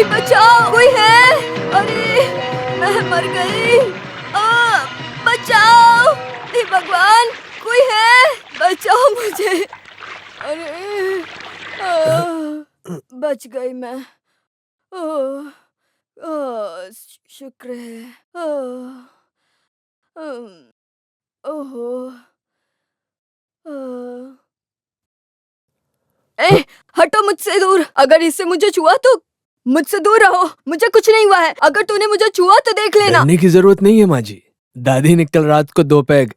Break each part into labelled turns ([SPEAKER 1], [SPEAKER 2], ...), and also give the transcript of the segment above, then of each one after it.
[SPEAKER 1] बचाओ, कोई है? अरे मैं मर गई। बचाओ, हे भगवान, कोई है? बचाओ मुझे। अरे बच गई मैं। शुक्र है। ओहो। ए, हटो मुझसे दूर। अगर इससे मुझे छुआ तो मुझसे दूर रहो। मुझे कुछ नहीं हुआ है। अगर तूने मुझे छुआ तो देख लेना।
[SPEAKER 2] डरने की जरूरत नहीं है माँ जी। दादी ने कल रात को 2 पैग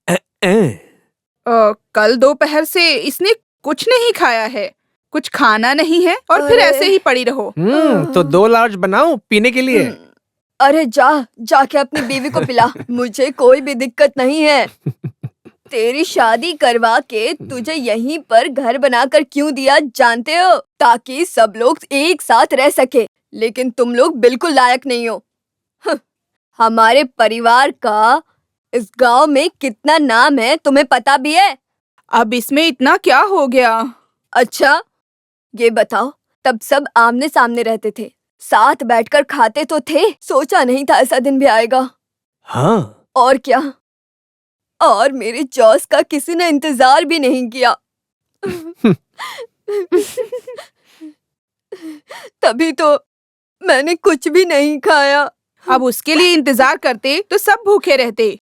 [SPEAKER 3] कल दोपहर से इसने कुछ नहीं खाया है, कुछ खाना नहीं है और फिर ऐसे ही पड़ी रहो।
[SPEAKER 2] तो 2 लार्ज बनाओ पीने के लिए।
[SPEAKER 1] अरे जाके अपनी बीवी को पिला। मुझे कोई भी दिक्कत नहीं है। तेरी शादी करवा के तुझे यहीं पर घर बनाकर क्यों दिया जानते हो? ताकि सब लोग एक साथ रह सके। लेकिन तुम लोग बिल्कुल लायक नहीं हो। हमारे परिवार का इस गांव में कितना नाम है तुम्हें पता भी है?
[SPEAKER 3] अब इसमें इतना क्या हो गया?
[SPEAKER 1] अच्छा ये बताओ, तब सब आमने सामने रहते थे, साथ बैठकर खाते तो थे। सोचा नहीं था ऐसा दिन भी आएगा।
[SPEAKER 2] हाँ
[SPEAKER 1] और क्या, और मेरे जॉस का किसी ने इंतजार भी नहीं किया। तभी तो मैंने कुछ भी नहीं खाया।
[SPEAKER 3] अब उसके लिए इंतजार करते तो सब भूखे रहते।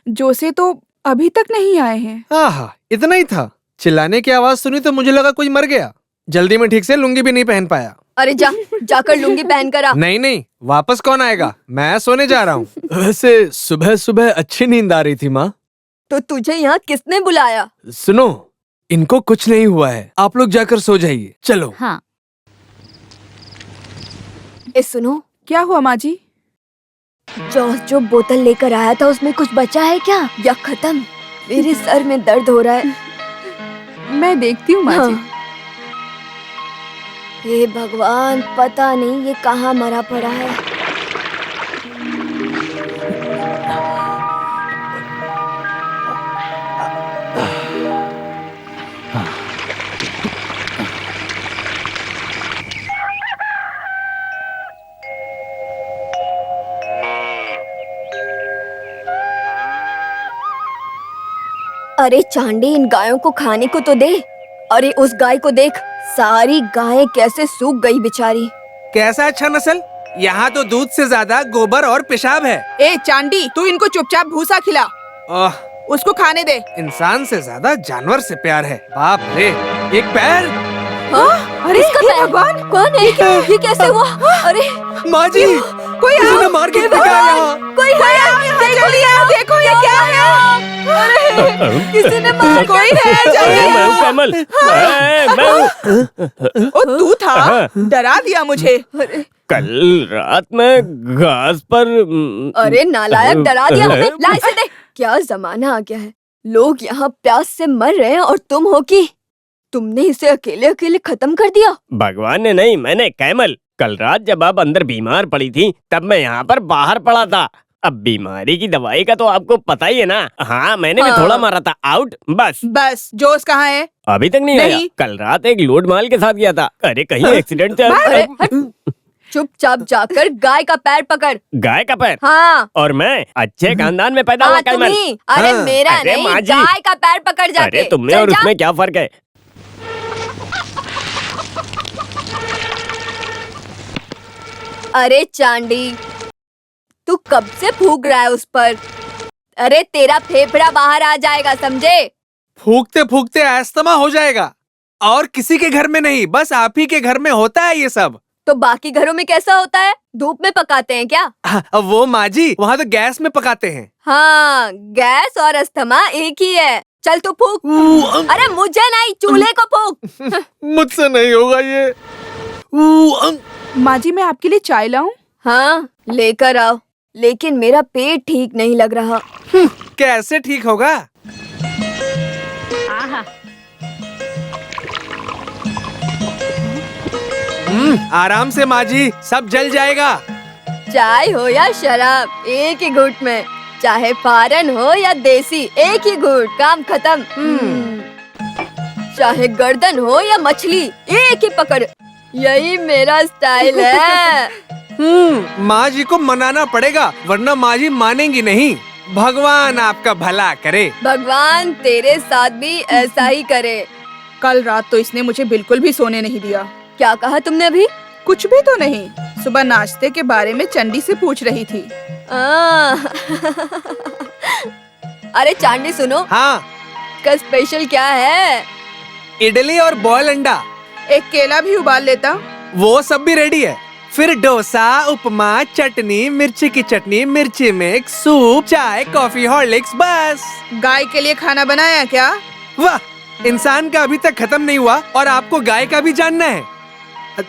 [SPEAKER 3] जोसे तो अभी तक नहीं आए हैं।
[SPEAKER 2] आहा, इतना ही था। चिल्लाने की आवाज सुनी तो मुझे लगा कोई मर गया। जल्दी में ठीक से लुंगी भी नहीं पहन पाया।
[SPEAKER 1] अरे जाकर लुंगी पहन कर आ।
[SPEAKER 2] नहीं, वापस कौन आएगा? मैं सोने जा रहा हूँ। वैसे सुबह सुबह अच्छी नींद आ रही थी माँ।
[SPEAKER 1] तो तुझे यहाँ किसने बुलाया?
[SPEAKER 2] सुनो, इनको कुछ नहीं हुआ है, आप लोग जाकर सो जाइए। चलो।
[SPEAKER 1] हाँ। सुनो,
[SPEAKER 3] क्या हुआ माँ जी?
[SPEAKER 1] जॉस जो बोतल लेकर आया था उसमें कुछ बचा है क्या या खत्म? मेरे सर में दर्द हो रहा है।
[SPEAKER 3] मैं देखती हूँ माँ जी।
[SPEAKER 1] हे भगवान, पता नहीं ये कहाँ मरा पड़ा है। अरे चांडी, इन गायों को खाने को तो दे। अरे उस गाय को देख, सारी गायें कैसे सूख गई बेचारी।
[SPEAKER 2] कैसा अच्छा नस्ल? यहाँ तो दूध से ज्यादा गोबर और पेशाब है।
[SPEAKER 3] ए चांडी, तू इनको चुपचाप भूसा खिला। उसको खाने दे।
[SPEAKER 2] इंसान से ज्यादा जानवर से प्यार है। बाप रे, एक पैर।
[SPEAKER 3] अरे
[SPEAKER 1] इसका पैर?
[SPEAKER 3] भगवान,
[SPEAKER 1] कौन है? ये कैसे हुआ? अरे
[SPEAKER 2] माँ जी,
[SPEAKER 3] कोई
[SPEAKER 2] किसी ने
[SPEAKER 3] आओ,
[SPEAKER 2] मार के
[SPEAKER 1] हे
[SPEAKER 2] फेंका
[SPEAKER 1] भगवान,
[SPEAKER 2] यहाँ।
[SPEAKER 1] कोई है?
[SPEAKER 3] जल्दी आओ, देखो ये क्या है।
[SPEAKER 1] अरे किसी ने मार
[SPEAKER 3] कोई है, जल्दी
[SPEAKER 4] मैं हूँ
[SPEAKER 3] आओ।
[SPEAKER 4] कमल। मैं हूँ।
[SPEAKER 3] ओ तू था? डरा दिया मुझे।
[SPEAKER 4] कल रात में घास पर
[SPEAKER 1] अरे नालायक, डरा दिया हमें। ला इसे दे। क्या जमाना आ गया है, लोग यहाँ प्यास से मर रहे हैं और तुम हो कि तुमने इसे अकेले अकेले खत्म कर दिया।
[SPEAKER 4] भगवान ने नहीं, मैंने। कैमल, कल रात जब आप अंदर बीमार पड़ी थी तब मैं यहाँ पर बाहर पड़ा था। अब बीमारी की दवाई का तो आपको पता ही है ना। हाँ, मैंने भी थोड़ा मारा था। आउट, बस।
[SPEAKER 3] जोश कहाँ है?
[SPEAKER 4] अभी तक नहीं आया। कल रात एक लोड माल के साथ गया था। अरे कहीं एक्सीडेंट
[SPEAKER 1] अरे चुपचाप जाकर गाय का पैर पकड़।
[SPEAKER 4] गाय का पैर?
[SPEAKER 1] हाँ।
[SPEAKER 4] और मैं अच्छे खानदान में पैदा हुआ
[SPEAKER 1] हाँ,
[SPEAKER 4] कैमल।
[SPEAKER 1] तुम्ही। अरे मेरा
[SPEAKER 4] अरे
[SPEAKER 1] नहीं,
[SPEAKER 4] माँ जी।
[SPEAKER 1] गाय का पैर पकड़ जाके।
[SPEAKER 4] अरे तुमने
[SPEAKER 1] चल
[SPEAKER 4] और
[SPEAKER 1] जा।
[SPEAKER 4] उसमें क्या फर्क है?
[SPEAKER 1] अरे चांडी, तू कब से फूक रहा है उस पर? अरे तेरा फेफड़ा बाहर आ जाएगा, समझे?
[SPEAKER 2] फूकते फूकते अस्थमा हो जाएगा। और किसी के घर में नहीं, बस आप ही के घर में होता है ये सब।
[SPEAKER 1] तो बाकी घरों में कैसा होता है? धूप में पकाते हैं क्या?
[SPEAKER 2] वो माँ जी, वहाँ तो गैस में पकाते हैं।
[SPEAKER 1] हाँ, गैस और अस्थमा एक ही है। चल तू फूक। अरे मुझे नहीं, चूल्हे को फूक।
[SPEAKER 2] मुझसे नहीं होगा ये।
[SPEAKER 3] माँ जी, मैं आपके लिए चाय लाऊं?
[SPEAKER 1] हाँ, लेकर आओ। लेकिन मेरा पेट ठीक नहीं लग रहा।
[SPEAKER 2] कैसे ठीक होगा? आराम से माँ जी, सब जल जाएगा।
[SPEAKER 1] चाय हो या शराब, एक ही घूंट में। चाहे फारन हो या देसी, एक ही घूंट, काम खत्म। चाहे गर्दन हो या मछली, एक ही पकड़। यही मेरा स्टाइल है।
[SPEAKER 2] माँ जी को मनाना पड़ेगा वरना माँ जी मानेंगी नहीं। भगवान आपका भला करे।
[SPEAKER 1] भगवान तेरे साथ भी ऐसा ही करे।
[SPEAKER 3] कल रात तो इसने मुझे बिल्कुल भी सोने नहीं दिया।
[SPEAKER 1] क्या कहा तुमने अभी?
[SPEAKER 3] कुछ भी तो नहीं। सुबह नाश्ते के बारे में चंडी से पूछ रही थी।
[SPEAKER 1] अरे चांदी सुनो,
[SPEAKER 2] हाँ,
[SPEAKER 1] का स्पेशल क्या है?
[SPEAKER 2] इडली और बॉयल अंडा।
[SPEAKER 3] एक केला भी उबाल लेता।
[SPEAKER 2] वो सब भी रेडी है। फिर डोसा, उपमा, चटनी, मिर्ची की चटनी, मिर्ची मिक्स, सूप, चाय, कॉफी, हॉर्लिक्स, बस।
[SPEAKER 3] गाय के लिए खाना बनाया क्या?
[SPEAKER 2] वाह, इंसान का अभी तक खत्म नहीं हुआ और आपको गाय का भी जानना है।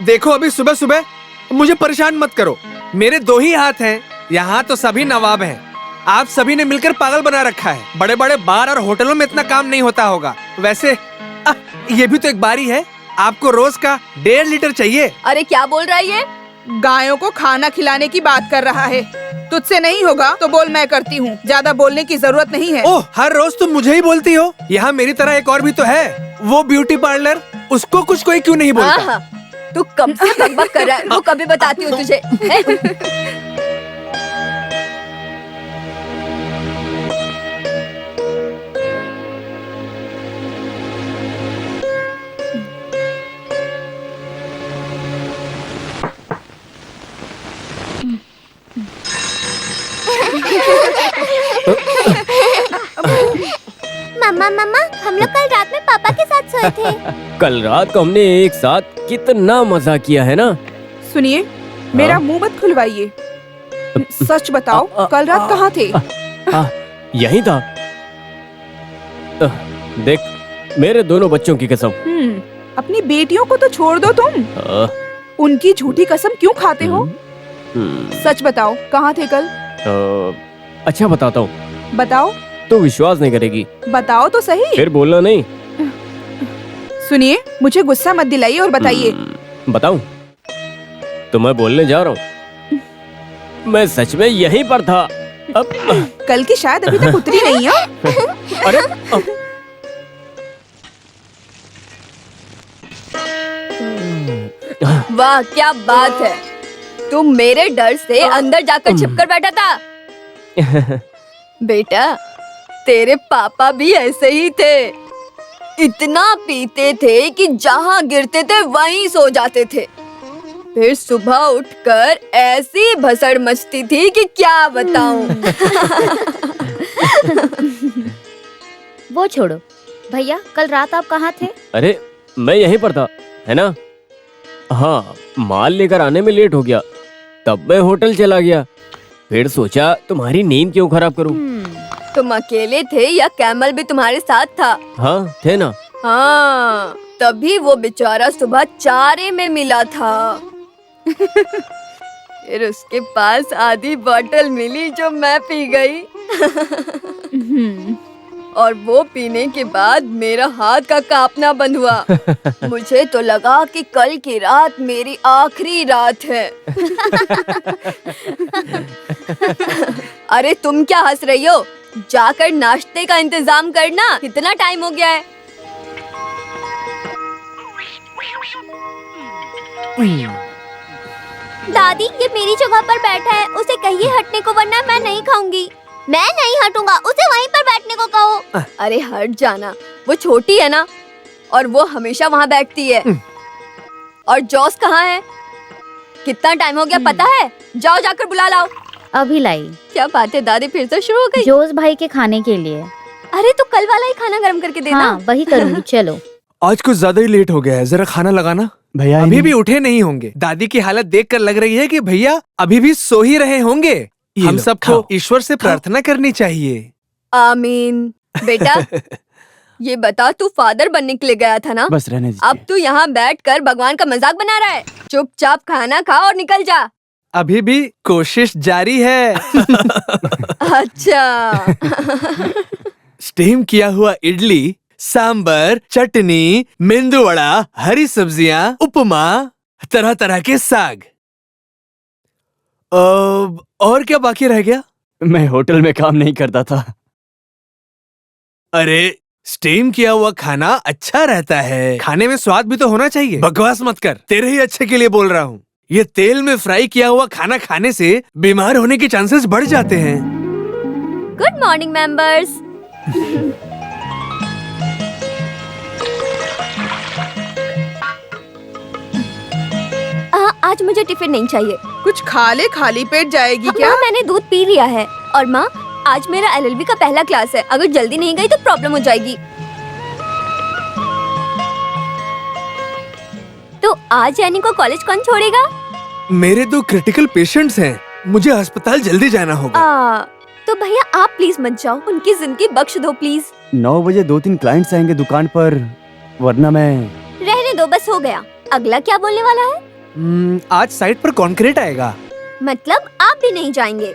[SPEAKER 2] देखो अभी सुबह सुबह मुझे परेशान मत करो। मेरे 2 ही हाथ हैं। यहाँ तो सभी नवाब हैं। आप सभी ने मिलकर पागल बना रखा है। बड़े बड़े बार और होटलों में इतना काम नहीं होता होगा। वैसे ये भी तो एक बारी है। आपको रोज का 1.5 लीटर चाहिए।
[SPEAKER 1] अरे क्या बोल रहा है ये?
[SPEAKER 3] गायों को खाना खिलाने की बात कर रहा है। तुझसे नहीं होगा तो बोल, मैं करती हूँ। ज्यादा बोलने की जरूरत नहीं है।
[SPEAKER 2] ओह, हर रोज तुम मुझे ही बोलती हो। यहाँ मेरी तरह एक और भी तो है, वो ब्यूटी पार्लर। उसको कुछ कोई क्यों नहीं बोलता?
[SPEAKER 1] हाँ, तू कब से बकबक कर रहा है? वो कभी बताती हूँ तुझे।
[SPEAKER 5] मम्मा मम्मा, हम लोग कल रात में पापा के साथ सोए थे।
[SPEAKER 4] कल रात को हमने एक साथ कितना मजा किया है ना।
[SPEAKER 3] सुनिए, मेरा मुंह मत खुलवाइए। सच बताओ, कल रात कहाँ थे?
[SPEAKER 4] यही था। देख, मेरे दोनों बच्चों की कसम।
[SPEAKER 3] अपनी बेटियों को तो छोड़ दो तुम। उनकी झूठी कसम क्यों खाते हो? सच बताओ, कहाँ थे कल?
[SPEAKER 4] अच्छा बताता हूँ।
[SPEAKER 3] बताओ
[SPEAKER 4] तो विश्वास नहीं करेगी।
[SPEAKER 3] बताओ तो सही।
[SPEAKER 4] फिर बोलना नहीं।
[SPEAKER 3] सुनिए, मुझे गुस्सा मत दिलाइए और बताइए।
[SPEAKER 4] बताऊं? तो मैं बोलने जा रहा हूँ। मैं सच में यहीं पर था। अब
[SPEAKER 3] कल की शायद अभी तक उतरी नहीं है।
[SPEAKER 4] अरे
[SPEAKER 1] वाह, क्या बात है। तुम मेरे डर से अंदर जाकर छिपकर बैठा था। बेटा, तेरे पापा भी ऐसे ही थे। इतना पीते थे कि जहाँ गिरते थे वहीं सो जाते थे। फिर सुबह उठकर ऐसी भसड़ मचती थी कि क्या बताऊं।
[SPEAKER 5] वो छोड़ो भैया, कल रात आप कहाँ थे?
[SPEAKER 4] अरे मैं यहीं पर था, है ना? हाँ, माल लेकर आने में लेट हो गया, तब मैं होटल चला गया। फिर सोचा तुम्हारी नींद क्यों खराब करूं।
[SPEAKER 1] तुम अकेले थे या कैमल भी तुम्हारे साथ था?
[SPEAKER 4] हाँ, थे ना।
[SPEAKER 1] हाँ, तभी वो बेचारा सुबह चारे में मिला था। फिर उसके पास आधी बोतल मिली जो मैं पी गई। और वो पीने के बाद मेरा हाथ का कांपना बंद हुआ। मुझे तो लगा कि कल की रात मेरी आखिरी रात है। अरे तुम क्या हंस रही हो? जाकर नाश्ते का इंतजाम करना, कितना टाइम हो गया है।
[SPEAKER 5] दादी, ये मेरी जगह पर बैठा है, उसे कहिए हटने को, वरना मैं नहीं खाऊंगी। मैं नहीं हटूंगा, उसे वहीं पर बैठने को कहो।
[SPEAKER 1] अरे हट जाना, वो छोटी है ना, और वो हमेशा वहाँ बैठती है। और जॉस कहाँ है? कितना टाइम हो गया पता है? जाओ जाकर बुला लाओ।
[SPEAKER 5] अभी लाई।
[SPEAKER 1] क्या बात है दादी, फिर से शुरू हो गई?
[SPEAKER 5] जोस भाई के खाने के लिए।
[SPEAKER 1] अरे तो कल वाला ही खाना गर्म करके देना।
[SPEAKER 5] हाँ, वही करूंगी। चलो।
[SPEAKER 2] आज कुछ ज्यादा ही लेट हो गया है, जरा खाना लगाना।
[SPEAKER 6] भैया
[SPEAKER 2] अभी भी उठे नहीं होंगे। दादी की हालत देखकर लग रही है कि भैया अभी भी सो ही रहे होंगे। हम
[SPEAKER 6] लो,
[SPEAKER 2] सबको
[SPEAKER 6] खाओ।
[SPEAKER 2] ईश्वर से प्रार्थना करनी चाहिए।
[SPEAKER 1] आमीन। बेटा, ये बता, तू फादर बनने के लिए गया था ना?
[SPEAKER 6] बस रहने दीजिए।
[SPEAKER 1] अब तू यहाँ बैठकर भगवान का मजाक बना रहा है। चुपचाप खाना खा और निकल जा।
[SPEAKER 2] अभी भी कोशिश जारी है।
[SPEAKER 1] अच्छा।
[SPEAKER 2] स्टीम किया हुआ इडली, सांबर, चटनी, मेंदू वड़ा, हरी सब्जियां, उपमा, तरह तरह के साग। और क्या बाकी रह गया?
[SPEAKER 6] मैं होटल में काम नहीं करता था।
[SPEAKER 2] अरे स्टीम किया हुआ खाना अच्छा रहता है, खाने में स्वाद भी तो होना चाहिए। बकवास मत कर, तेरे ही अच्छे के लिए बोल रहा हूँ। ये तेल में फ्राई किया हुआ खाना खाने से बीमार होने के चांसेस बढ़ जाते हैं।
[SPEAKER 5] Good morning members. आज मुझे टिफिन नहीं चाहिए।
[SPEAKER 3] कुछ खा ले, खाली पेट जाएगी क्या?
[SPEAKER 5] माँ, मैंने दूध पी लिया है। और माँ, आज मेरा एलएलबी का पहला क्लास है। अगर जल्दी नहीं गई तो प्रॉब्लम हो जाएगी। तो आज यानी को कॉलेज कौन छोड़ेगा?
[SPEAKER 2] मेरे 2 क्रिटिकल पेशेंट्स हैं, मुझे अस्पताल जल्दी जाना होगा।
[SPEAKER 5] तो भैया आप प्लीज मत जाओ, उनकी जिंदगी बख्श दो प्लीज।
[SPEAKER 6] 9 बजे 2-3 क्लाइंट्स आएंगे दुकान पर, वरना मैं।
[SPEAKER 5] रहने दो, बस हो गया। अगला क्या बोलने वाला है?
[SPEAKER 2] आज साइट पर कॉन्क्रीट आएगा।
[SPEAKER 5] मतलब आप भी नहीं जाएंगे?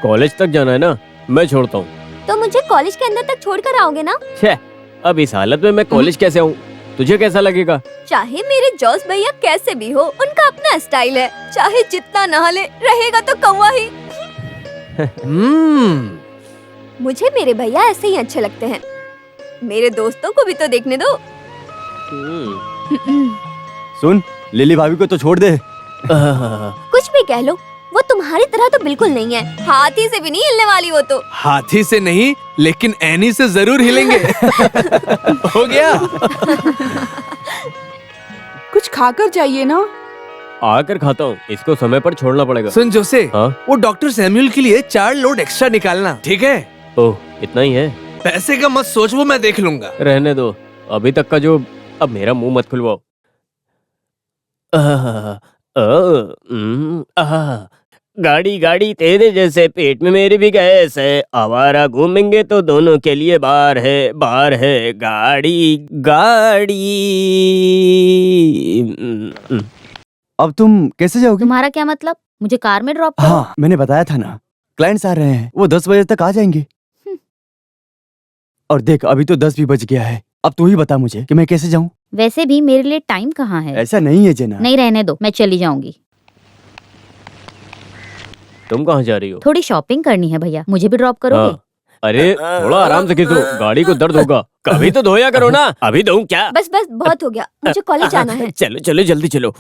[SPEAKER 4] कॉलेज तक जाना है ना, मैं छोड़ता हूँ।
[SPEAKER 5] तो मुझे कॉलेज के अंदर तक छोड़कर आओगे ना?
[SPEAKER 4] छे, अब इस हालत में मैं कॉलेज कैसे आऊँ? तुझे कैसा लगेगा?
[SPEAKER 5] चाहे मेरे जॉस भैया कैसे भी हो, उनका अपना स्टाइल है। चाहे जितना नहा ले, रहेगा तो कौवा ही। मुझे मेरे भैया ऐसे ही अच्छे लगते हैं। मेरे दोस्तों को भी तो देखने दो।
[SPEAKER 6] सुन, लिली भाभी को तो छोड़ दे।
[SPEAKER 5] कुछ भी कह लो, वो तुम्हारी तरह तो बिल्कुल नहीं है। हाथी से भी नहीं हिलने वाली वो तो।
[SPEAKER 2] हाथी से नहीं, लेकिन एनी से जरूर हिलेंगे। हो गया।
[SPEAKER 3] कुछ खाकर जाइए ना।
[SPEAKER 4] आकर खाता हूँ, इसको समय पर छोड़ना पड़ेगा।
[SPEAKER 2] सुन जोसे,
[SPEAKER 4] हाँ?
[SPEAKER 2] वो डॉक्टर सैमुअल के लिए 4 लोड एक्स्ट्रा निकालना, ठीक है?
[SPEAKER 4] ओह, इतना ही है?
[SPEAKER 2] पैसे का मत सोच, वो मैं देख लूंगा।
[SPEAKER 4] रहने दो, अभी तक का जो। अब मेरा मुंह मत खुलवाओ। गाड़ी गाड़ी तेरे जैसे पेट में मेरी भी गैस है। आवारा घूमेंगे तो दोनों के लिए बार है गाड़ी गाड़ी।
[SPEAKER 6] अब तुम कैसे जाओगे?
[SPEAKER 7] तुम्हारा क्या मतलब? मुझे कार में ड्रॉप करो।
[SPEAKER 6] हाँ, मैंने बताया था ना, क्लाइंट्स आ रहे हैं, वो 10 बजे तक आ जाएंगे। और देख, अभी तो 10 भी बज गया है। अब तू ही बता मुझे कि मैं कैसे जाऊँ?
[SPEAKER 7] वैसे भी मेरे लिए टाइम कहाँ है?
[SPEAKER 6] ऐसा नहीं है जेना।
[SPEAKER 7] नहीं, रहने दो, मैं चली जाऊंगी।
[SPEAKER 4] तुम कहाँ जा रही हो?
[SPEAKER 7] थोड़ी शॉपिंग करनी है भैया, मुझे भी ड्रॉप करोगे?
[SPEAKER 4] हाँ। अरे थोड़ा आराम से खींचो, गाड़ी को दर्द होगा। कभी तो धोया करो ना। अभी धोऊं क्या?
[SPEAKER 5] बस बस, बहुत हो गया, मुझे कॉलेज जाना है।
[SPEAKER 4] चलो चलो जल्दी चलो।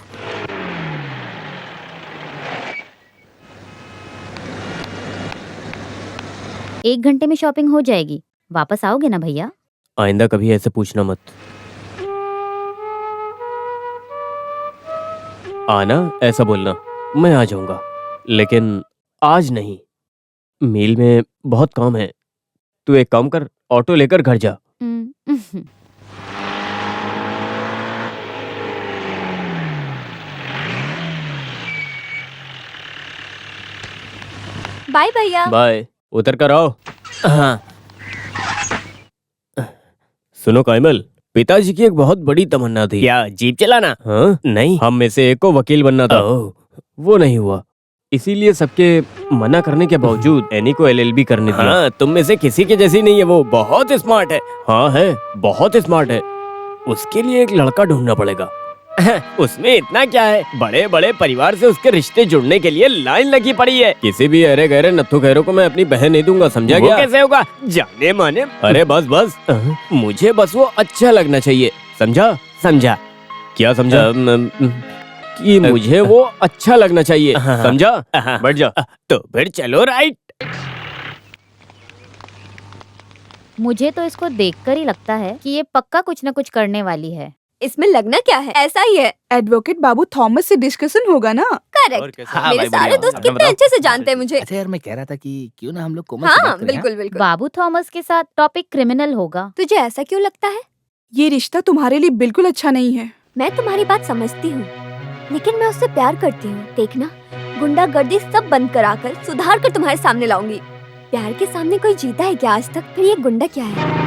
[SPEAKER 7] एक घंटे में शॉपिंग हो जाएगी। वापस आओगे ना भैया?
[SPEAKER 4] आइंदा कभी ऐसे पूछना मत। आना ऐसा बोलना, मैं आ जाऊंगा, लेकिन आज नहीं। मील में बहुत काम है। तू एक काम कर, ऑटो लेकर घर जा।
[SPEAKER 5] बाय भैया।
[SPEAKER 4] बाय, उतर कर आओ। हाँ। सुनो कायमल, पिताजी की एक बहुत बड़ी तमन्ना थी। क्या, जीप चलाना? हाँ? नहीं, हम में से एक को वकील बनना था। वो नहीं हुआ, इसीलिए सबके मना करने के बावजूद एनी को एलएलबी करने दिया। हाँ, तुम में से किसी के जैसी नहीं है, वो बहुत स्मार्ट है। हाँ है, बहुत स्मार्ट है। उसके लिए एक लड़का ढूंढना पड़ेगा। उसमें इतना क्या है, बड़े बड़े परिवार से उसके रिश्ते जुड़ने के लिए लाइन लगी पड़ी है। किसी भी अरे गहरे नत्थु खैरों को मैं अपनी बहन नहीं दूंगा, समझा गया? कैसे होगा, जाने माने। अरे बस बस, मुझे बस वो अच्छा लगना चाहिए, समझा? समझा? क्या समझा? कि मुझे वो अच्छा लगना चाहिए, समझा? बैठ जा। तो फिर चलो राइट।
[SPEAKER 7] मुझे तो इसको देखकर ही लगता है कि ये पक्का कुछ न कुछ करने वाली है।
[SPEAKER 5] इसमें लगना क्या है, ऐसा ही है।
[SPEAKER 3] एडवोकेट बाबू थॉमस से डिस्कशन होगा ना?
[SPEAKER 5] करेक्ट।
[SPEAKER 8] हाँ,
[SPEAKER 5] मेरे
[SPEAKER 8] भाई,
[SPEAKER 5] सारे
[SPEAKER 8] बढ़िया।
[SPEAKER 5] दोस्त
[SPEAKER 8] आपने
[SPEAKER 5] कितने अच्छे से जानते हैं मुझे।
[SPEAKER 8] अच्छा यार, मैं कह रहा था कि क्यों ना हम लोग कोमल से
[SPEAKER 5] हाँ
[SPEAKER 8] बात करें,
[SPEAKER 5] बिल्कुल बिल्कुल।
[SPEAKER 7] बाबू थॉमस के साथ टॉपिक क्रिमिनल होगा।
[SPEAKER 5] तुझे ऐसा क्यों लगता है?
[SPEAKER 3] ये रिश्ता तुम्हारे लिए बिल्कुल अच्छा नहीं है।
[SPEAKER 5] मैं तुम्हारी बात समझती हूँ, लेकिन मैं उससे प्यार करती हूँ। देखना, गुंडागर्दी सब बंद कराकर सुधार कर तुम्हारे सामने लाऊंगी। प्यार के सामने कोई जीता है क्या आज तक? फिर ये गुंडा क्या है?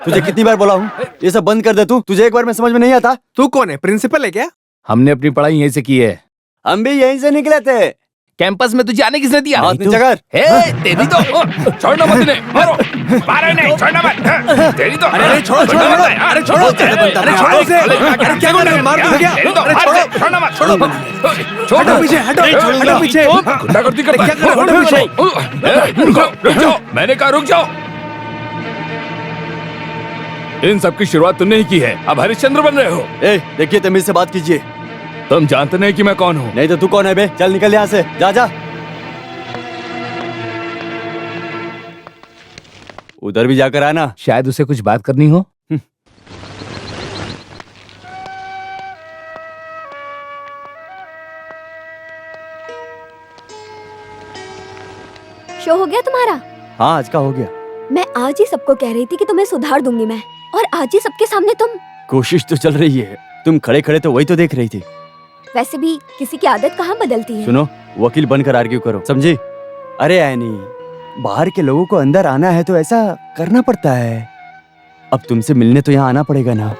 [SPEAKER 6] तुझे कितनी बार बोला हूँ ये सब बंद कर दे तू, तुझे एक बार में समझ में नहीं आता?
[SPEAKER 2] तू कौन है, प्रिंसिपल है क्या?
[SPEAKER 9] हमने अपनी पढ़ाई यहीं से की है।
[SPEAKER 6] हम भी यहीं से निकले थे।
[SPEAKER 9] कैंपस में तुझे आने किसने दिया?
[SPEAKER 6] हाथ नीचे कर।
[SPEAKER 9] तेरी तो छोड़ना मत इन्हें, मारो, मारो इन्हें, छोड़ना मत। तेरी तो
[SPEAKER 2] अरे छोड़ो छोड़ो, अरे छोड़ो, अरे छोड़ो उसे, अरे क्या कर रहे हो, मार दो क्या? अरे छोड़ो,
[SPEAKER 9] छोड़ना मत,
[SPEAKER 2] छोड़ो, हटो पीछे, हटो पीछे।
[SPEAKER 9] गुंडागर्दी करता है।
[SPEAKER 2] क्या कर रहे हो, हटो पीछे।
[SPEAKER 9] रुक जाओ, मैंने कहा रुक जाओ। इन सब की शुरुआत तुमने ही की है, अब हरिश्चंद्र बन रहे हो।
[SPEAKER 6] देखिए तमीज से बात कीजिए।
[SPEAKER 9] तुम जानते नहीं कि मैं कौन हूँ?
[SPEAKER 6] नहीं तो तू कौन है बे? चल निकल यहाँ से, जा जा। उधर भी जाकर आना।
[SPEAKER 9] शायद उसे कुछ बात करनी हो।
[SPEAKER 5] शो हो गया तुम्हारा?
[SPEAKER 6] हाँ आज का हो गया।
[SPEAKER 5] मैं आज ही सबको कह रही थी कि तुम्हें सुधार दूंगी मैं, और आज ही सबके सामने तुम।
[SPEAKER 6] कोशिश तो चल रही है। तुम खड़े खड़े तो वही तो देख रही थी।
[SPEAKER 5] वैसे भी किसी की आदत कहाँ बदलती है।
[SPEAKER 6] सुनो, वकील बनकर आर्ग्यू करो, समझी? अरे ऐनी, बाहर के लोगों को अंदर आना है तो ऐसा करना पड़ता है। अब तुमसे मिलने तो यहाँ आना पड़ेगा ना।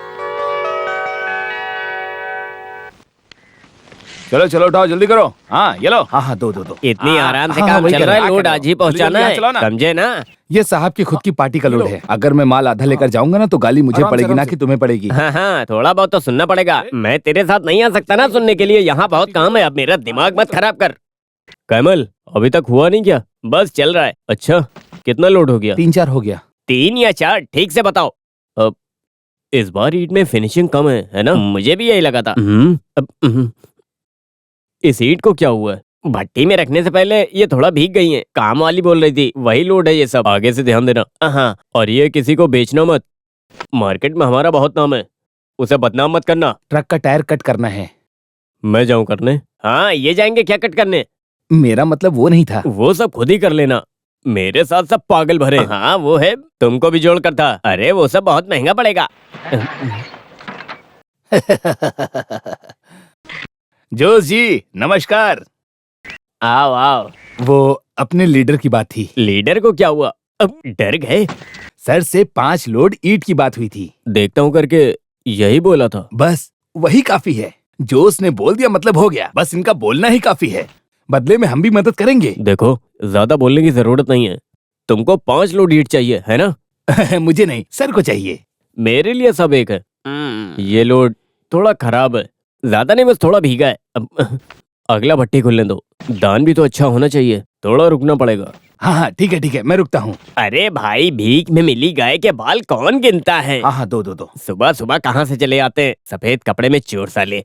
[SPEAKER 9] चलो चलो उठाओ, जल्दी करो। हाँ ये लो। हाँ दो।
[SPEAKER 4] इतनी आराम से
[SPEAKER 9] हाँ,
[SPEAKER 4] काम
[SPEAKER 9] वही
[SPEAKER 4] चल
[SPEAKER 9] कर
[SPEAKER 4] रहा
[SPEAKER 9] रहा
[SPEAKER 4] है,
[SPEAKER 9] है।
[SPEAKER 4] लोड आज ही पहुंचाना
[SPEAKER 9] जल्दी चलाओ
[SPEAKER 4] है,
[SPEAKER 9] ना।
[SPEAKER 4] समझे ना?
[SPEAKER 9] ये साहब की खुद की पार्टी का लोड है। अगर मैं माल आधा लेकर जाऊंगा ना तो गाली मुझे पड़ेगी ना कि तुम्हें पड़ेगी।
[SPEAKER 4] हाँ, थोड़ा बहुत तो सुनना पड़ेगा। मैं तेरे साथ नहीं आ सकता ना सुनने के लिए, यहाँ बहुत काम है। अब मेरा दिमाग मत खराब कर। कैमल, अभी तक हुआ नहीं क्या? बस चल रहा है। अच्छा, कितना लोड हो गया?
[SPEAKER 9] 3-4 हो गया।
[SPEAKER 4] 3 या 4, ठीक से बताओ। अब इस बार ईंट में फिनिशिंग कम है ना? मुझे भी यही लगा था। इस ईंट को क्या हुआ है? भट्टी में रखने से पहले ये थोड़ा भीग गई हैं। काम वाली बोल रही थी, वही लोड है ये सब। आगे से ध्यान देना। हाँ, और ये किसी को बेचना मत। मार्केट में हमारा बहुत नाम है, उसे बदनाम मत करना।
[SPEAKER 9] ट्रक का टायर कट करना है।
[SPEAKER 4] मैं जाऊं करने? हाँ, ये जाएंगे क्या कट करने?
[SPEAKER 9] मेरा मतलब वो नहीं था।
[SPEAKER 4] वो सब खुद ही कर लेना, मेरे साथ सब पागल भरे। हाँ वो है, तुमको भी जोड़ कर था। अरे वो सब बहुत महंगा पड़ेगा।
[SPEAKER 9] जोश जी नमस्कार।
[SPEAKER 4] आओ आओ।
[SPEAKER 9] वो अपने लीडर की बात थी।
[SPEAKER 4] लीडर को क्या हुआ? अब डर गए?
[SPEAKER 9] सर से 5 लोड ईंट की बात हुई थी।
[SPEAKER 4] देखता हूँ करके यही बोला था।
[SPEAKER 9] बस वही काफी है। जोश ने बोल दिया मतलब हो गया। बस इनका बोलना ही काफी है। बदले में हम भी मदद करेंगे।
[SPEAKER 4] देखो, ज्यादा बोलने की जरूरत नहीं है। तुमको 5 लोड ईंट चाहिए है ना?
[SPEAKER 9] मुझे नहीं, सर को चाहिए।
[SPEAKER 4] मेरे लिए सब एक है। ये लोड थोड़ा खराब है, ज्यादा नहीं, बस थोड़ा भीगा है। अब अगला भट्टी खुलने दो। दान भी तो अच्छा होना चाहिए, थोड़ा रुकना पड़ेगा।
[SPEAKER 9] हाँ ठीक है, मैं रुकता हूँ।
[SPEAKER 4] अरे भाई, भीख में मिली गाय के बाल कौन गिनता है?
[SPEAKER 9] हाँ दो।
[SPEAKER 4] सुबह सुबह कहाँ से चले आते हैं सफेद कपड़े में चोर साले।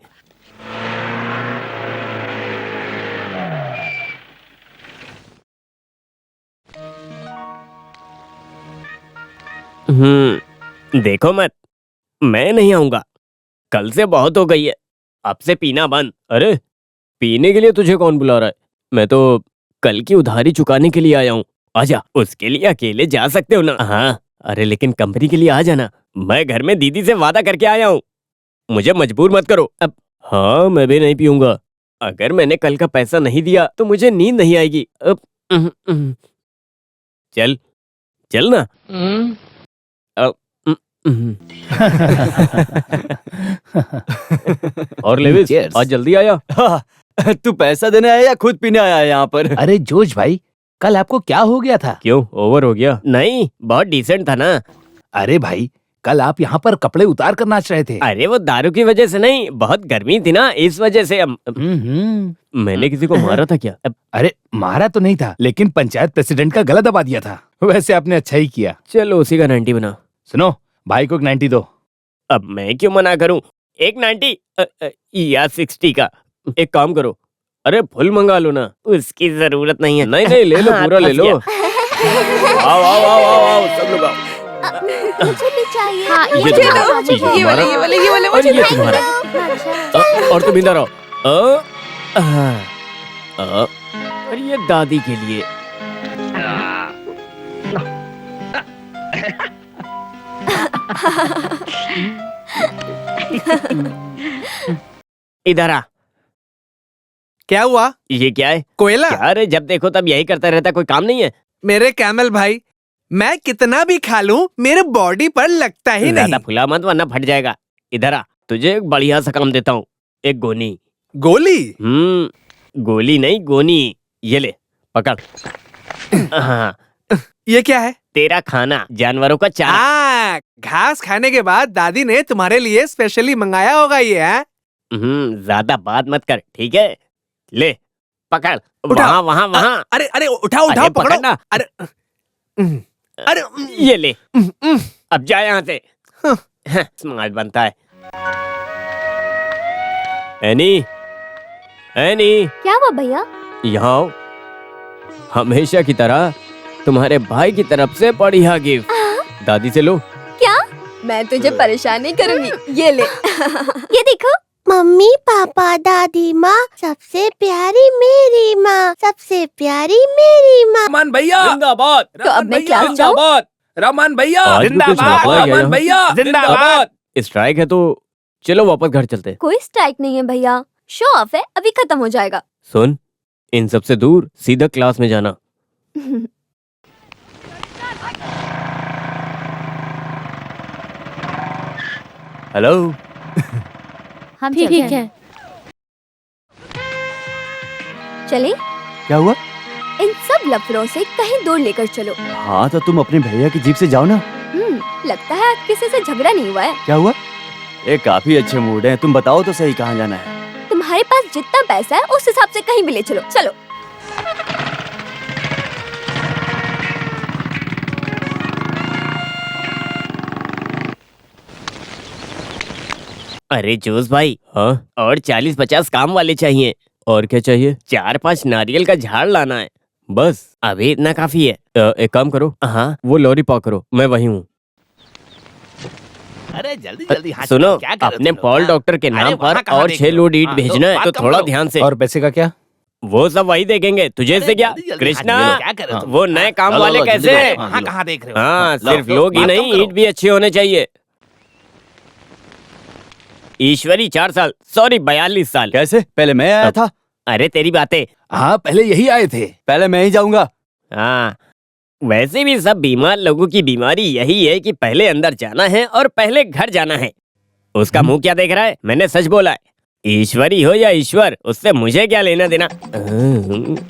[SPEAKER 4] देखो मत, मैं नहीं आऊंगा। कल से बहुत हो गई है, अब से पीना बंद। अरे पीने के लिए तुझे कौन बुला रहा है? मैं तो कल की उधारी चुकाने के लिए आया हूँ। आजा, उसके लिए अकेले जा सकते हो ना? हाँ, अरे लेकिन कंपनी के लिए आ जाना। मैं घर में दीदी से वादा करके आया हूँ, मुझे मजबूर मत करो। अब हाँ, मैं भी नहीं पीऊंगा। अगर मैंने कल का पैसा नहीं दिया तो मुझे नींद नहीं आएगी। अब चल चल ना। और लेविस,
[SPEAKER 6] Cheers.
[SPEAKER 4] आज जल्दी आया।
[SPEAKER 6] तू पैसा देने आया या खुद पीने आया है यहाँ पर?
[SPEAKER 9] अरे जोश भाई, कल आपको क्या हो गया था?
[SPEAKER 4] क्यों, ओवर हो गया? नहीं, बहुत डिसेंट था ना।
[SPEAKER 9] अरे भाई, कल आप यहाँ पर कपड़े उतार कर नाच रहे थे।
[SPEAKER 4] अरे वो दारू की वजह से नहीं, बहुत गर्मी थी ना, इस वजह से। मैंने किसी को मारा था क्या?
[SPEAKER 9] अरे मारा तो नहीं था, लेकिन पंचायत प्रेसिडेंट का गला दबा दिया था। वैसे आपने अच्छा ही किया।
[SPEAKER 4] चलो उसी का 90 बना।
[SPEAKER 9] सुनो, भाई को एक 90 दो।
[SPEAKER 4] अब मैं क्यों मना करूं? एक 90 या 60 का। एक काम करो, अरे फुल मंगा लो ना। उसकी जरूरत नहीं है। नहीं ले लो, पूरा ले लो। आओ आओ आओ आओ आओ, सब लोग आओ।
[SPEAKER 5] मुझे भी चाहिए।
[SPEAKER 7] हाँ,
[SPEAKER 4] ये
[SPEAKER 3] मुझे
[SPEAKER 4] तुम्हारा,
[SPEAKER 3] दो,
[SPEAKER 4] ये
[SPEAKER 3] ये वाले,
[SPEAKER 4] तुम्हारा,
[SPEAKER 3] ये वाले, ये वाले
[SPEAKER 4] और
[SPEAKER 3] मुझे
[SPEAKER 4] ये
[SPEAKER 3] दो।
[SPEAKER 4] तुम्हारा।
[SPEAKER 5] अच्छा।
[SPEAKER 4] और तुम इधर आओ। और ये दादी के लिए। इधर आ।
[SPEAKER 2] क्या हुआ?
[SPEAKER 4] ये क्या है?
[SPEAKER 2] कोयला?
[SPEAKER 4] क्या रे, जब देखो तब यही करता रहता, कोई काम नहीं है?
[SPEAKER 2] मेरे कैमल भाई, मैं कितना भी खा लूं मेरे बॉडी पर लगता ही
[SPEAKER 4] ज्यादा
[SPEAKER 2] नहीं।
[SPEAKER 4] फुला मत वरना फट जाएगा। इधर आ, तुझे एक बढ़िया सा काम देता हूँ, एक गोनी।
[SPEAKER 2] गोली?
[SPEAKER 4] गोली नहीं गोनी, ये ले पकड़। हाँ,
[SPEAKER 2] ये क्या है?
[SPEAKER 4] तेरा खाना, जानवरों का चारा।
[SPEAKER 2] घास खाने के बाद दादी ने तुम्हारे लिए स्पेशली मंगाया होगा ये, है?
[SPEAKER 4] ज्यादा बात मत कर, ठीक है? ले पकड़,
[SPEAKER 2] उठा।
[SPEAKER 4] वहाँ वहाँ।
[SPEAKER 2] अरे अरे उठाओ
[SPEAKER 4] अरे
[SPEAKER 2] उठाओ, पकड़ो।
[SPEAKER 4] पकड़ना।
[SPEAKER 2] अरे अरे
[SPEAKER 4] ये ले, अब जा यहाँ से। स्मार्ट बनता है। एनी, एनी,
[SPEAKER 5] क्या हुआ भैया?
[SPEAKER 4] यहाँ आओ। हमेशा की तरह तुम्हारे भाई की तरफ से बढ़िया गिफ्ट। दादी से लो।
[SPEAKER 5] क्या?
[SPEAKER 1] मैं तुझे परेशान नहीं करूंगी, ये ले।
[SPEAKER 5] ये देखो। मम्मी पापा दादी माँ, सबसे प्यारी मेरी माँ, सबसे प्यारी मेरी माँ।
[SPEAKER 9] रहमान भैया
[SPEAKER 4] जिंदाबाद।
[SPEAKER 1] तो अब मैं क्या जाऊँ?
[SPEAKER 9] जिंदाबाद। रहमान भैया
[SPEAKER 4] आज भी कुछ
[SPEAKER 9] जिंदाबाद।
[SPEAKER 4] नकला है
[SPEAKER 9] रहमान
[SPEAKER 4] यहाँ।
[SPEAKER 9] भैया जिंदाबाद।
[SPEAKER 4] स्ट्राइक है तो चलो वापस घर चलते हैं।
[SPEAKER 5] कोई स्ट्राइक नहीं है भैया, शो ऑफ है, अभी खत्म हो जाएगा।
[SPEAKER 4] सुन, इन सबसे दूर सीधा क्लास में जाना।
[SPEAKER 6] हेलो।
[SPEAKER 7] हम
[SPEAKER 5] ठीक
[SPEAKER 7] चलते
[SPEAKER 5] है।
[SPEAKER 7] हैं।
[SPEAKER 5] चले?
[SPEAKER 6] क्या हुआ?
[SPEAKER 5] इन सब लफड़ों से कहीं दूर लेकर चलो।
[SPEAKER 6] हाँ तो तुम अपने भैया की जीप से जाओ ना।
[SPEAKER 5] लगता है आज किसी से झगड़ा नहीं हुआ है।
[SPEAKER 6] क्या हुआ? ये काफी अच्छे मूड है, तुम बताओ तो सही कहाँ जाना है।
[SPEAKER 5] तुम्हारे पास जितना पैसा है उस हिसाब से कहीं भी ले चलो। चलो।
[SPEAKER 4] अरे जोश भाई, हाँ? और 40-50 काम वाले चाहिए। और क्या चाहिए? 4-5 नारियल का झाड़ लाना है, बस अभी इतना काफी है। एक काम करो, हाँ वो लॉरी पार करो, मैं वही हूँ।
[SPEAKER 9] अरे जल्दी जल्दी हाथ
[SPEAKER 4] सुनो,
[SPEAKER 9] चलाओ, क्या कर रहे हो
[SPEAKER 4] अपने
[SPEAKER 9] तुम लोग?
[SPEAKER 4] पॉल
[SPEAKER 9] हाँ?
[SPEAKER 4] डॉक्टर के नाम
[SPEAKER 9] अरे वहाँ
[SPEAKER 4] पर
[SPEAKER 9] कहाँ
[SPEAKER 4] और
[SPEAKER 9] देख
[SPEAKER 4] 6
[SPEAKER 9] रहे हो?
[SPEAKER 4] लोड ईंट
[SPEAKER 9] हाँ,
[SPEAKER 4] भेजना है,
[SPEAKER 9] बात
[SPEAKER 4] तो
[SPEAKER 9] कम
[SPEAKER 4] थोड़ा
[SPEAKER 9] करो।
[SPEAKER 4] ध्यान से।
[SPEAKER 9] और पैसे का क्या?
[SPEAKER 4] वो सब वही देखेंगे, तुझे से क्या?
[SPEAKER 9] जल्दी जल्दी
[SPEAKER 4] कृष्णा,
[SPEAKER 9] हाथ चलाओ, क्या कर रहे हो तुम?
[SPEAKER 4] वो नए काम
[SPEAKER 6] लो, लो,
[SPEAKER 4] वाले
[SPEAKER 6] लो,
[SPEAKER 4] कैसे
[SPEAKER 6] जल्दी
[SPEAKER 4] हैं?
[SPEAKER 6] करो।
[SPEAKER 9] हाँ कहाँ देख रहे हो?
[SPEAKER 4] हाँ,
[SPEAKER 9] लो,
[SPEAKER 4] सिर्फ
[SPEAKER 9] लो,
[SPEAKER 4] लोग ही
[SPEAKER 9] बात कम
[SPEAKER 4] नहीं,
[SPEAKER 9] करो।
[SPEAKER 4] ईंट भी अच्छे होने चाहिए। ईश्वरी 4 साल, सॉरी 42 साल।
[SPEAKER 6] कैसे? पहले मैं आया था।
[SPEAKER 4] अरे तेरी बातें।
[SPEAKER 9] हाँ पहले यही आए थे।
[SPEAKER 6] पहले मैं ही जाऊंगा।
[SPEAKER 4] हाँ, वैसे भी सब बीमार लोगों की बीमारी यही है कि पहले अंदर जाना है और पहले घर जाना है। उसका मुंह क्या देख रहा है? मैंने सच बोला है। ईश्वरी हो या ईश्वर, उससे मुझे क्या लेना देना।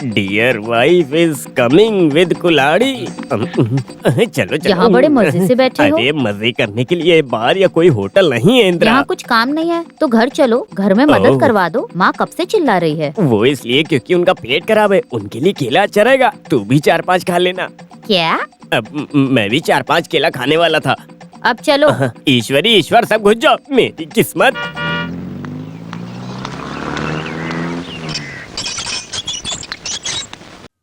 [SPEAKER 4] Dear wife is coming with कुल्हाड़ी। चलो चलो।
[SPEAKER 7] यहाँ बड़े मजे से बैठे हो।
[SPEAKER 4] अरे मजे करने के लिए बार या कोई होटल नहीं है इंदिरा।
[SPEAKER 7] यहाँ कुछ काम नहीं है तो घर चलो, घर में मदद करवा दो। माँ कब से चिल्ला रही है।
[SPEAKER 4] वो इसलिए क्योंकि उनका पेट खराब है, उनके लिए केला अच्छा रहेगा। तू भी 4-5 खा लेना।
[SPEAKER 7] क्या?
[SPEAKER 4] अब मैं भी 4-5 केला खाने वाला था।
[SPEAKER 7] अब चलो।
[SPEAKER 4] ईश्वरी ईश्वर सब घुस जाओ, मेरी किस्मत।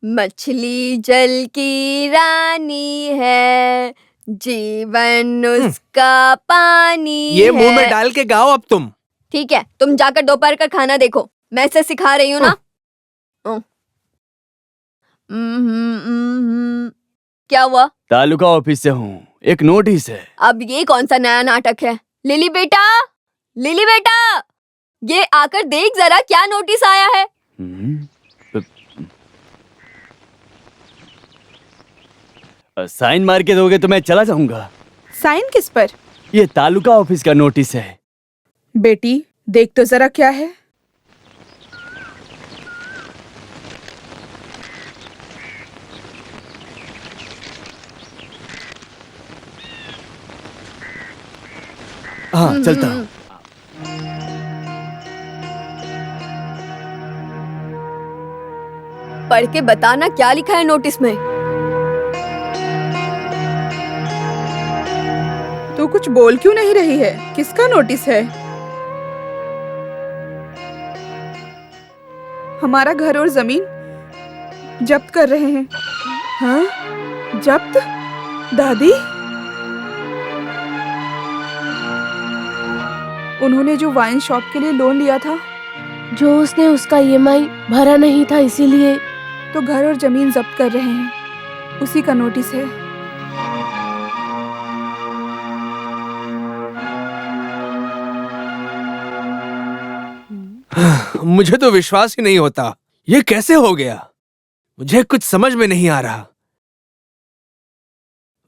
[SPEAKER 1] मछली जल की रानी है, जीवन उसका पानी
[SPEAKER 2] ये मुंह में
[SPEAKER 1] है।
[SPEAKER 2] डाल के गाओ अब तुम।
[SPEAKER 1] ठीक है, तुम जाकर दोपहर का खाना देखो, मैं इसे सिखा रही हूँ ना। क्या हुआ?
[SPEAKER 6] तालुका ऑफिस से हूँ, एक नोटिस है।
[SPEAKER 1] अब ये कौन सा नया नाटक है? लिली बेटा, लिली बेटा, ये आकर देख जरा क्या नोटिस आया है।
[SPEAKER 6] साइन मार के दोगे तो मैं चला जाऊंगा।
[SPEAKER 3] साइन किस पर?
[SPEAKER 6] ये तालुका ऑफिस का नोटिस है।
[SPEAKER 3] बेटी देख तो जरा क्या है।
[SPEAKER 6] हाँ चलता हूँ।
[SPEAKER 1] पढ़ के बताना क्या लिखा है नोटिस में।
[SPEAKER 3] तू कुछ बोल क्यों नहीं रही है? किसका नोटिस है? हमारा घर और जमीन जब्त कर रहे हैं। हाँ? जब्त? दादी? उन्होंने जो वाइन शॉप के लिए लोन लिया था,
[SPEAKER 10] जो उसने उसका ईएमआई भरा नहीं था, इसीलिए
[SPEAKER 3] तो घर और जमीन जब्त कर रहे हैं। उसी का नोटिस है।
[SPEAKER 2] मुझे तो विश्वास ही नहीं होता, ये कैसे हो गया? मुझे कुछ समझ में नहीं आ रहा।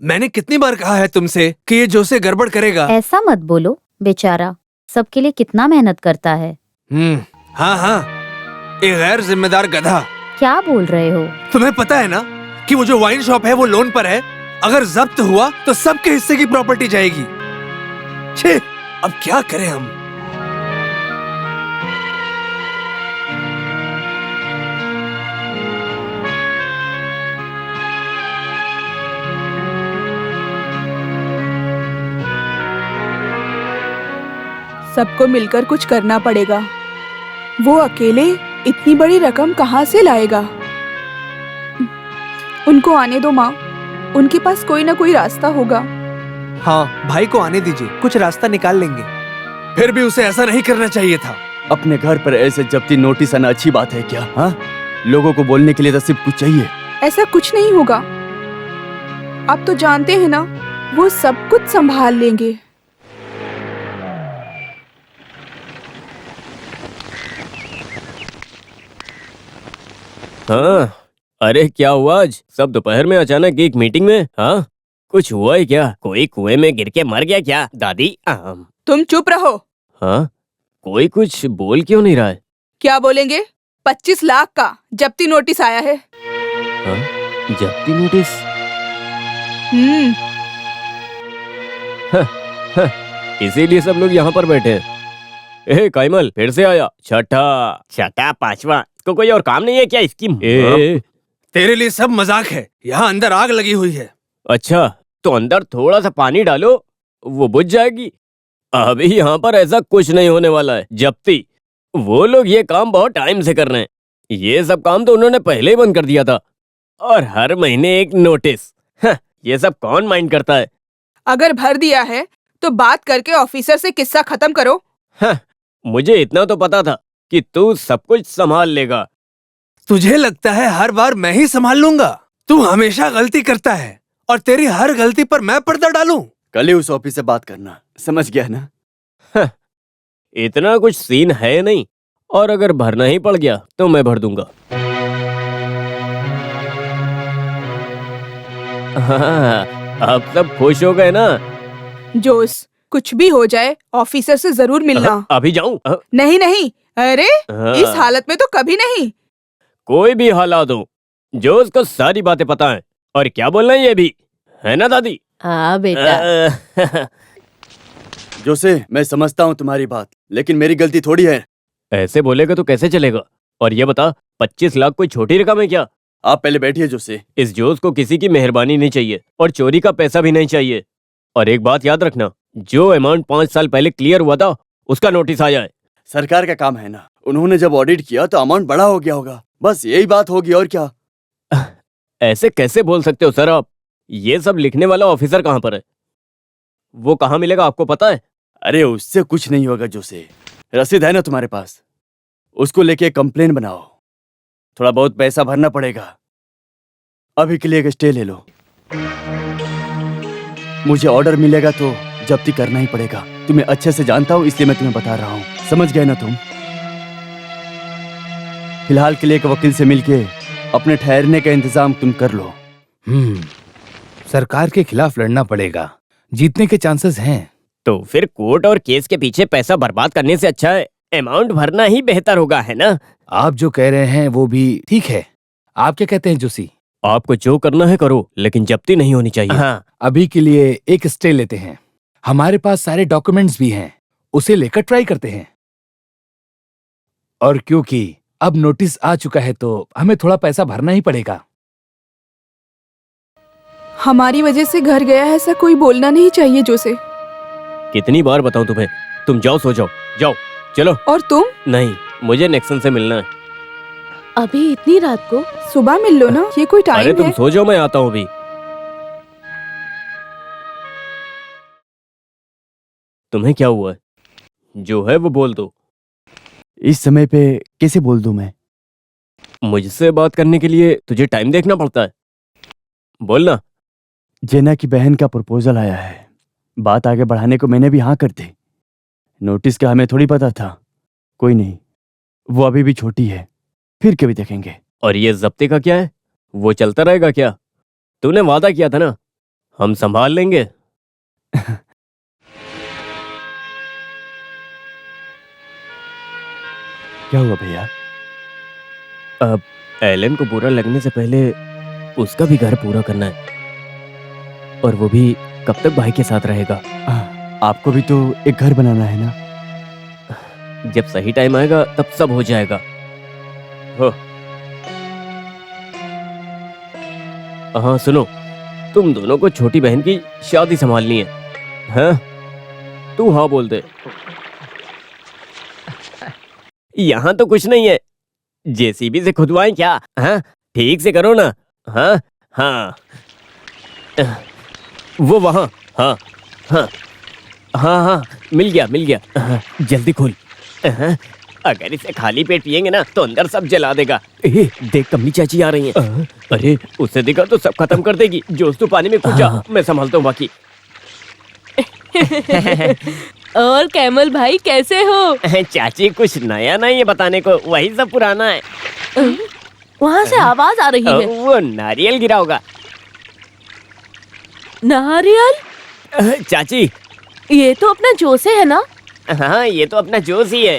[SPEAKER 2] मैंने कितनी बार कहा है तुमसे कि ये जोसे गड़बड़ करेगा।
[SPEAKER 7] ऐसा मत बोलो, बेचारा सबके लिए कितना मेहनत करता है।
[SPEAKER 2] हाँ हाँ, एक गैर जिम्मेदार गधा।
[SPEAKER 7] क्या बोल रहे हो?
[SPEAKER 2] तुम्हें पता है ना कि वो जो वाइन शॉप है वो लोन पर है। अगर जब्त हुआ तो सबके हिस्से की प्रॉपर्टी जाएगी। छे, अब क्या करें हम।
[SPEAKER 3] सबको मिलकर कुछ करना पड़ेगा। वो अकेले इतनी बड़ी रकम कहाँ से लाएगा? उनको आने दो माँ, उनके पास कोई ना कोई रास्ता होगा।
[SPEAKER 2] हाँ, भाई को आने दीजिए, कुछ रास्ता निकाल लेंगे। फिर भी उसे ऐसा नहीं करना चाहिए था।
[SPEAKER 6] अपने घर पर ऐसे जब्ती नोटिस आना अच्छी बात है क्या? हाँ, लोगों को बोलने के लिए तो सिर्फ कुछ चाहिए।
[SPEAKER 3] ऐसा कुछ नहीं होगा। आप तो जानते हैं ना, वो सब कुछ संभाल लेंगे।
[SPEAKER 4] हाँ, अरे क्या हुआ आज? सब दोपहर में अचानक एक मीटिंग में? हाँ, कुछ हुआ है क्या? कोई कुएं में गिर के मर गया क्या? दादी
[SPEAKER 3] तुम चुप रहो।
[SPEAKER 4] हाँ, कोई कुछ बोल क्यों नहीं रहा है?
[SPEAKER 3] क्या बोलेंगे? 25 लाख का जब्ती नोटिस आया है।
[SPEAKER 4] हाँ, जब्ती नोटिस? इसीलिए सब लोग यहाँ पर बैठे हैं। ए काइमल फिर से आया। छठा पांचवा, इसको कोई और काम नहीं है क्या इसकी?
[SPEAKER 2] तेरे लिए सब मजाक है। यहाँ अंदर आग लगी हुई है।
[SPEAKER 4] अच्छा, तो अंदर थोड़ा सा पानी डालो, वो बुझ जाएगी। अभी यहाँ पर ऐसा कुछ नहीं होने वाला है। जब्ती, वो लोग ये काम बहुत टाइम से कर रहे हैं। ये सब काम तो उन्होंने पहले ही बंद कर दिया था। और हर महीने एक नोटिस। ये सब कौन माइंड करता है?
[SPEAKER 3] अगर भर दिया है तो बात करके ऑफिसर से किस्सा खत्म करो।
[SPEAKER 4] मुझे इतना तो पता था कि तू सब कुछ संभाल लेगा।
[SPEAKER 2] तुझे लगता है हर बार मैं ही संभाल लूंगा? तू हमेशा गलती करता है और तेरी हर गलती पर मैं पर्दा डालूं।
[SPEAKER 6] कल ही उस ऑफिस से बात करना, समझ गया ना?
[SPEAKER 4] इतना कुछ सीन है नहीं, और अगर भरना ही पड़ गया तो मैं भर दूंगा। हाँ, अब सब खुश हो गए ना?
[SPEAKER 3] जोस, कुछ भी हो जाए ऑफिसर से जरूर मिलना।
[SPEAKER 4] अभी जाऊं?
[SPEAKER 3] नहीं नहीं, अरे इस हालत में तो कभी नहीं।
[SPEAKER 4] कोई भी हालात हो, जो उसको सारी बातें पता है। और क्या बोलना है ये भी, है ना दादी?
[SPEAKER 10] हाँ बेटा।
[SPEAKER 6] जोसे, मैं समझता हूँ तुम्हारी बात, लेकिन मेरी गलती थोड़ी है।
[SPEAKER 4] ऐसे बोलेगा तो कैसे चलेगा? और ये बता, 25 लाख कोई छोटी रकम है क्या?
[SPEAKER 6] आप पहले बैठिए जोसे।
[SPEAKER 4] इस जोश को किसी की मेहरबानी नहीं चाहिए और चोरी का पैसा भी नहीं चाहिए। और एक बात याद रखना, जो अमाउंट 5 साल पहले क्लियर हुआ था उसका नोटिस आया है।
[SPEAKER 6] सरकार का काम है ना, उन्होंने जब ऑडिट किया तो अमाउंट बड़ा हो गया होगा, बस यही बात होगी और क्या।
[SPEAKER 4] ऐसे कैसे बोल सकते हो सर आप? ये सब लिखने वाला ऑफिसर कहाँ पर है? वो कहाँ मिलेगा आपको पता है?
[SPEAKER 6] अरे उससे कुछ नहीं होगा जोसे, रसीद है ना तुम्हारे पास, उसको लेके कंप्लेन बनाओ। थोड़ा बहुत पैसा भरना पड़ेगा। अभी के लिए एक स्टे ले लो। मुझे ऑर्डर मिलेगा तो जब्ती करना ही पड़ेगा। तुम्हें अच्छे से जानता हूँ, इसलिए मैं तुम्हें बता रहा हूँ, समझ गए ना तुम? फिलहाल के लिए एक वकील से मिलके अपने ठहरने का इंतजाम तुम कर लो।
[SPEAKER 9] सरकार के खिलाफ लड़ना पड़ेगा, जीतने के चांसेस हैं।
[SPEAKER 4] तो फिर कोर्ट और केस के पीछे पैसा बर्बाद करने से अच्छा है अमाउंट भरना ही बेहतर होगा, है ना?
[SPEAKER 9] आप जो कह रहे हैं वो भी ठीक है। आप क्या कहते हैं जोशी?
[SPEAKER 4] आपको जो करना है करो, लेकिन जब्ती नहीं होनी चाहिए।
[SPEAKER 9] हाँ, अभी के लिए एक स्टे लेते हैं। हमारे पास सारे डॉक्यूमेंट्स भी हैं, उसे लेकर ट्राई करते हैं। और क्योंकि अब नोटिस आ चुका है तो हमें थोड़ा पैसा भरना ही पड़ेगा।
[SPEAKER 3] हमारी वजह से घर गया है, ऐसा कोई बोलना नहीं चाहिए जोसे।
[SPEAKER 4] कितनी बार बताऊं तुम्हें? तुम जाओ, सो जाओ, जाओ चलो।
[SPEAKER 3] और तुम?
[SPEAKER 4] नहीं, मुझे नेक्सन से मिलना है।
[SPEAKER 10] अभी इतनी रात को?
[SPEAKER 3] सुबह मिल लो ना, ये कोई
[SPEAKER 4] अरे
[SPEAKER 3] टाइम
[SPEAKER 4] तुम
[SPEAKER 3] है?
[SPEAKER 4] सो जाओ, मैं आता हूँ अभी। तुम्हें क्या हुआ है? जो है वो बोल दो।
[SPEAKER 6] इस समय पे कैसे बोल दूं मैं?
[SPEAKER 4] मुझसे बात करने के लिए तुझे टाइम देखना पड़ता है। बोलना।
[SPEAKER 6] जेना की बहन का प्रपोजल आया है, बात आगे बढ़ाने को मैंने भी हाँ कर दी। नोटिस का हमें थोड़ी पता था। कोई नहीं, वो अभी भी छोटी है, फिर कभी देखेंगे।
[SPEAKER 4] और ये जब्ते का क्या है? वो चलता रहेगा क्या? तूने वादा किया था ना, हम संभाल लेंगे।
[SPEAKER 6] क्या हुआ भैया?
[SPEAKER 4] अब एलन को बुरा लगने से पहले उसका भी घर पूरा करना है, और वो भी कब तक भाई के साथ रहेगा?
[SPEAKER 6] आपको भी तो एक घर बनाना है ना?
[SPEAKER 4] जब सही टाइम आएगा तब सब हो जाएगा। हो। हाँ सुनो, तुम दोनों को छोटी बहन की शादी संभालनी है। हाँ? तू हाँ बोल दे। यहाँ तो कुछ नहीं है, जेसीबी से खुदवाएं क्या? हाँ ठीक से करो ना। हाँ हाँ वो वहाँ। हाँ हाँ हाँ हाँ मिल गया। हाँ, जल्दी खोल। हाँ, अगर इसे खाली पेट पिएंगे ना तो अंदर सब जला देगा। देख कमली चाची आ रही हैं। अरे उसे देखा तो सब खत्म कर देगी। जोश तू पानी में कूद जा, मैं संभालता हूँ बाकी।
[SPEAKER 10] और कैमल भाई कैसे हो?
[SPEAKER 4] चाची कुछ नया नहीं है बताने को, वही सब पुराना है।
[SPEAKER 10] वहाँ से आवाज आ रही है।
[SPEAKER 4] वो नारियल गिरा होगा।
[SPEAKER 10] नारियल?
[SPEAKER 4] चाची
[SPEAKER 10] ये तो अपना जोसे है ना?
[SPEAKER 4] हाँ ये तो अपना जोश ही है।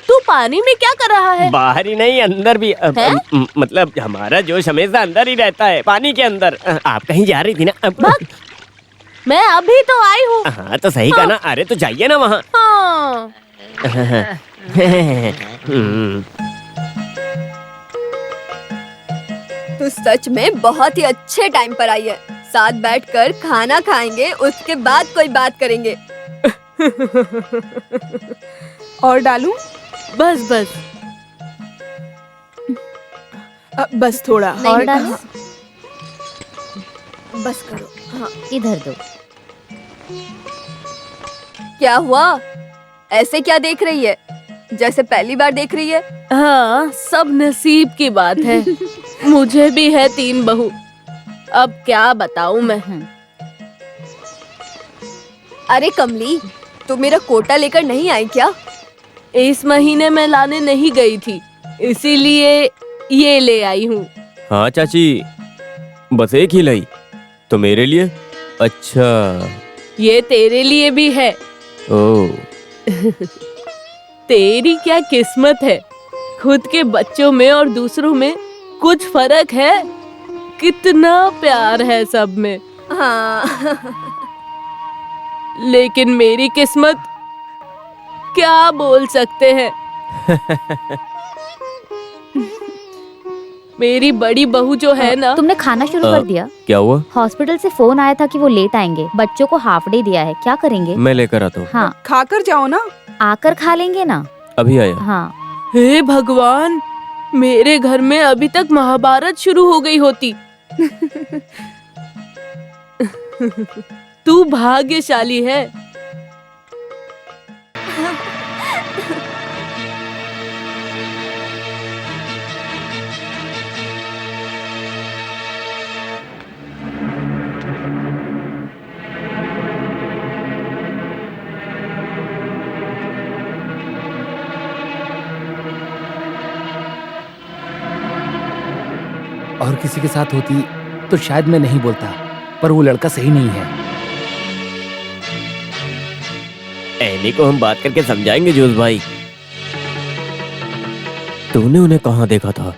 [SPEAKER 10] तू पानी में क्या कर रहा है?
[SPEAKER 4] बाहर ही नहीं अंदर भी। मतलब हमारा जोश हमेशा अंदर ही रहता है, पानी के अंदर। आप कहीं जा रही थी ना?
[SPEAKER 10] मैं अभी तो आई हूँ।
[SPEAKER 4] हाँ तो सही कहा ना। अरे तो जाइए ना वहाँ।
[SPEAKER 10] हाँ।
[SPEAKER 1] तू सच में बहुत ही अच्छे टाइम पर आई है। साथ बैठकर खाना खाएंगे, उसके बाद कोई बात करेंगे।
[SPEAKER 3] और डालूं?
[SPEAKER 10] बस बस
[SPEAKER 3] बस थोड़ा।
[SPEAKER 7] और डालो।
[SPEAKER 1] बस करो। हाँ।
[SPEAKER 7] इधर दो।
[SPEAKER 1] क्या हुआ? ऐसे क्या देख रही है, जैसे पहली बार देख रही है?
[SPEAKER 10] हाँ सब नसीब की बात है। मुझे भी है 3 बहू, अब क्या बताऊं मैं।
[SPEAKER 1] अरे कमली, तू मेरा कोटा लेकर नहीं आई क्या?
[SPEAKER 10] इस महीने मैं लाने नहीं गई थी, इसीलिए ये ले आई हूँ।
[SPEAKER 4] हाँ चाची, बस एक ही लाई तो मेरे लिए? अच्छा
[SPEAKER 10] ये तेरे लिए भी है।
[SPEAKER 4] ओह
[SPEAKER 10] तेरी क्या किस्मत है, खुद के बच्चों में और दूसरों में कुछ फर्क है? कितना प्यार है सब में।
[SPEAKER 1] हाँ।
[SPEAKER 10] लेकिन मेरी किस्मत, क्या बोल सकते हैं। मेरी बड़ी बहू जो है ना।
[SPEAKER 7] तुमने खाना शुरू कर दिया?
[SPEAKER 4] क्या हुआ?
[SPEAKER 7] हॉस्पिटल से फोन आया था कि वो लेट आएंगे। बच्चों को हाफ डे दिया है, क्या करेंगे?
[SPEAKER 4] मैं लेकर आता हूँ।
[SPEAKER 7] हाँ
[SPEAKER 3] खाकर जाओ ना।
[SPEAKER 7] आकर खा लेंगे ना।
[SPEAKER 4] अभी आया।
[SPEAKER 7] हाँ।
[SPEAKER 10] हे भगवान, मेरे घर में अभी तक महाभारत शुरू हो गई होती। तू भाग्यशाली है।
[SPEAKER 9] और किसी के साथ होती तो शायद मैं नहीं बोलता, पर वो लड़का सही नहीं है।
[SPEAKER 4] एनी को हम बात करके समझाएंगे जोश भाई। तूने उन्हें कहाँ देखा था?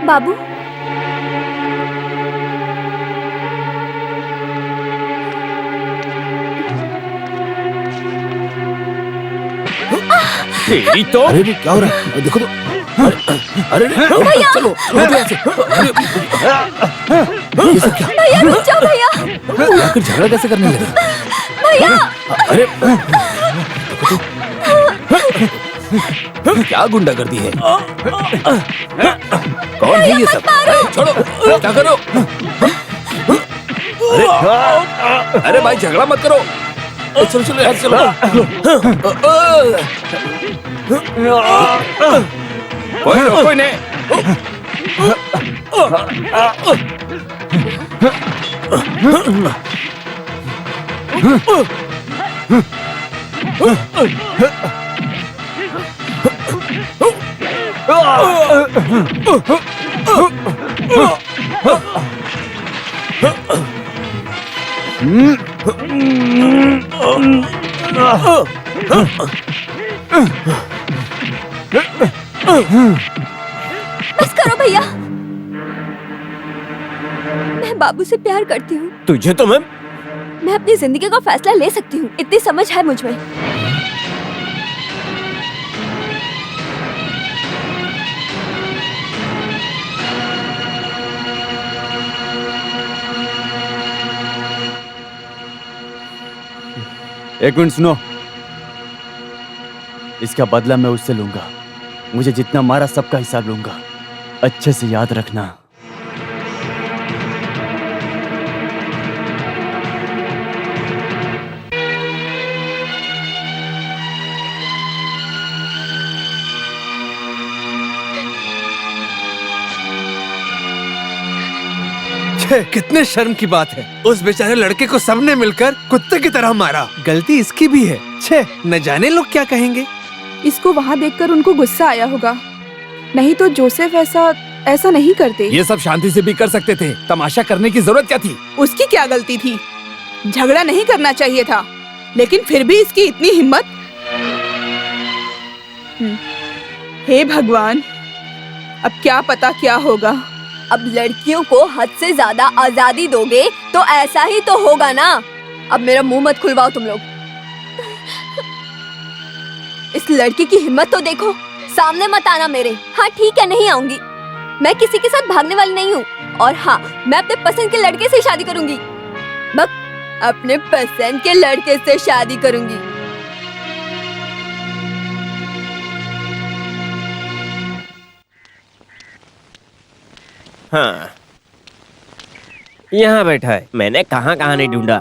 [SPEAKER 1] बाबू,
[SPEAKER 4] तेरी तो।
[SPEAKER 9] अरे क्या हो रहा है, देखो तो। अरे चलो ये सब क्या?
[SPEAKER 1] भैया रुक जाओ भैया।
[SPEAKER 9] आखिर झगड़ा कैसे करने लगे?
[SPEAKER 1] भैया
[SPEAKER 9] अरे क्या गुंडागर्दी है? कौन है ये सब? छोड़ो, क्या करो? अरे भाई झगड़ा मत करो। चलो चलो यार चलो। कोई नहीं।
[SPEAKER 1] बस करो भैया। मैं बाबू से प्यार करती हूँ।
[SPEAKER 4] तुझे तो
[SPEAKER 1] मैं अपनी जिंदगी का फैसला ले सकती हूँ, इतनी समझ है मुझ में।
[SPEAKER 6] एक मिनट सुनो। इसका बदला मैं उससे लूंगा। मुझे जितना मारा सबका हिसाब लूंगा। अच्छे से याद रखना।
[SPEAKER 2] कितने शर्म की बात है। उस बेचारे लड़के को सबने मिलकर कुत्ते की तरह मारा। गलती इसकी भी है। छे, न जाने लोग क्या कहेंगे।
[SPEAKER 3] इसको वहाँ देखकर उनको गुस्सा आया होगा, नहीं तो जोसेफ ऐसा नहीं करते।
[SPEAKER 9] ये सब शांति से भी कर सकते थे, तमाशा करने की जरूरत क्या थी?
[SPEAKER 3] उसकी क्या गलती थी? झगड़ा नहीं करना चाहिए था, लेकिन फिर भी इसकी इतनी हिम्मत। हे भगवान, अब क्या पता क्या होगा।
[SPEAKER 1] अब लड़कियों को हद से ज्यादा आजादी दोगे तो ऐसा ही तो होगा ना। अब मेरा मुंह मत खुलवाओ तुम लोग। इस लड़की की हिम्मत तो देखो। सामने मत आना मेरे। हाँ ठीक है, नहीं आऊंगी। मैं किसी के साथ भागने वाली नहीं हूँ। और हाँ, मैं अपने पसंद के लड़के से शादी करूंगी। बस अपने पसंद के लड़के से शादी करूंगी।
[SPEAKER 4] हाँ, यहाँ बैठा है। मैंने कहाँ कहाँ नहीं ढूंढा।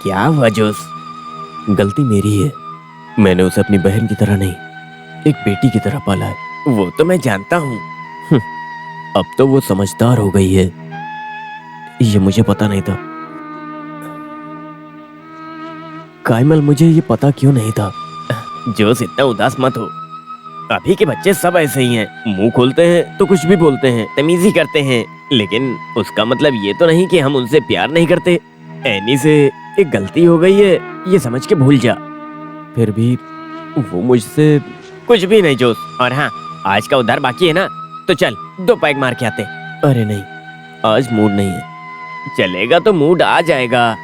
[SPEAKER 4] क्या हुआ जोस? गलती मेरी है। मैंने उसे अपनी बहन की तरह नहीं, एक बेटी की तरह पाला है। वो तो मैं जानता हूँ। अब तो वो समझदार हो गई है। ये मुझे पता नहीं था। कायमल, मुझे ये पता क्यों नहीं था? जोस, इतना उदास मत हो। अभी के बच्चे सब ऐसे ही हैं। मुंह खोलते हैं तो कुछ भी बोलते हैं, तमीज़ी करते हैं। लेकिन उसका मतलब ये तो नहीं कि हम उनसे प्यार नहीं करते। एनी से एक गलती हो गई है, ये समझ के भूल जा। फिर भी वो मुझसे कुछ भी नहीं जोस। और हाँ, आज का उधार बाकी है ना, तो चल 2 पैग मार के आते। अरे नहीं, आज मूड नहीं है। चलेगा तो मूड आ जाएगा।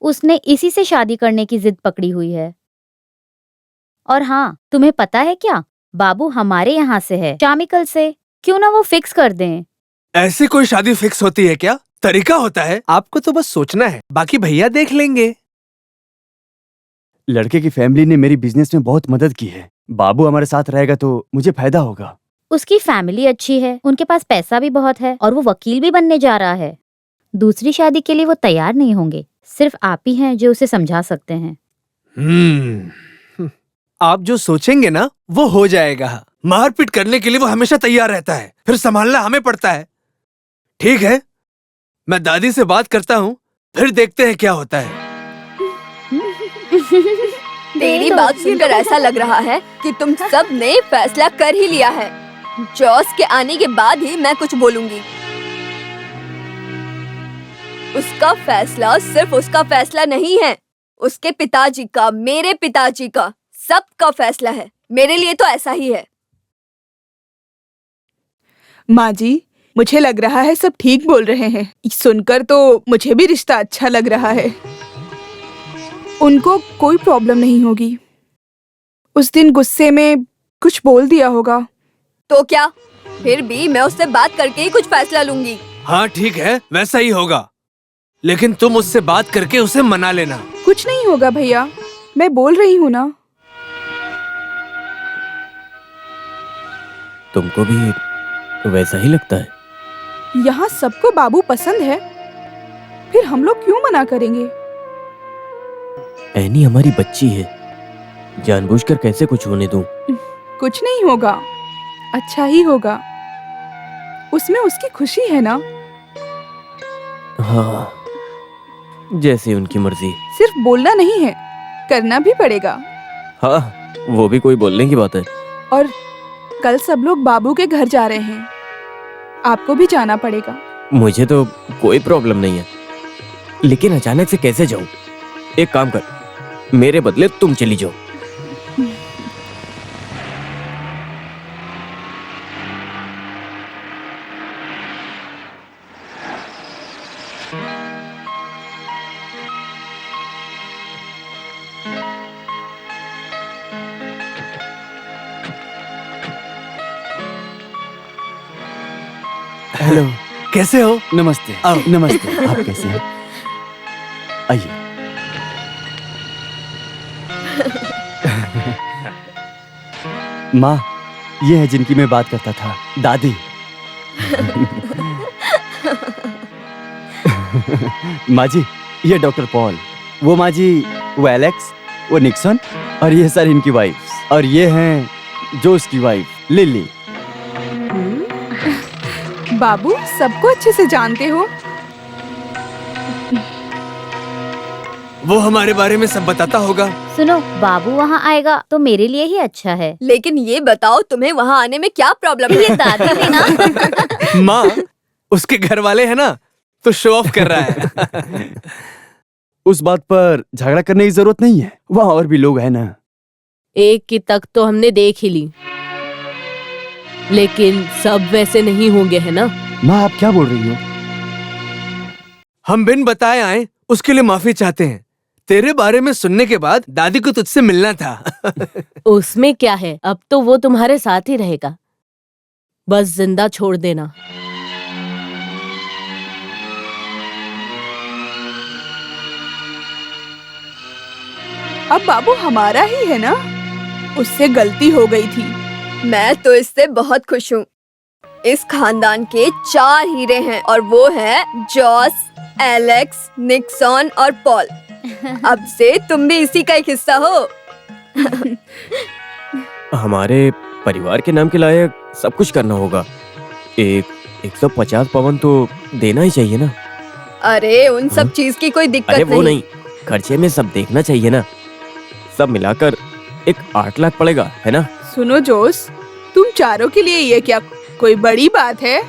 [SPEAKER 7] उसने इसी से शादी करने की जिद पकड़ी हुई है। और हाँ, तुम्हें पता है क्या, बाबू हमारे यहाँ से है, शामिकल से। क्यों ना वो फिक्स कर दें।
[SPEAKER 2] ऐसी कोई शादी फिक्स होती है क्या? तरीका होता है। आपको तो बस सोचना है, बाकी भैया देख लेंगे।
[SPEAKER 6] लड़के की फैमिली ने मेरी बिजनेस में बहुत मदद की है। बाबू हमारे साथ रहेगा तो मुझे फायदा होगा।
[SPEAKER 7] उसकी फैमिली अच्छी है, उनके पास पैसा भी बहुत है और वो वकील भी बनने जा रहा है। दूसरी शादी के लिए वो तैयार नहीं होंगे। सिर्फ आप ही हैं जो उसे समझा सकते हैं।
[SPEAKER 2] आप जो सोचेंगे ना वो हो जाएगा। मारपीट करने के लिए वो हमेशा तैयार रहता है, फिर संभालना हमें पड़ता है। ठीक है, मैं दादी से बात करता हूँ, फिर देखते हैं क्या होता है।
[SPEAKER 1] तेरी बात सुनकर ऐसा लग रहा है कि तुम सब ने फैसला कर ही लिया है। जॉस के आने के बाद ही मैं कुछ बोलूंगी। उसका फैसला सिर्फ उसका फैसला नहीं है, उसके पिताजी का, मेरे पिताजी का, सबका फैसला है। मेरे लिए तो ऐसा ही है।
[SPEAKER 3] माँ जी, मुझे लग रहा है सब ठीक बोल रहे हैं। सुनकर तो मुझे भी रिश्ता अच्छा लग रहा है। उनको कोई प्रॉब्लम नहीं होगी। उस दिन गुस्से में कुछ बोल दिया होगा।
[SPEAKER 1] तो क्या, फिर भी मैं उससे बात करके ही कुछ फैसला लूंगी।
[SPEAKER 2] हाँ ठीक है, वैसा ही होगा। लेकिन तुम उससे बात करके उसे मना लेना।
[SPEAKER 3] कुछ नहीं होगा भैया, मैं बोल रही हूँ ना।
[SPEAKER 4] तुमको भी वैसा ही लगता है?
[SPEAKER 3] यहाँ सबको बाबू पसंद है, फिर हम लोग क्यों मना करेंगे?
[SPEAKER 4] एनी हमारी बच्ची है, जानबूझकर कैसे कुछ होने दूं?
[SPEAKER 3] कुछ नहीं होगा, अच्छा ही होगा। उसमें उसकी खुशी है ना।
[SPEAKER 4] हाँ, जैसे उनकी मर्जी।
[SPEAKER 3] सिर्फ बोलना नहीं है, करना भी पड़ेगा।
[SPEAKER 4] हाँ, वो भी कोई बोलने की बात है।
[SPEAKER 3] और कल सब लोग बाबू के घर जा रहे हैं, आपको भी जाना पड़ेगा।
[SPEAKER 4] मुझे तो कोई प्रॉब्लम नहीं है, लेकिन अचानक से कैसे जाऊं? एक काम कर, मेरे बदले तुम चली जाओ।
[SPEAKER 6] हेलो,
[SPEAKER 2] कैसे हो?
[SPEAKER 6] नमस्ते।
[SPEAKER 2] आओ।
[SPEAKER 6] नमस्ते, आप कैसे हैं? आइए। माँ, ये है जिनकी मैं बात करता था, दादी। माँ जी, ये डॉक्टर पॉल। वो माँ जी, वो एलेक्स, वो निक्सन, और ये सर इनकी वाइफ। और ये हैं जोस की वाइफ, लिली।
[SPEAKER 3] बाबू सबको अच्छे से जानते हो।
[SPEAKER 2] वो हमारे बारे में सब बताता होगा।
[SPEAKER 7] सुनो, बाबू वहाँ आएगा तो मेरे लिए ही अच्छा है।
[SPEAKER 1] लेकिन ये बताओ तुम्हें वहाँ आने में क्या प्रॉब्लम है?
[SPEAKER 7] ये दादी भी ना।
[SPEAKER 2] माँ, उसके घर वाले हैं ना, तो शो ऑफ कर रहा है।
[SPEAKER 6] उस बात पर झगड़ा करने की जरूरत नहीं है, वहाँ और भी लोग हैं ना।
[SPEAKER 10] एक की तक तो हमने देख ही ली, लेकिन सब वैसे नहीं होंगे, है ना?
[SPEAKER 6] माँ, आप क्या बोल रही हो?
[SPEAKER 2] हम बिन बताए आए, उसके लिए माफी चाहते हैं। तेरे बारे में सुनने के बाद दादी को तुझसे मिलना था।
[SPEAKER 10] उसमें क्या है, अब तो वो तुम्हारे साथ ही रहेगा। बस जिंदा छोड़ देना।
[SPEAKER 3] अब बाबू हमारा ही है ना, उससे गलती हो गई थी।
[SPEAKER 1] मैं तो इससे बहुत खुश हूँ। इस खानदान के 4 हीरे हैं और वो हैं जॉस, एलेक्स, निक्सन और पॉल। अब से तुम भी इसी का एक हिस्सा हो।
[SPEAKER 4] हमारे परिवार के नाम के लायक सब कुछ करना होगा। एक 150 पवन तो देना ही चाहिए ना।
[SPEAKER 1] अरे उन सब चीज की कोई दिक्कत
[SPEAKER 4] अरे वो नहीं, खर्चे में सब देखना चाहिए ना। सब मिलाकर एक 8 लाख पड़ेगा, है ना?
[SPEAKER 3] सुनो जोस, तुम चारों के लिए ये क्या कोई बड़ी बात है?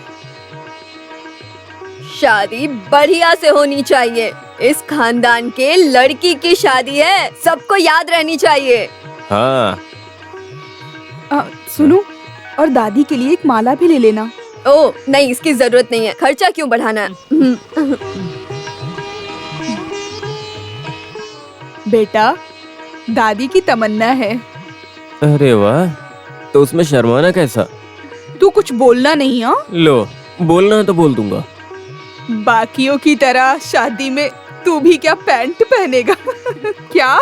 [SPEAKER 1] शादी बढ़िया से होनी चाहिए। इस खानदान के लड़की की शादी है, सबको याद रहनी चाहिए।
[SPEAKER 4] हाँ।
[SPEAKER 3] सुनो, और दादी के लिए एक माला भी ले लेना।
[SPEAKER 1] ओ नहीं, इसकी जरूरत नहीं है। खर्चा क्यों बढ़ाना?
[SPEAKER 3] बेटा, दादी की तमन्ना है।
[SPEAKER 4] अरे वाह, तो उसमें शर्माना कैसा?
[SPEAKER 3] तू कुछ बोलना नहीं। हाँ,
[SPEAKER 4] लो, बोलना है तो बोल दूंगा।
[SPEAKER 3] बाकियों की तरह शादी में तू भी क्या पैंट पहनेगा? क्या?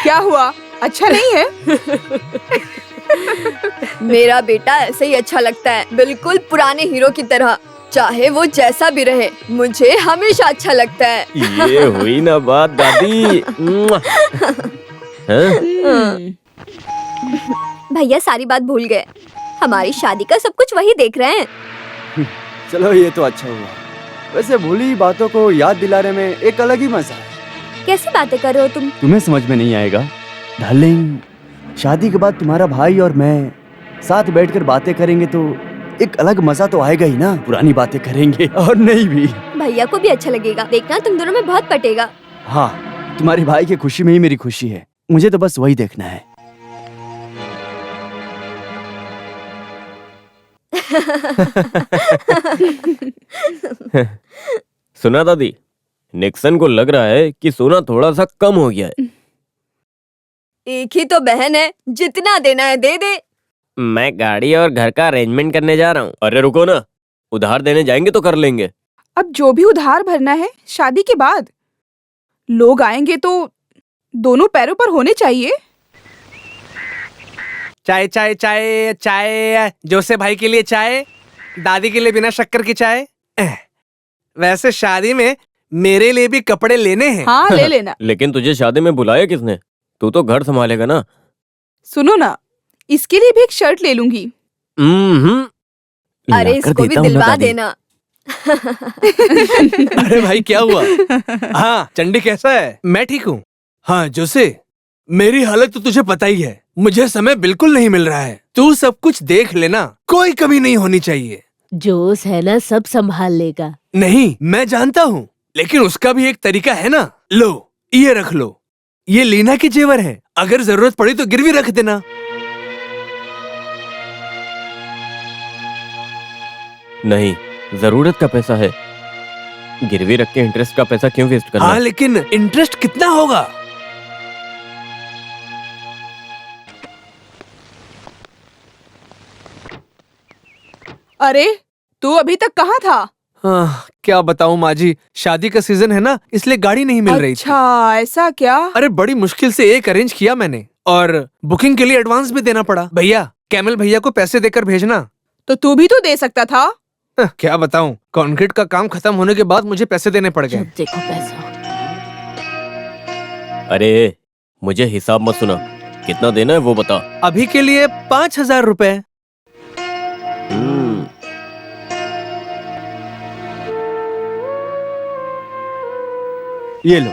[SPEAKER 3] क्या हुआ, अच्छा नहीं है?
[SPEAKER 1] मेरा बेटा ऐसे ही अच्छा लगता है, बिल्कुल पुराने हीरो की तरह। चाहे वो जैसा भी रहे, मुझे हमेशा अच्छा लगता है।
[SPEAKER 4] ये हुई ना बात दादी। हाँ?
[SPEAKER 1] भैया सारी बात भूल गए। हमारी शादी का सब कुछ वही देख रहे हैं।
[SPEAKER 6] चलो, ये तो अच्छा हुआ। वैसे भूली बातों को याद दिलाने में एक अलग ही मजा है।
[SPEAKER 5] कैसी बातें कर रहे हो तुम?
[SPEAKER 6] तुम्हें समझ में नहीं आएगा डार्लिंग। शादी के बाद तुम्हारा भाई और मैं साथ बैठकर बातें करेंगे तो एक अलग मजा तो आएगा ही ना। पुरानी बातें करेंगे और नहीं भी।
[SPEAKER 5] भैया को भी अच्छा लगेगा, देखना तुम दोनों में बहुत पटेगा।
[SPEAKER 6] हाँ, तुम्हारे भाई की खुशी में ही मेरी खुशी है। मुझे तो बस वही देखना है।
[SPEAKER 4] सुना दादी, निक्सन को लग रहा है कि सोना थोड़ा सा कम हो गया है।
[SPEAKER 1] एक ही तो बहन है, जितना देना है दे दे।
[SPEAKER 4] मैं गाड़ी और घर का अरेंजमेंट करने जा रहा हूँ। अरे रुको ना, उधार देने जाएंगे तो कर लेंगे।
[SPEAKER 3] अब जो भी उधार भरना है शादी के बाद। लोग आएंगे तो दोनों पैरों पर होने चाहिए।
[SPEAKER 2] चाय चाय चाय चाय, जोसे भाई के लिए चाय, दादी के लिए बिना शक्कर की चाय। वैसे शादी में मेरे लिए भी कपड़े लेने हैं।
[SPEAKER 3] हाँ, ले लेना।
[SPEAKER 4] लेकिन तुझे शादी में बुलाया किसने? तू तो घर संभालेगा ना।
[SPEAKER 3] सुनो ना, इसके लिए भी एक शर्ट ले लूंगी।
[SPEAKER 1] अरे इसको भी दिलवा देना।
[SPEAKER 2] अरे भाई क्या हुआ? हाँ चंडी कैसा है? मैं ठीक हूँ। हाँ जोसे, मेरी हालत तो तुझे पता ही है, मुझे समय बिल्कुल नहीं मिल रहा है। तू सब कुछ देख लेना, कोई कमी नहीं होनी चाहिए।
[SPEAKER 10] जोश है ना, सब संभाल लेगा।
[SPEAKER 2] नहीं मैं जानता हूँ, लेकिन उसका भी एक तरीका है ना। लो ये रख लो, ये लीना के जेवर है, अगर जरूरत पड़ी तो गिरवी रख देना।
[SPEAKER 4] नहीं, जरूरत का पैसा है, गिरवी रख के इंटरेस्ट का पैसा क्यों वेस्ट करना?
[SPEAKER 2] हाँ लेकिन इंटरेस्ट कितना होगा?
[SPEAKER 3] अरे तू अभी तक कहाँ था?
[SPEAKER 2] क्या बताऊँ माँ जी, शादी का सीजन है ना, इसलिए गाड़ी नहीं मिल रही थी।
[SPEAKER 3] अच्छा ऐसा क्या?
[SPEAKER 2] अरे बड़ी मुश्किल से एक अरेंज किया मैंने, और बुकिंग के लिए एडवांस भी देना पड़ा। भैया कैमल भैया को पैसे देकर भेजना।
[SPEAKER 3] तो तू भी तो दे सकता था।
[SPEAKER 2] क्या बताऊं, कंक्रीट का काम खत्म होने के बाद मुझे पैसे देने पड़ गए।
[SPEAKER 10] जब देखो पैसा।
[SPEAKER 4] अरे मुझे हिसाब मत सुना, कितना देना है वो बता।
[SPEAKER 2] अभी के लिए 5,000 रुपए।
[SPEAKER 6] ये लो,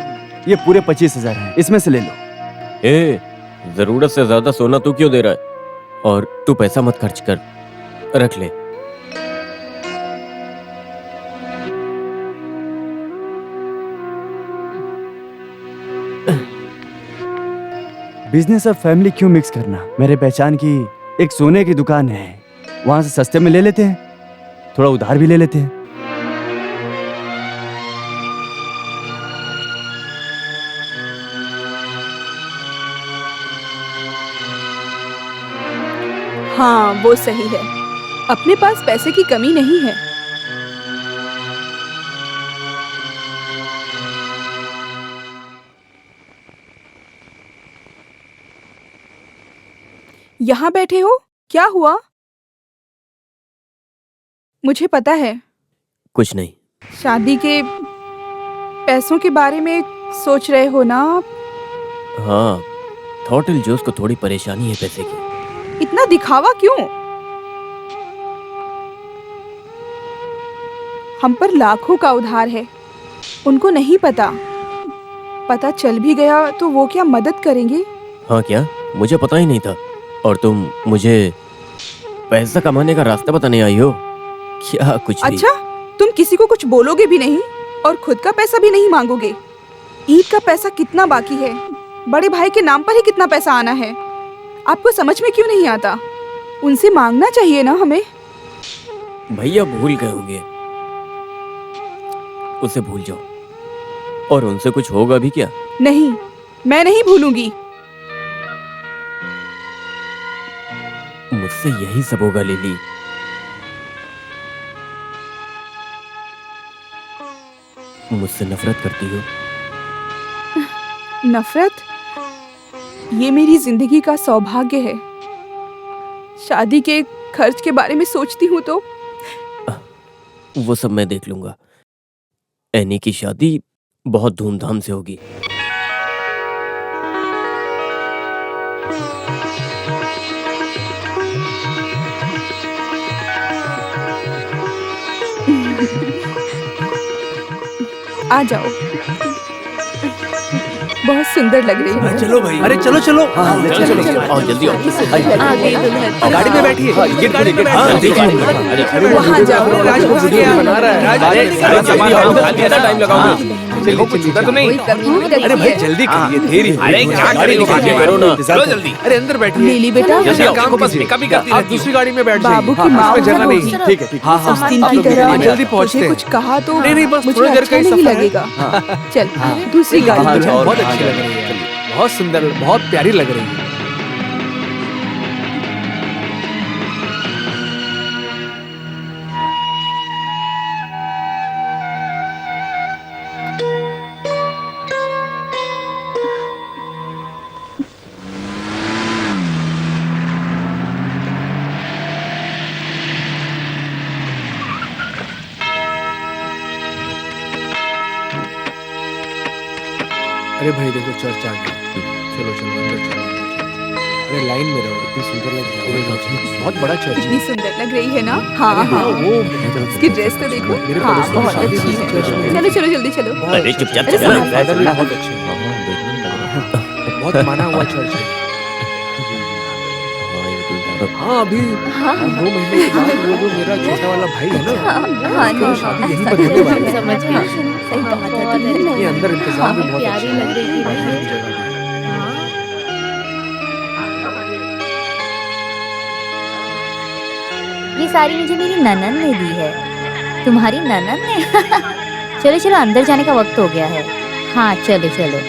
[SPEAKER 6] ये पूरे 25,000 हैं, इसमें से ले लो।
[SPEAKER 4] जरूरत से ज्यादा सोना तू क्यों दे रहा है? और तू पैसा मत खर्च कर, रख ले।
[SPEAKER 6] बिजनेस और फैमिली क्यों मिक्स करना? मेरे पहचान की एक सोने की दुकान है, वहां से सस्ते में ले लेते हैं, थोड़ा उधार भी ले लेते हैं।
[SPEAKER 3] हाँ वो सही है, अपने पास पैसे की कमी नहीं है। यहाँ बैठे हो, क्या हुआ? मुझे पता है,
[SPEAKER 4] कुछ नहीं।
[SPEAKER 3] शादी के पैसों के बारे में सोच रहे हो ना?
[SPEAKER 4] हाँ, थॉटिल जोस को थोड़ी परेशानी है पैसे की।
[SPEAKER 3] इतना दिखावा क्यों? हम पर लाखों का उधार है, उनको नहीं पता, पता चल भी गया तो वो क्या मदद करेंगे?
[SPEAKER 4] हाँ क्या? मुझे पता ही नहीं था। और तुम मुझे पैसा कमाने का रास्ता बताने आई हो क्या? कुछ भी।
[SPEAKER 3] अच्छा, तुम किसी को कुछ बोलोगे भी नहीं और खुद का पैसा भी नहीं मांगोगे। ईद का पैसा कितना बाकी है, बड़े भाई के नाम पर ही कितना पैसा आना है, आपको समझ में क्यों नहीं आता? उनसे मांगना चाहिए ना हमें।
[SPEAKER 4] भैया भूल गए होंगे, उसे भूल जाओ। और उनसे कुछ होगा भी क्या?
[SPEAKER 3] नहीं, मैं नहीं भूलूंगी।
[SPEAKER 4] मुझसे यही सब होगा लिली। मुझसे नफरत करती हो?
[SPEAKER 3] नफरत? ये मेरी जिंदगी का सौभाग्य है। शादी के खर्च के बारे में सोचती हूँ तो
[SPEAKER 4] वो सब मैं देख लूंगा। एनी की शादी बहुत धूमधाम से होगी।
[SPEAKER 3] आ जाओ, बहुत सुंदर लग रही है।
[SPEAKER 2] चलो भाई, अरे चलो चलो,
[SPEAKER 6] चलो।
[SPEAKER 4] आओ जल्दी आओ।
[SPEAKER 10] आ गई दुल्हन।
[SPEAKER 2] गाड़ी में बैठिए, ये गाड़ी में बैठिए।
[SPEAKER 3] वहाँ जाओ।
[SPEAKER 2] राजपूत क्या बना रहा है?
[SPEAKER 4] टाइम लगाओगे?
[SPEAKER 2] तो नहीं।
[SPEAKER 1] कोई कमी नहीं रखी
[SPEAKER 2] अरे भाई
[SPEAKER 1] है।
[SPEAKER 2] जल्दी करिए, देरी हो रही है।
[SPEAKER 9] क्या
[SPEAKER 2] गाड़ी निकालिए,
[SPEAKER 9] करो ना।
[SPEAKER 2] चलो जल्दी। अरे अंदर बैठिए।
[SPEAKER 3] लीली बेटा,
[SPEAKER 2] जल्दी
[SPEAKER 9] आप
[SPEAKER 2] काम
[SPEAKER 9] बस
[SPEAKER 2] कीजिए।
[SPEAKER 9] कभी करती
[SPEAKER 2] आप
[SPEAKER 9] रहती
[SPEAKER 2] दूसरी गाड़ी में बैठ
[SPEAKER 3] बाबू
[SPEAKER 2] जाइए।
[SPEAKER 3] की माँ
[SPEAKER 2] इसमें जगह
[SPEAKER 3] होगी।
[SPEAKER 2] नहीं है। ठीक है, ठीक है।
[SPEAKER 6] हाँ
[SPEAKER 3] उस दिन की तरह
[SPEAKER 2] जल्दी पहुंचते
[SPEAKER 3] मुझे
[SPEAKER 2] हैं।
[SPEAKER 3] कुछ कहा तो
[SPEAKER 2] नहीं, बस
[SPEAKER 3] मुझे
[SPEAKER 2] थोड़ी देर
[SPEAKER 3] अच्छा
[SPEAKER 2] का ही
[SPEAKER 3] नहीं
[SPEAKER 2] सफर है।
[SPEAKER 3] लगेगा। चल दूसरी गाड़ी
[SPEAKER 6] हाँ,
[SPEAKER 3] में
[SPEAKER 6] चलो।
[SPEAKER 3] जाओ।
[SPEAKER 2] बहुत अच्छी लग रही है, बहुत सुंदर, बहुत प्यारी लग रही है। अरे भाई देखो चर्च आ गया। चलो चलो अंदर चलो। अरे लाइन में रहो, इतनी सुंदर लग रही है। बहुत बड़ा चर्च
[SPEAKER 3] कितनी
[SPEAKER 2] है।
[SPEAKER 3] सुंदर लग रही है ना। हाँ हाँ,
[SPEAKER 2] वो
[SPEAKER 3] इसकी ड्रेस तो देखो।
[SPEAKER 2] मेरे
[SPEAKER 3] हाँ,
[SPEAKER 2] पड़ोसी की
[SPEAKER 3] बहुत
[SPEAKER 2] शादी
[SPEAKER 3] अच्छी
[SPEAKER 2] इसी
[SPEAKER 3] है।
[SPEAKER 2] चर्च में हुई।
[SPEAKER 3] चलो चलो जल्दी चलो।
[SPEAKER 4] अरे चुपचाप
[SPEAKER 3] अरे
[SPEAKER 4] चलो ना।
[SPEAKER 3] संभाल।
[SPEAKER 2] फादर भी बहुत अच्छे हैं। बहुत माना हुआ चर्च है। हाँ अभी 2 महीने के बाद वो जो मेरा छोटा वाला भाई है ना,
[SPEAKER 1] हाँ
[SPEAKER 2] उसकी शादी यहीं पर होने वाली है।
[SPEAKER 10] समझ गई।
[SPEAKER 1] सही कहा था
[SPEAKER 10] बहुत
[SPEAKER 1] तुमने।
[SPEAKER 10] अच्छी।
[SPEAKER 2] ये अंदर इंतजाम भी बहुत
[SPEAKER 10] प्यारी
[SPEAKER 2] अच्छा
[SPEAKER 10] लग रही थी
[SPEAKER 2] है।
[SPEAKER 10] भाई।
[SPEAKER 2] जगह भी।
[SPEAKER 7] ये साड़ी मुझे मेरी ननन ने दी है। तुम्हारी ननन ने? चलो चलो अंदर जाने का वक्त हो गया है। हाँ चलो चलो।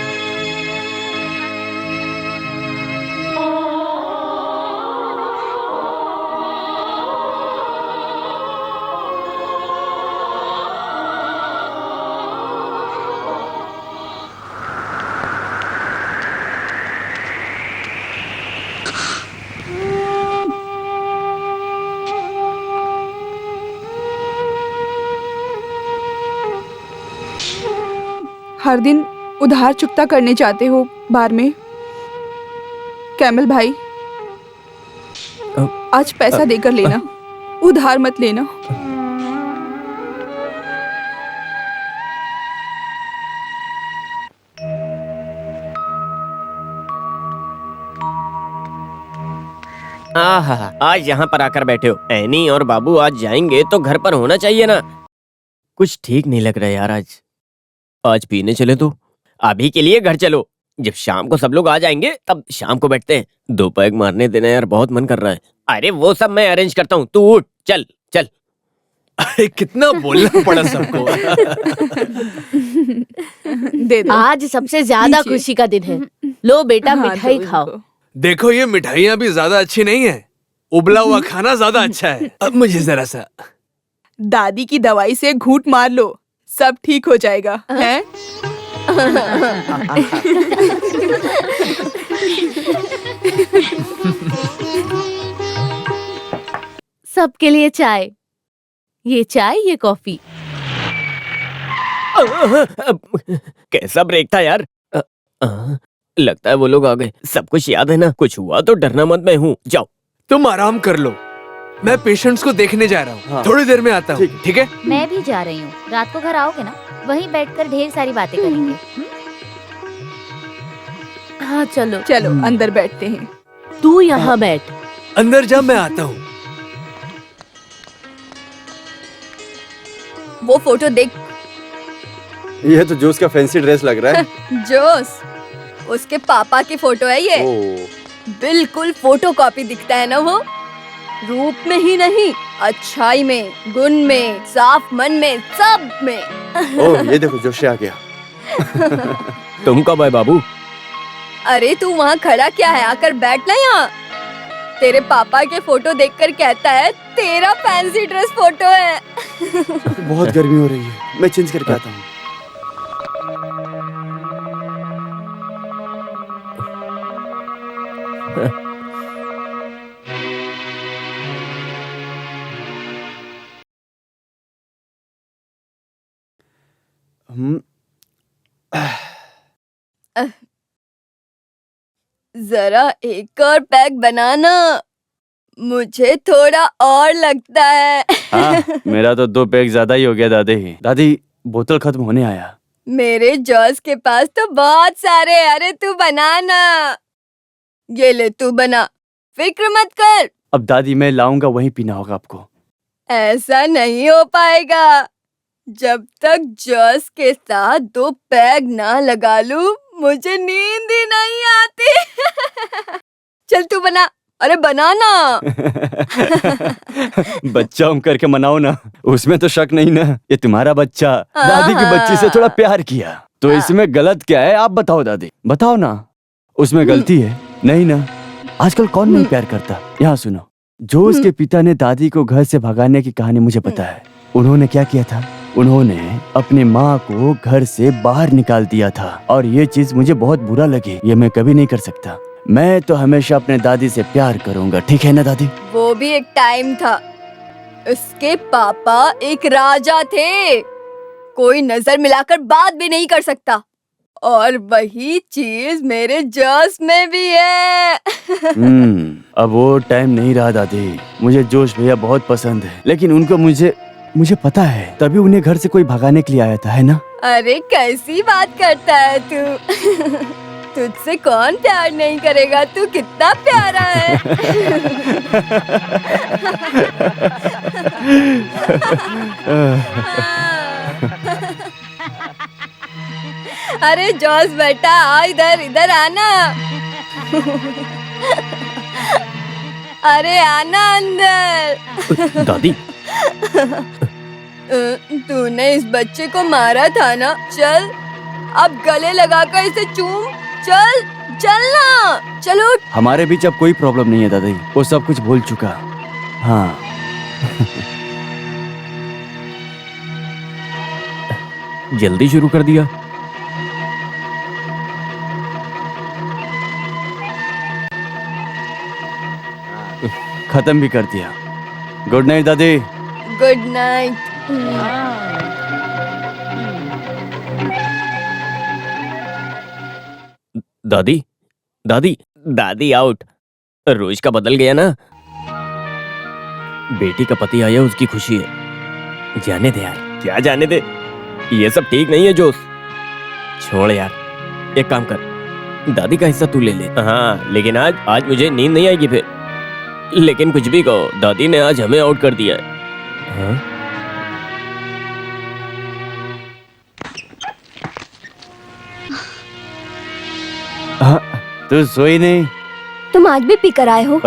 [SPEAKER 3] हर दिन उधार चुकता करने जाते हो बार में। कैमल भाई, आज पैसा देकर लेना, उधार मत लेना।
[SPEAKER 4] आहा, आज यहाँ पर आकर बैठे हो। एनी और बाबू आज जाएंगे तो घर पर होना चाहिए ना। कुछ ठीक नहीं लग रहा यार आज पीने चले तो। अभी के लिए घर चलो, जब शाम को सब लोग आ जाएंगे तब शाम को बैठते हैं। 2 पैग मारने देना यार, बहुत मन कर रहा है। अरे वो सब मैं अरेंज करता हूँ, तू उठ, चल चल।
[SPEAKER 2] अरे कितना बोलना पड़ा सबको।
[SPEAKER 3] दे दो।
[SPEAKER 10] आज सबसे ज्यादा
[SPEAKER 3] नीचे।
[SPEAKER 10] खुशी का दिन है। लो बेटा
[SPEAKER 3] हाँ,
[SPEAKER 10] मिठाई
[SPEAKER 3] दो
[SPEAKER 10] खाओ।
[SPEAKER 3] इनको।
[SPEAKER 2] देखो ये मिठाइयाँ भी ज्यादा अच्छी नहीं है, उबला हुआ खाना ज्यादा अच्छा है। अब मुझे जरा सा।
[SPEAKER 3] दादी की दवाई से घूंट मार लो, सब ठीक हो जाएगा। हैं?
[SPEAKER 10] सबके लिए चाय। ये चाय, ये कॉफी।
[SPEAKER 4] कैसा ब्रेक था यार। लगता है वो लोग आ गए। सब कुछ याद है ना? कुछ हुआ तो डरना मत, मैं हूँ। जाओ।
[SPEAKER 2] तुम आराम कर लो, मैं पेशेंट्स को देखने जा रहा हूँ।
[SPEAKER 6] हाँ।
[SPEAKER 2] थोड़ी देर में आता हूँ, ठीक है?
[SPEAKER 7] मैं भी जा रही हूँ। रात को घर आओगे ना, वहीं बैठकर ढेर सारी बातें करेंगे।
[SPEAKER 10] हाँ चलो,
[SPEAKER 3] चलो अंदर बैठते हैं।
[SPEAKER 10] तू यहाँ बैठ।
[SPEAKER 2] अंदर जा, मैं आता हूँ।
[SPEAKER 1] वो फोटो देख।
[SPEAKER 6] ये तो जोस का फैंसी ड्रेस लग रहा है।
[SPEAKER 1] जोस, उसके पापा की फोटो है ये। बिल्कुल फोटो कॉपी दिखता है ना वो। रूप में ही नहीं, अच्छाई में, गुण में, साफ मन में, सब में।
[SPEAKER 6] ओह, ये देखो जोशी आ गया।
[SPEAKER 4] तुम कब आए बाबू?
[SPEAKER 1] अरे तू वहाँ खड़ा क्या है, आकर बैठ ना यहाँ। तेरे पापा के फोटो देखकर कहता है तेरा फैंसी ड्रेस फोटो है।
[SPEAKER 6] बहुत गर्मी हो रही है, मैं चेंज करके आता हूँ।
[SPEAKER 1] जरा एक और पैक बनाना, मुझे थोड़ा और लगता है।
[SPEAKER 6] हाँ, मेरा तो 2 पैक ज्यादा ही हो गया दादी। दादी, बोतल खत्म होने आया।
[SPEAKER 1] मेरे जॉस के पास तो बहुत सारे। अरे तू बनाना, ये ले तू बना, फिक्र मत कर।
[SPEAKER 6] अब दादी मैं लाऊंगा, वहीं पीना होगा आपको।
[SPEAKER 1] ऐसा नहीं हो पाएगा, जब तक जॉस के साथ 2 पैग ना लगा लूं, मुझे नींद ही नहीं आती। चल तू बना, अरे बनाना।
[SPEAKER 6] बच्चा हम करके मनाओ ना, उसमें तो शक नहीं ना। ये तुम्हारा बच्चा दादी की बच्ची से थोड़ा प्यार किया, तो इसमें गलत क्या है? आप बताओ दादी, बताओ ना, उसमें गलती है? नहीं ना। आजकल कौन नहीं प्यार करता? यहाँ सुनो, जो उसके पिता ने दादी को घर से भगाने की कहानी मुझे पता है। उन्होंने क्या किया था? उन्होंने अपनी माँ को घर से बाहर निकाल दिया था, और ये चीज मुझे बहुत बुरा लगी। ये मैं कभी नहीं कर सकता। मैं तो हमेशा अपने दादी से प्यार करूंगा, ठीक है ना दादी?
[SPEAKER 1] वो भी एक टाइम था, उसके पापा एक राजा थे, कोई नजर मिलाकर बात भी नहीं कर सकता। और वही चीज मेरे जोश में भी है।
[SPEAKER 6] अब वो टाइम नहीं रहा दादी। मुझे जोश भैया बहुत पसंद है, लेकिन उनको मुझे पता है, तभी उन्हें घर से कोई भगाने के लिए आया था, है ना?
[SPEAKER 1] अरे कैसी बात करता है तू? तुझसे कौन प्यार नहीं करेगा? तू कितना प्यारा है। अरे जॉस बेटा, आ इधर आना। अरे आना अंदर।
[SPEAKER 4] दादी,
[SPEAKER 1] तूने इस बच्चे को मारा था ना? चल अब गले लगाकर इसे चूम। चल ना, चलो।
[SPEAKER 6] हमारे बीच अब कोई प्रॉब्लम नहीं है दादी, वो सब कुछ भूल चुका। हाँ।
[SPEAKER 4] जल्दी शुरू कर दिया।
[SPEAKER 6] खत्म भी कर दिया। गुड नाइट दादी।
[SPEAKER 1] Good night.
[SPEAKER 4] दादी, दादी आउट। रोज का बदल गया ना। बेटी का पति आया, उसकी खुशी है। जाने दे यार। क्या जाने दे? ये सब ठीक नहीं है जोश। छोड़ यार, एक काम कर, दादी का हिस्सा तू ले ले। हाँ, लेकिन आज मुझे नींद नहीं आएगी फिर। लेकिन कुछ भी कहो, दादी ने आज हमें आउट कर दिया है। हाँ?
[SPEAKER 6] तू सोई नहीं?
[SPEAKER 5] तुम आज भी पी कर आए हो?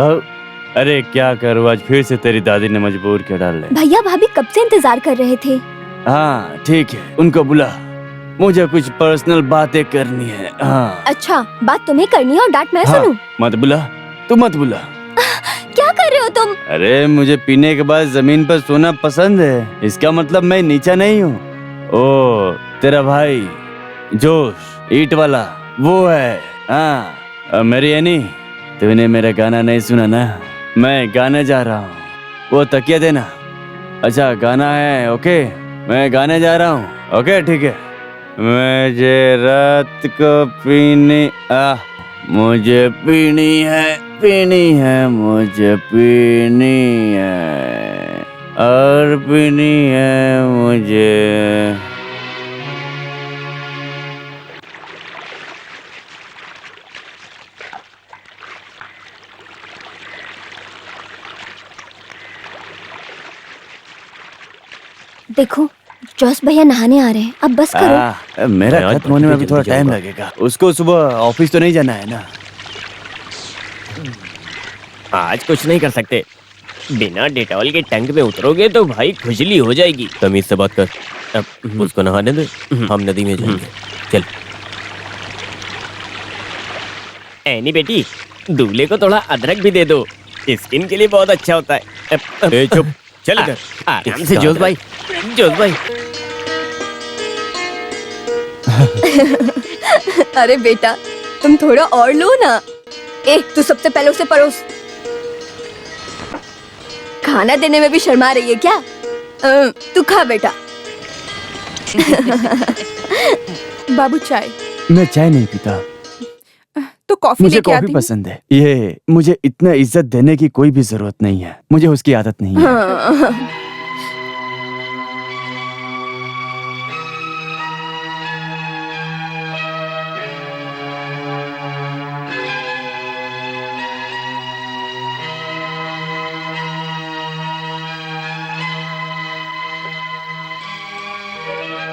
[SPEAKER 6] अरे क्या करूँ, आज फिर से तेरी दादी ने मजबूर किया डाल ले।
[SPEAKER 5] भैया भाभी कब से इंतजार कर रहे थे।
[SPEAKER 6] हाँ ठीक है, उनको बुला, मुझे कुछ पर्सनल बातें करनी है। हाँ।
[SPEAKER 5] अच्छा, बात तुम्हें करनी है और डांट मैं सुनूं?
[SPEAKER 6] मत बुला, तू मत बुला।
[SPEAKER 5] क्या कर रहे हो तुम?
[SPEAKER 6] अरे मुझे पीने के बाद जमीन पर सोना पसंद है, इसका मतलब मैं नीचा नहीं हूँ। ओ तेरा भाई जोश ईट वाला वो है। हाँ मेरी एनी, तूने मेरा गाना नहीं सुना ना? मैं गाने जा रहा हूँ, वो तकिया देना। अच्छा गाना है, ओके मैं गाने जा रहा हूँ। ओके ठीक है। मुझे रात को पीनी मुझे पीनी है, मुझे पीनी है और पीनी है मुझे।
[SPEAKER 5] देखो जॉस भैया नहाने आ रहे हैं, अब बस करो।
[SPEAKER 6] मेरा खत्म होने में भी थोड़ा टाइम लगेगा, उसको सुबह ऑफिस तो नहीं जाना है ना।
[SPEAKER 4] आज कुछ नहीं कर सकते। बिना डेटॉल के टैंक में उतरोगे तो भाई खुजली हो जाएगी। तमीज से बात कर। अब उसको नहाने दे, हम नदी में जाएंगे। चल एनी बेटी, दूल्हे को थोड़ा अदरक भी दे दो, स्किन के लिए बहुत अच्छा होता है। चुप, चल इधर आराम से। जोश भाई,
[SPEAKER 1] अरे बेटा, तुम थोड़ा और लो ना। तू सबसे पहले उसे परोस। खाना देने में भी शर्मा रही है क्या? तू खा बेटा।
[SPEAKER 3] बाबू चाय।
[SPEAKER 6] मैं चाय नहीं पीता,
[SPEAKER 3] तो कॉफी
[SPEAKER 6] मुझे
[SPEAKER 3] लेके आती
[SPEAKER 6] कॉफी
[SPEAKER 3] हूँ।
[SPEAKER 6] पसंद है। ये मुझे इतना इज्जत देने की कोई भी जरूरत नहीं है, मुझे उसकी आदत नहीं है।
[SPEAKER 1] हाँ।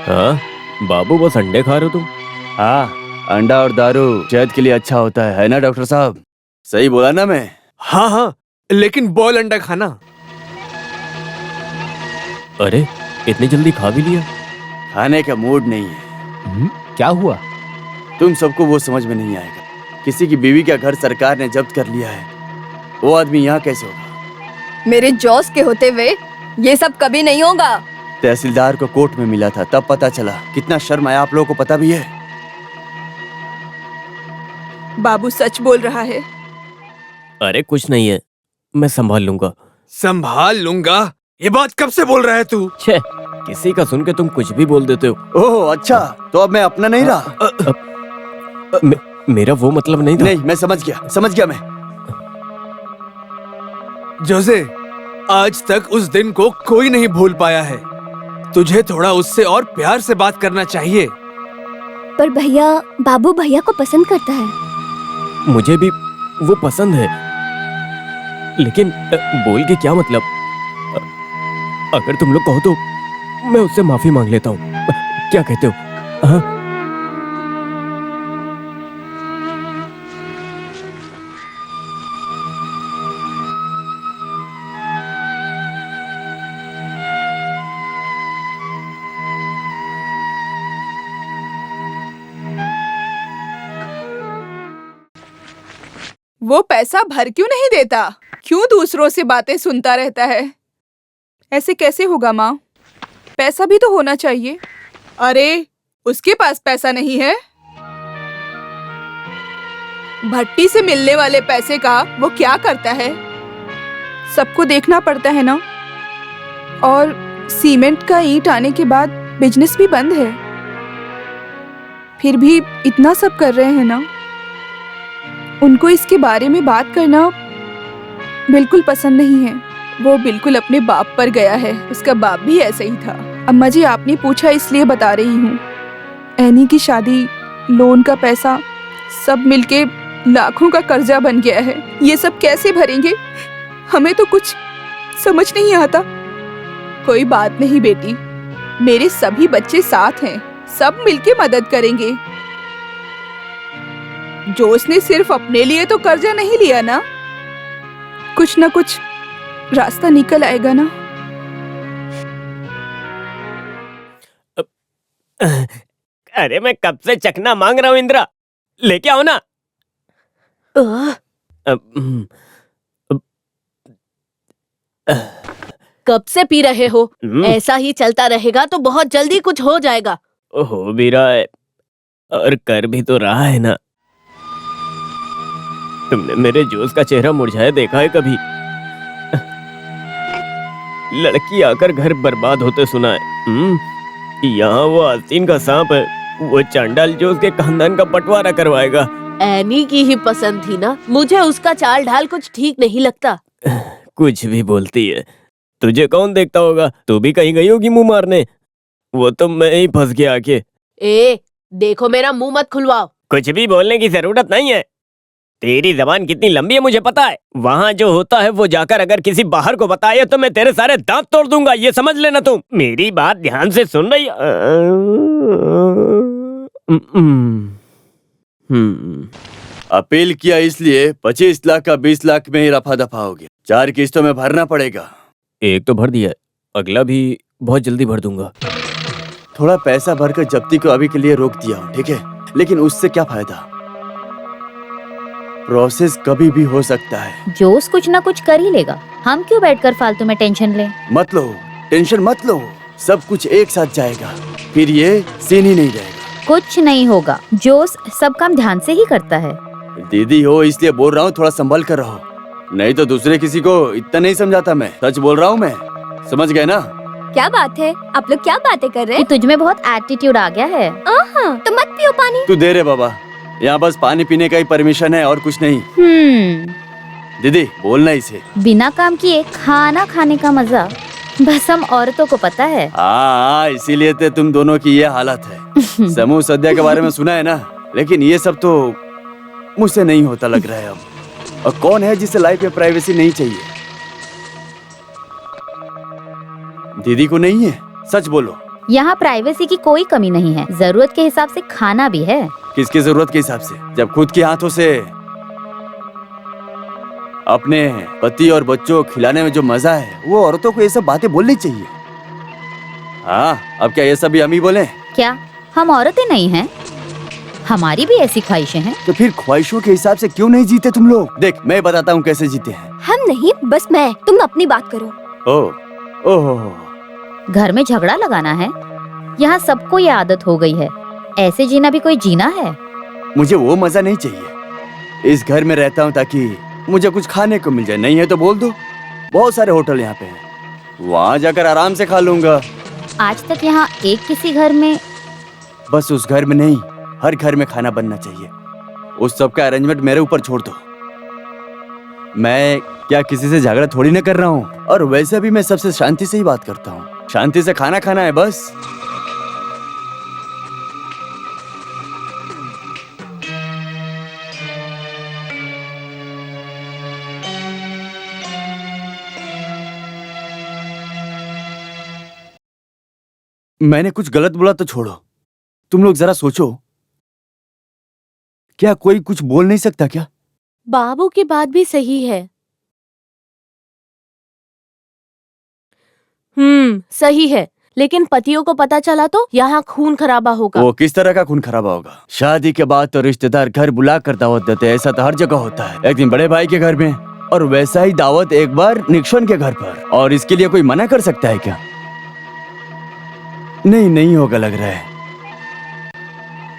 [SPEAKER 4] हाँ बाबू, बस अंडे खा रहे हो तुम?
[SPEAKER 6] हाँ, अंडा और दारू सेहत के लिए अच्छा होता है ना डॉक्टर साहब? सही बोला ना मैं?
[SPEAKER 2] हाँ, लेकिन बॉयल अंडा खाना।
[SPEAKER 4] अरे इतनी जल्दी खा भी लिया?
[SPEAKER 6] खाने का मूड नहीं है।
[SPEAKER 9] क्या हुआ?
[SPEAKER 6] तुम सबको वो समझ में नहीं आएगा। किसी की बीवी का घर सरकार ने जब्त कर लिया है, वो आदमी यहाँ कैसे होगा?
[SPEAKER 1] मेरे जॉस के होते हुए ये सब कभी नहीं होगा।
[SPEAKER 6] तहसीलदार को कोर्ट में मिला था, तब पता चला। कितना शर्म आया, आप लोगों को पता भी है?
[SPEAKER 3] बाबू सच बोल रहा है।
[SPEAKER 4] अरे कुछ नहीं है, मैं संभाल लूंगा।
[SPEAKER 2] संभाल लूंगा? ये बात कब से बोल रहा है तू?
[SPEAKER 4] छे, किसी का सुन के तुम कुछ भी बोल देते हो।
[SPEAKER 6] ओह अच्छा, तो अब मैं अपना नहीं रहा।
[SPEAKER 4] मेरा वो मतलब नहीं था।
[SPEAKER 6] नहीं, मैं समझ गया मैं।
[SPEAKER 2] जोसे, आज तक उस दिन को कोई नहीं भूल पाया है। तुझे थोड़ा उससे और प्यार से बात करना चाहिए।
[SPEAKER 5] पर भैया, बाबू भैया को पसंद करता है।
[SPEAKER 4] मुझे भी वो पसंद है, लेकिन बोल के क्या मतलब? अगर तुम लोग कहो तो मैं उससे माफी मांग लेता हूँ। क्या कहते हो? हाँ?
[SPEAKER 3] वो पैसा भर क्यों नहीं देता? क्यों दूसरों से बातें सुनता रहता है? ऐसे कैसे होगा माँ? पैसा भी तो होना चाहिए। अरे, उसके पास पैसा नहीं है। भट्टी से मिलने वाले पैसे का वो क्या करता है? सबको देखना पड़ता है ना। और सीमेंट का ईंट आने के बाद बिजनेस भी बंद है। फिर भी इतना सब कर रहे हैं ना। उनको इसके बारे में बात करना बिल्कुल पसंद नहीं है। वो बिल्कुल अपने बाप पर गया है। उसका बाप भी ऐसा ही था। अम्मा जी, आपने पूछा इसलिए बता रही हूँ। एनी की शादी, लोन का पैसा, सब मिलके लाखों का कर्जा बन गया है। ये सब कैसे भरेंगे? हमें तो कुछ समझ नहीं आता। कोई बात नहीं बेटी, मेरे सभी बच्चे साथ हैं। सब मिलके मदद करेंगे। जोश ने सिर्फ अपने लिए तो कर्जा नहीं लिया ना। कुछ ना कुछ रास्ता निकल आएगा ना।
[SPEAKER 4] अरे मैं कब से चखना मांग रहा हूँ इंदिरा, लेके आओ ना।
[SPEAKER 10] कब से पी रहे हो? ऐसा ही चलता रहेगा तो बहुत जल्दी कुछ हो जाएगा।
[SPEAKER 4] हो भी रहा है और कर भी तो रहा है ना। तुमने मेरे जोश का चेहरा मुरझाया देखा है कभी? लड़की आकर घर बर्बाद होते सुना है। यहाँ वो आस्तीन का सांप है, वो चांडाल जो उसके खानदान का बंटवारा करवाएगा।
[SPEAKER 10] एनी की ही पसंद थी ना। मुझे उसका चाल ढाल कुछ ठीक नहीं लगता।
[SPEAKER 4] कुछ भी बोलती है। तुझे कौन देखता होगा? तू भी कहीं गई होगी मुंह मारने। वो तो मैं ही फंस गया आके।
[SPEAKER 10] ए, देखो मेरा मुंह मत खुलवाओ।
[SPEAKER 4] कुछ भी बोलने की जरूरत नहीं है। तेरी जबान कितनी लंबी है मुझे पता है। वहाँ जो होता है वो जाकर अगर किसी बाहर को बताया तो मैं तेरे सारे दांत तोड़ दूंगा, ये समझ लेना तुम। मेरी बात ध्यान से सुन रही?
[SPEAKER 6] अपील किया इसलिए 25 लाख का 20 लाख में ही रफा दफा हो गया। 4 किस्तों में भरना पड़ेगा।
[SPEAKER 4] एक तो भर दिया है, अगला भी बहुत जल्दी भर दूंगा।
[SPEAKER 6] थोड़ा पैसा भरकर जब्ती को अभी के लिए रोक दिया हूँ, ठीक है? लेकिन उससे क्या फायदा? प्रोसेस कभी भी हो सकता है।
[SPEAKER 7] जोश कुछ ना कुछ कर ही लेगा। हम क्यों बैठकर फालतू में टेंशन ले?
[SPEAKER 6] मत लो, टेंशन मत लो। सब कुछ एक साथ जाएगा, फिर ये सीन ही नहीं रहेगा।
[SPEAKER 7] कुछ नहीं होगा। जोश सब काम ध्यान से ही करता है।
[SPEAKER 6] दीदी हो इसलिए बोल रहा हूँ, थोड़ा संभल कर रहो, नहीं तो दूसरे किसी को इतना नहीं समझाता। मैं सच बोल रहा हूँ, मैं समझ गए ना?
[SPEAKER 5] क्या बात है? आप लोग क्या बातें कर रहे
[SPEAKER 7] कि
[SPEAKER 5] हैं?
[SPEAKER 7] तुझ में बहुत एटीट्यूड आ गया है।
[SPEAKER 5] तो मत पियो पानी।
[SPEAKER 6] तू दे रे बाबा, यहाँ बस पानी पीने का ही परमिशन है और कुछ नहीं। दीदी बोलना इसे।
[SPEAKER 7] बिना काम किए खाना खाने का मजा बस हम औरतों को पता है।
[SPEAKER 6] हाँ, इसीलिए तो तुम दोनों की ये हालत है। समूह सद्या के बारे में सुना है ना, लेकिन ये सब तो मुझसे नहीं होता लग रहा है अब। और कौन है जिसे लाइफ में प्राइवेसी नहीं चाहिए? दीदी को नहीं है? सच बोलो।
[SPEAKER 7] यहाँ प्राइवेसी की कोई कमी नहीं है। जरूरत के हिसाब से खाना भी है।
[SPEAKER 6] किसकी जरूरत के हिसाब से? जब खुद के हाथों से अपने पति और बच्चों को खिलाने में जो मजा है, वो औरतों को ये सब बातें बोलनी चाहिए। हाँ, अब क्या ये सब भी हम ही बोले?
[SPEAKER 7] क्या हम औरतें नहीं हैं? हमारी भी ऐसी ख्वाहिशें हैं।
[SPEAKER 6] तो फिर ख्वाहिशों के हिसाब से क्यों नहीं जीते तुम लोग? देख, मैं बताता हूँ कैसे जीते हैं।
[SPEAKER 5] हम नहीं, बस मैं। तुम अपनी बात करो।
[SPEAKER 6] ओह,
[SPEAKER 7] घर में झगड़ा लगाना है? यहाँ सबको ये आदत हो गई है। ऐसे जीना भी कोई जीना है?
[SPEAKER 6] मुझे वो मजा नहीं चाहिए। इस घर में रहता हूँ ताकि मुझे कुछ खाने को मिल जाए। नहीं है तो बोल दो, बहुत सारे होटल यहाँ पे हैं, वहाँ जाकर आराम से खा लूंगा।
[SPEAKER 7] आज तक यहाँ एक किसी घर में?
[SPEAKER 6] बस उस घर में नहीं, हर घर में खाना बनना चाहिए। उस सब का अरेंजमेंट मेरे ऊपर छोड़ दो। मैं क्या किसी से झगड़ा थोड़ी ना कर रहा हूँ, और वैसे भी मैं सबसे शांति से ही बात करता हूँ। शांति से खाना खाना है बस। मैंने कुछ गलत बोला तो छोड़ो, तुम लोग जरा सोचो, क्या कोई कुछ बोल नहीं सकता क्या?
[SPEAKER 10] बाबू की बात भी सही है। सही है, लेकिन पतियों को पता चला तो यहाँ खून खराबा होगा।
[SPEAKER 6] वो किस तरह का खून खराबा होगा? शादी के बाद तो रिश्तेदार घर बुला कर दावत देते हैं, ऐसा तो हर जगह होता है। एक दिन बड़े भाई के घर में, और वैसा ही दावत एक बार निक्सन के घर पर। और इसके लिए कोई मना कर सकता है क्या? नहीं, नहीं होगा लग रहा है।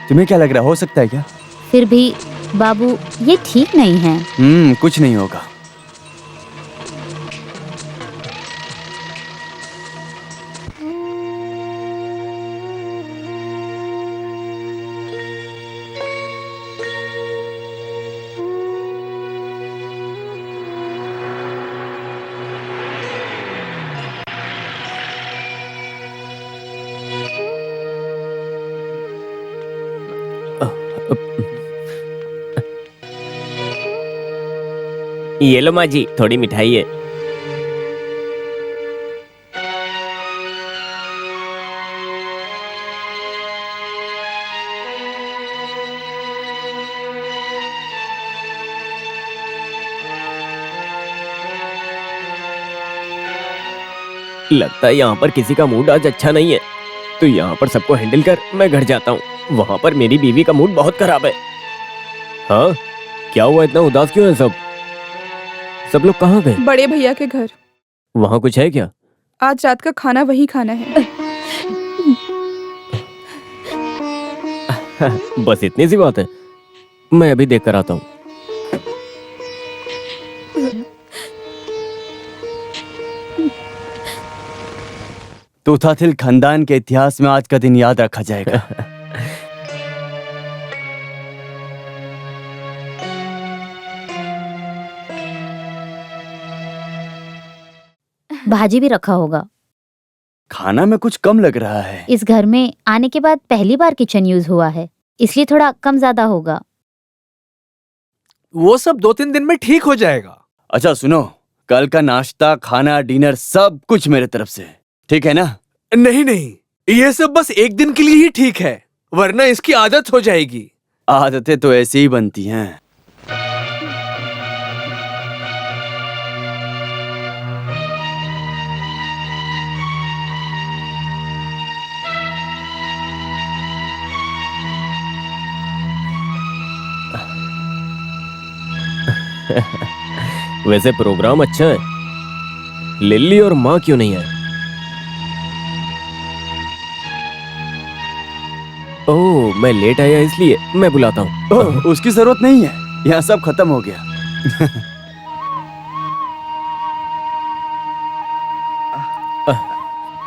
[SPEAKER 6] तुम्हें क्या लग रहा है, हो सकता है क्या?
[SPEAKER 7] फिर भी बाबू ये ठीक नहीं है।
[SPEAKER 6] कुछ नहीं होगा।
[SPEAKER 4] ये लो माँ जी, थोड़ी मिठाई है। लगता है यहाँ पर किसी का मूड आज अच्छा नहीं है, तो यहाँ पर सबको हैंडल कर मैं घर जाता हूँ। वहाँ पर मेरी बीवी का मूड बहुत खराब है। हाँ, क्या हुआ, इतना उदास क्यों है सब? सब लोग कहाँ गए?
[SPEAKER 3] बड़े भैया के घर।
[SPEAKER 4] वहाँ कुछ है क्या?
[SPEAKER 3] आज रात का खाना वही खाना है।
[SPEAKER 4] बस इतनी सी बात है, मैं अभी देख कर आता हूँ।
[SPEAKER 6] तोताथिल खानदान के इतिहास में आज का दिन याद रखा जाएगा।
[SPEAKER 7] भाजी भी रखा होगा।
[SPEAKER 6] खाना में कुछ कम लग रहा है।
[SPEAKER 7] इस घर में आने के बाद पहली बार किचन यूज हुआ है, इसलिए थोड़ा कम ज्यादा होगा।
[SPEAKER 2] वो सब 2-3 दिन में ठीक हो जाएगा।
[SPEAKER 6] अच्छा सुनो, कल का नाश्ता, खाना, डिनर सब कुछ मेरे तरफ से, ठीक है ना?
[SPEAKER 2] नहीं नहीं, ये सब बस एक दिन के लिए ही ठीक है, वरना इसकी आदत हो जाएगी।
[SPEAKER 6] आदतें तो ऐसे ही बनती हैं।
[SPEAKER 4] वैसे प्रोग्राम अच्छा है, लिल्ली और माँ क्यों नहीं है? ओह, मैं लेट आया इसलिए मैं बुलाता हूँ।
[SPEAKER 6] ओह, उसकी जरूरत नहीं है, यहाँ सब खत्म हो गया।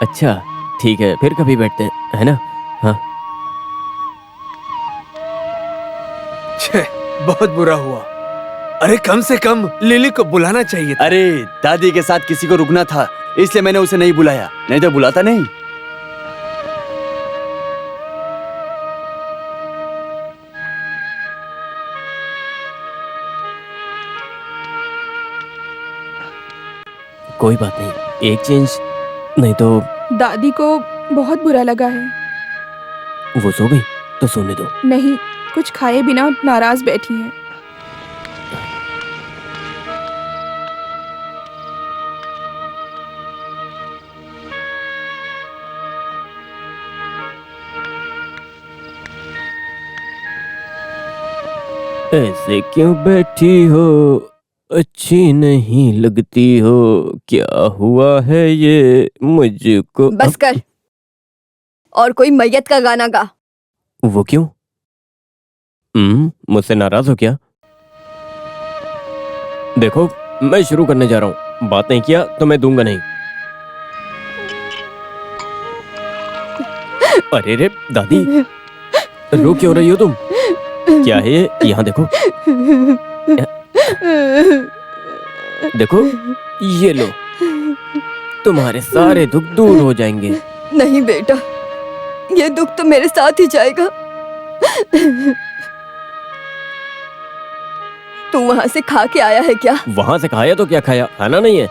[SPEAKER 4] अच्छा ठीक है, फिर कभी बैठते हैं, है ना? हाँ।
[SPEAKER 2] छे, बहुत बुरा हुआ। अरे कम से कम लिली को बुलाना चाहिए था।
[SPEAKER 6] अरे दादी के साथ किसी को रुकना था, इसलिए मैंने उसे नहीं बुलाया, नहीं तो बुलाता नहीं।
[SPEAKER 4] कोई बात नहीं, एक चेंज नहीं तो।
[SPEAKER 3] दादी को बहुत बुरा लगा है।
[SPEAKER 4] वो सो गई तो सोने दो।
[SPEAKER 3] नहीं, कुछ खाए बिना नाराज बैठी है।
[SPEAKER 4] ऐसे क्यों बैठी हो, अच्छी नहीं लगती हो, क्या हुआ है ये मुझको?
[SPEAKER 1] बस कर, और कोई मैयत का गाना गा।
[SPEAKER 4] वो क्यों? मुझसे नाराज हो क्या? देखो, मैं शुरू करने जा रहा हूँ, बात नहीं किया तो मैं दूंगा नहीं। अरे रे दादी, रो क्यों रही हो तुम? क्या है ये? यहाँ देखो, देखो, ये लो, तुम्हारे सारे दुख दूर हो जाएंगे।
[SPEAKER 1] नहीं बेटा, ये दुख तो मेरे साथ ही जाएगा। तू वहाँ से खा के आया है क्या?
[SPEAKER 4] वहाँ से खाया तो क्या खाया, खाना नहीं है।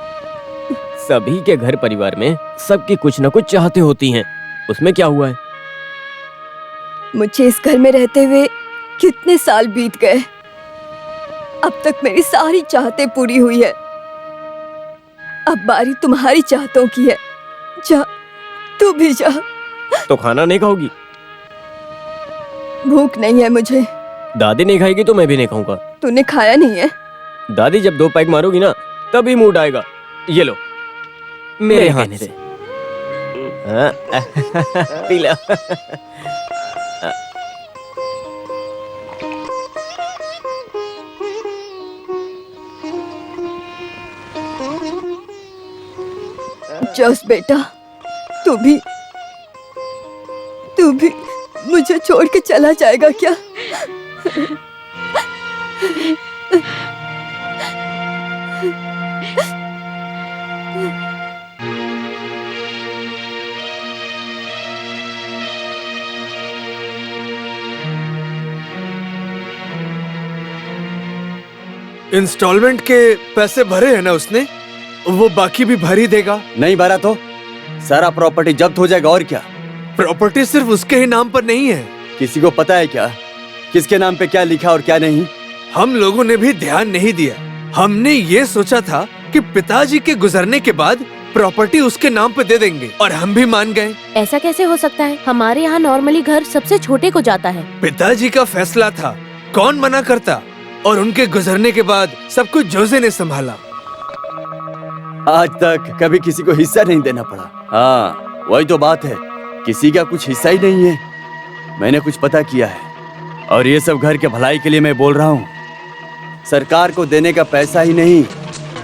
[SPEAKER 4] सभी के घर परिवार में सबकी कुछ न कुछ चाहते होती हैं, उसमें क्या हुआ है?
[SPEAKER 1] मुझे इस घर में रहते हुए कितने साल बीत गए, अब तक मेरी सारी चाहतें पूरी हुई है। अब बारी तुम्हारी चाहतों की है। जा, तू भी जा।
[SPEAKER 4] तो खाना नहीं खाओगी?
[SPEAKER 1] भूख नहीं है मुझे।
[SPEAKER 4] दादी नहीं खाएगी तो मैं भी नहीं खाऊंगा।
[SPEAKER 1] तूने खाया नहीं है?
[SPEAKER 4] दादी जब 2 पैक मारोगी ना तभी मूड आएगा। ये लो, मेरे हाथ से। P low.
[SPEAKER 1] जोस बेटा, तू भी मुझे छोड़ के चला जाएगा क्या?
[SPEAKER 2] इंस्टॉलमेंट के पैसे भरे हैं ना उसने? वो बाकी भी भर ही देगा।
[SPEAKER 6] नहीं भरा तो सारा प्रॉपर्टी जब्त हो जाएगा। और क्या?
[SPEAKER 2] प्रॉपर्टी सिर्फ उसके ही नाम पर नहीं है।
[SPEAKER 6] किसी को पता है क्या किसके नाम पे क्या लिखा और क्या नहीं?
[SPEAKER 2] हम लोगों ने भी ध्यान नहीं दिया। हमने ये सोचा था कि पिताजी के गुजरने के बाद प्रॉपर्टी उसके नाम पे दे देंगे और हम भी मान गए।
[SPEAKER 10] ऐसा कैसे हो सकता है? हमारे यहाँ नॉर्मली घर सबसे छोटे को जाता है।
[SPEAKER 2] पिताजी का फैसला था, कौन मना करता? और उनके गुजरने के बाद सब कुछ जोसे ने संभाला।
[SPEAKER 6] आज तक कभी किसी को हिस्सा नहीं देना पड़ा। हाँ, वही तो बात है, किसी का कुछ हिस्सा ही नहीं है। मैंने कुछ पता किया है और ये सब घर के भलाई के लिए मैं बोल रहा हूँ। सरकार को देने का पैसा ही नहीं,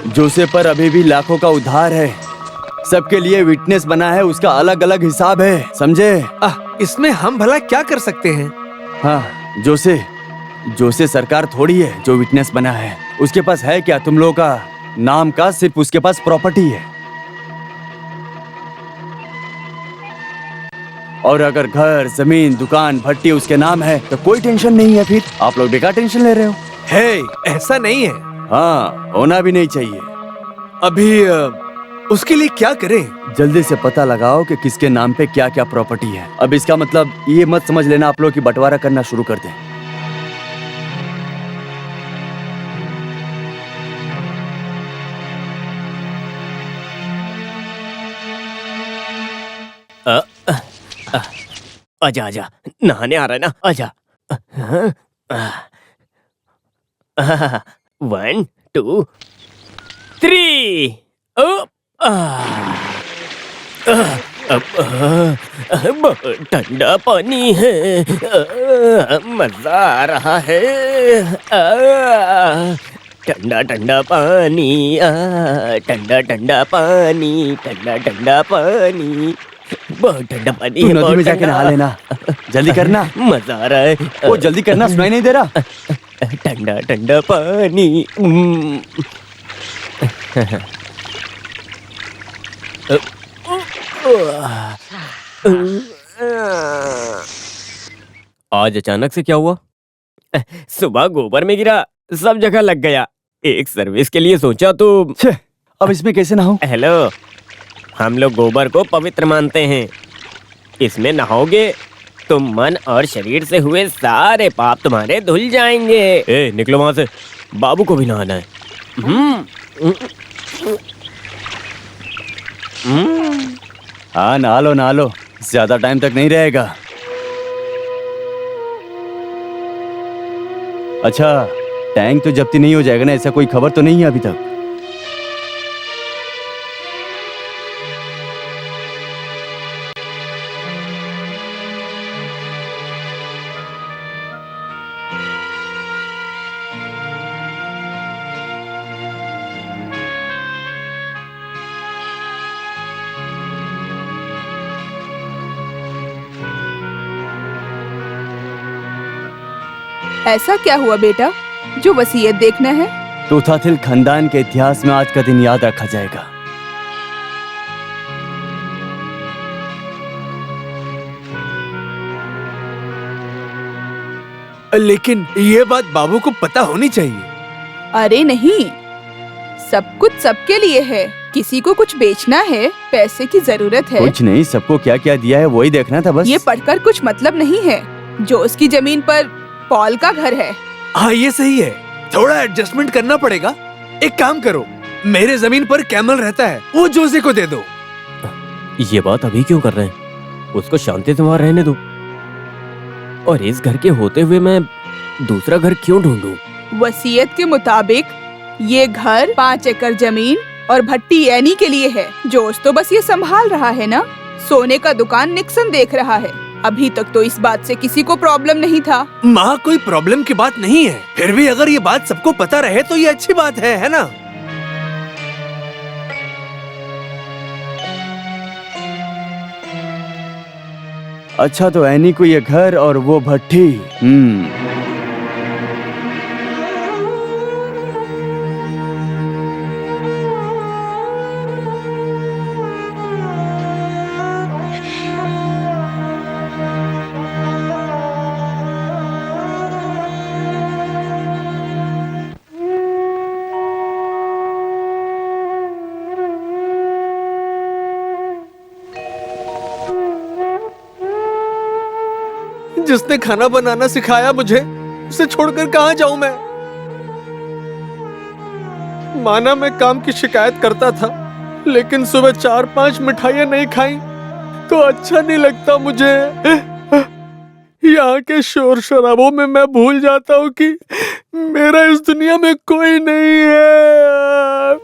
[SPEAKER 6] जोसे पर अभी भी लाखों का उधार है। सबके लिए विटनेस बना है, उसका अलग अलग हिसाब है, समझे?
[SPEAKER 2] इसमें हम भला क्या कर सकते हैं?
[SPEAKER 6] हाँ, जोसे सरकार थोड़ी है जो विटनेस बना है। उसके पास है क्या तुम लोगों का नाम का? सिर्फ उसके पास प्रॉपर्टी है। और अगर घर, जमीन, दुकान, भट्टी उसके नाम है तो कोई टेंशन नहीं है। फिर आप लोग बेकार टेंशन ले रहे हो।
[SPEAKER 2] है, ऐसा नहीं है।
[SPEAKER 6] हाँ, होना भी नहीं चाहिए।
[SPEAKER 2] अभी उसके लिए क्या करें?
[SPEAKER 6] जल्दी से पता लगाओ कि किसके नाम पे क्या क्या प्रॉपर्टी है। अब इसका मतलब ये मत समझ लेना आप लोग कि बंटवारा करना शुरू कर दें।
[SPEAKER 4] आजा आजा, नहाने आ रहा है ना, आजा। 1 2 3। बहुत ठंडा पानी है, मजा आ रहा है। ठंडा ठंडा पानी, ठंडा ठंडा पानी, ठंडा ठंडा पानी, बहुत ठंडा पानी है।
[SPEAKER 6] नदी में जाके नहा लेना, जल्दी करना।
[SPEAKER 4] मजा आ रहा है।
[SPEAKER 6] वो जल्दी करना, सुनाई नहीं दे रहा?
[SPEAKER 4] ठंडा ठंडा पानी। आज अचानक से क्या हुआ? सुबह गोबर में गिरा, सब जगह लग गया। एक सर्विस के लिए सोचा तो
[SPEAKER 6] अब इसमें कैसे नहाऊं?
[SPEAKER 4] हेलो, हम लोग गोबर को पवित्र मानते हैं। इसमें नहाओगे तो मन और शरीर से हुए सारे पाप तुम्हारे धुल जाएंगे। ए, निकलो वहां से, बाबू को भी नहाना है।
[SPEAKER 6] हाँ, नहा लो, ज्यादा टाइम तक नहीं रहेगा। अच्छा, टैंक तो जब्ती नहीं हो जाएगा ना? ऐसा कोई खबर तो नहीं है अभी तक?
[SPEAKER 3] ऐसा क्या हुआ बेटा जो वसीयत देखना है?
[SPEAKER 6] तोतातिल खानदान के इतिहास में आज का दिन याद रखा जाएगा।
[SPEAKER 2] लेकिन ये बात बाबू को पता होनी चाहिए।
[SPEAKER 3] अरे नहीं, सब कुछ सबके लिए है। किसी को कुछ बेचना है, पैसे की जरूरत है।
[SPEAKER 6] कुछ नहीं, सबको क्या क्या दिया है वही देखना था बस।
[SPEAKER 3] ये पढ़कर कुछ मतलब नहीं है। जो उसकी जमीन पर पॉल का घर है।
[SPEAKER 2] हाँ ये सही है, थोड़ा एडजस्टमेंट करना पड़ेगा। एक काम करो, मेरे जमीन पर कैमल रहता है, वो जोसे को दे दो।
[SPEAKER 4] ये बात अभी क्यों कर रहे हैं? उसको शांति से वहाँ रहने दो। और इस घर के होते हुए मैं दूसरा घर क्यों ढूंढूं?
[SPEAKER 3] वसीयत के मुताबिक ये घर 5 एकड़ जमीन और भट्टी एनी के लिए है। जोश तो बस ये संभाल रहा है ना। सोने का दुकान निक्सन देख रहा है। अभी तक तो इस बात से किसी को प्रॉब्लम नहीं था।
[SPEAKER 2] माँ कोई प्रॉब्लम की बात नहीं है, फिर भी अगर ये बात सबको पता रहे तो ये अच्छी बात है ना?
[SPEAKER 6] अच्छा तो एनी को ये घर और वो भट्टी।
[SPEAKER 2] जिसने खाना बनाना सिखाया मुझे, उसे छोड़कर कहाँ जाऊं मैं? माना मैं काम की शिकायत करता था, लेकिन सुबह 4-5 मिठाइयाँ नहीं खाई तो अच्छा नहीं लगता मुझे। यहाँ के शोर शराबों में मैं भूल जाता हूँ कि मेरा इस दुनिया में कोई नहीं है।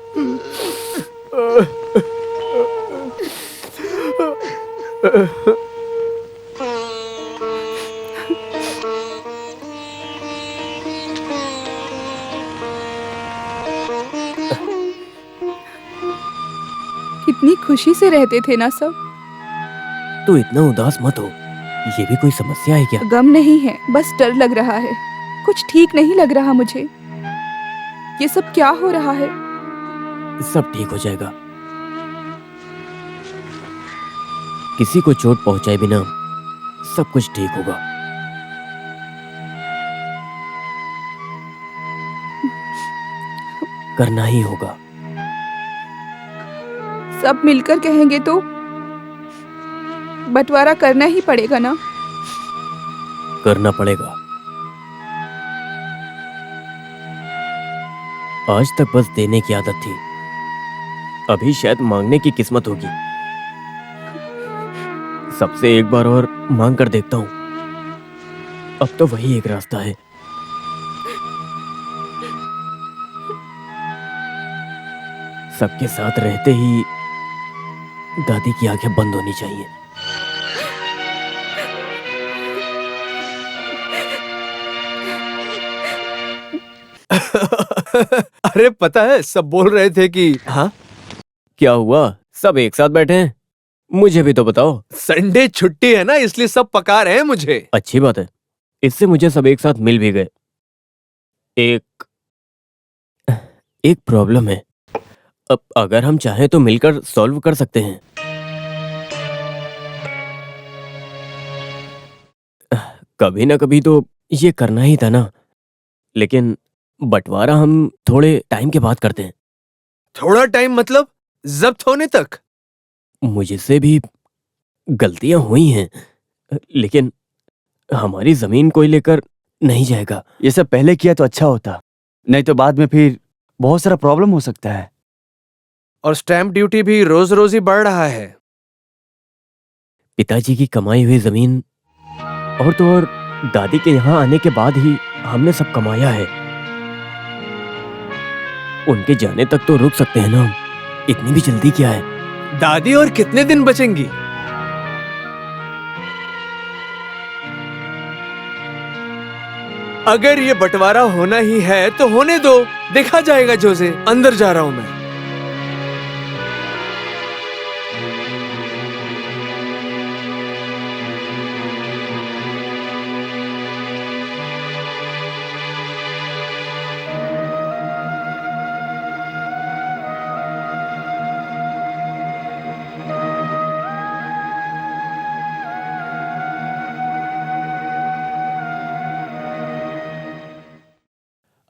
[SPEAKER 3] कितनी खुशी से रहते थे ना सब।
[SPEAKER 4] तू इतना उदास मत हो, ये भी कोई समस्या है क्या?
[SPEAKER 3] गम नहीं है, बस डर लग रहा है। कुछ ठीक नहीं लग रहा मुझे। ये सब क्या हो रहा है?
[SPEAKER 4] सब ठीक हो जाएगा। किसी को चोट पहुंचाए बिना सब कुछ ठीक होगा। करना ही होगा।
[SPEAKER 3] सब मिलकर कहेंगे तो बंटवारा करना ही पड़ेगा ना?
[SPEAKER 4] करना पड़ेगा। आज तक बस देने की आदत थी, अभी शायद मांगने की किस्मत होगी। सबसे एक बार और मांग कर देखता हूं। अब तो वही एक रास्ता है। सबके साथ रहते ही दादी की आंखें बंद होनी चाहिए।
[SPEAKER 2] अरे पता है, सब बोल रहे थे कि हाँ
[SPEAKER 4] क्या हुआ? सब एक साथ बैठे हैं, मुझे भी तो बताओ।
[SPEAKER 2] संडे छुट्टी है ना, इसलिए सब पका रहे हैं मुझे।
[SPEAKER 4] अच्छी बात है, इससे मुझे सब एक साथ मिल भी गए। एक प्रॉब्लम है। अब अगर हम चाहें तो मिलकर सॉल्व कर सकते हैं। कभी ना कभी तो ये करना ही था ना। लेकिन बंटवारा हम थोड़े टाइम के बाद करते हैं।
[SPEAKER 2] थोड़ा टाइम मतलब जब्त होने तक?
[SPEAKER 4] मुझसे भी गलतियां हुई हैं, लेकिन हमारी जमीन कोई लेकर नहीं जाएगा।
[SPEAKER 6] ये सब पहले किया तो अच्छा होता, नहीं तो बाद में फिर बहुत सारा प्रॉब्लम हो सकता है।
[SPEAKER 2] और स्टैंप ड्यूटी भी रोज रोज ही बढ़ रहा है।
[SPEAKER 4] पिताजी की कमाई हुई जमीन और तो और दादी के यहाँ आने के बाद ही हमने सब कमाया है। उनके जाने तक तो रुक सकते हैं ना हम, इतनी भी जल्दी क्या है?
[SPEAKER 2] दादी और कितने दिन बचेंगी? अगर ये बंटवारा होना ही है तो होने दो, देखा जाएगा। जोसे, अंदर जा रहा हूं मैं।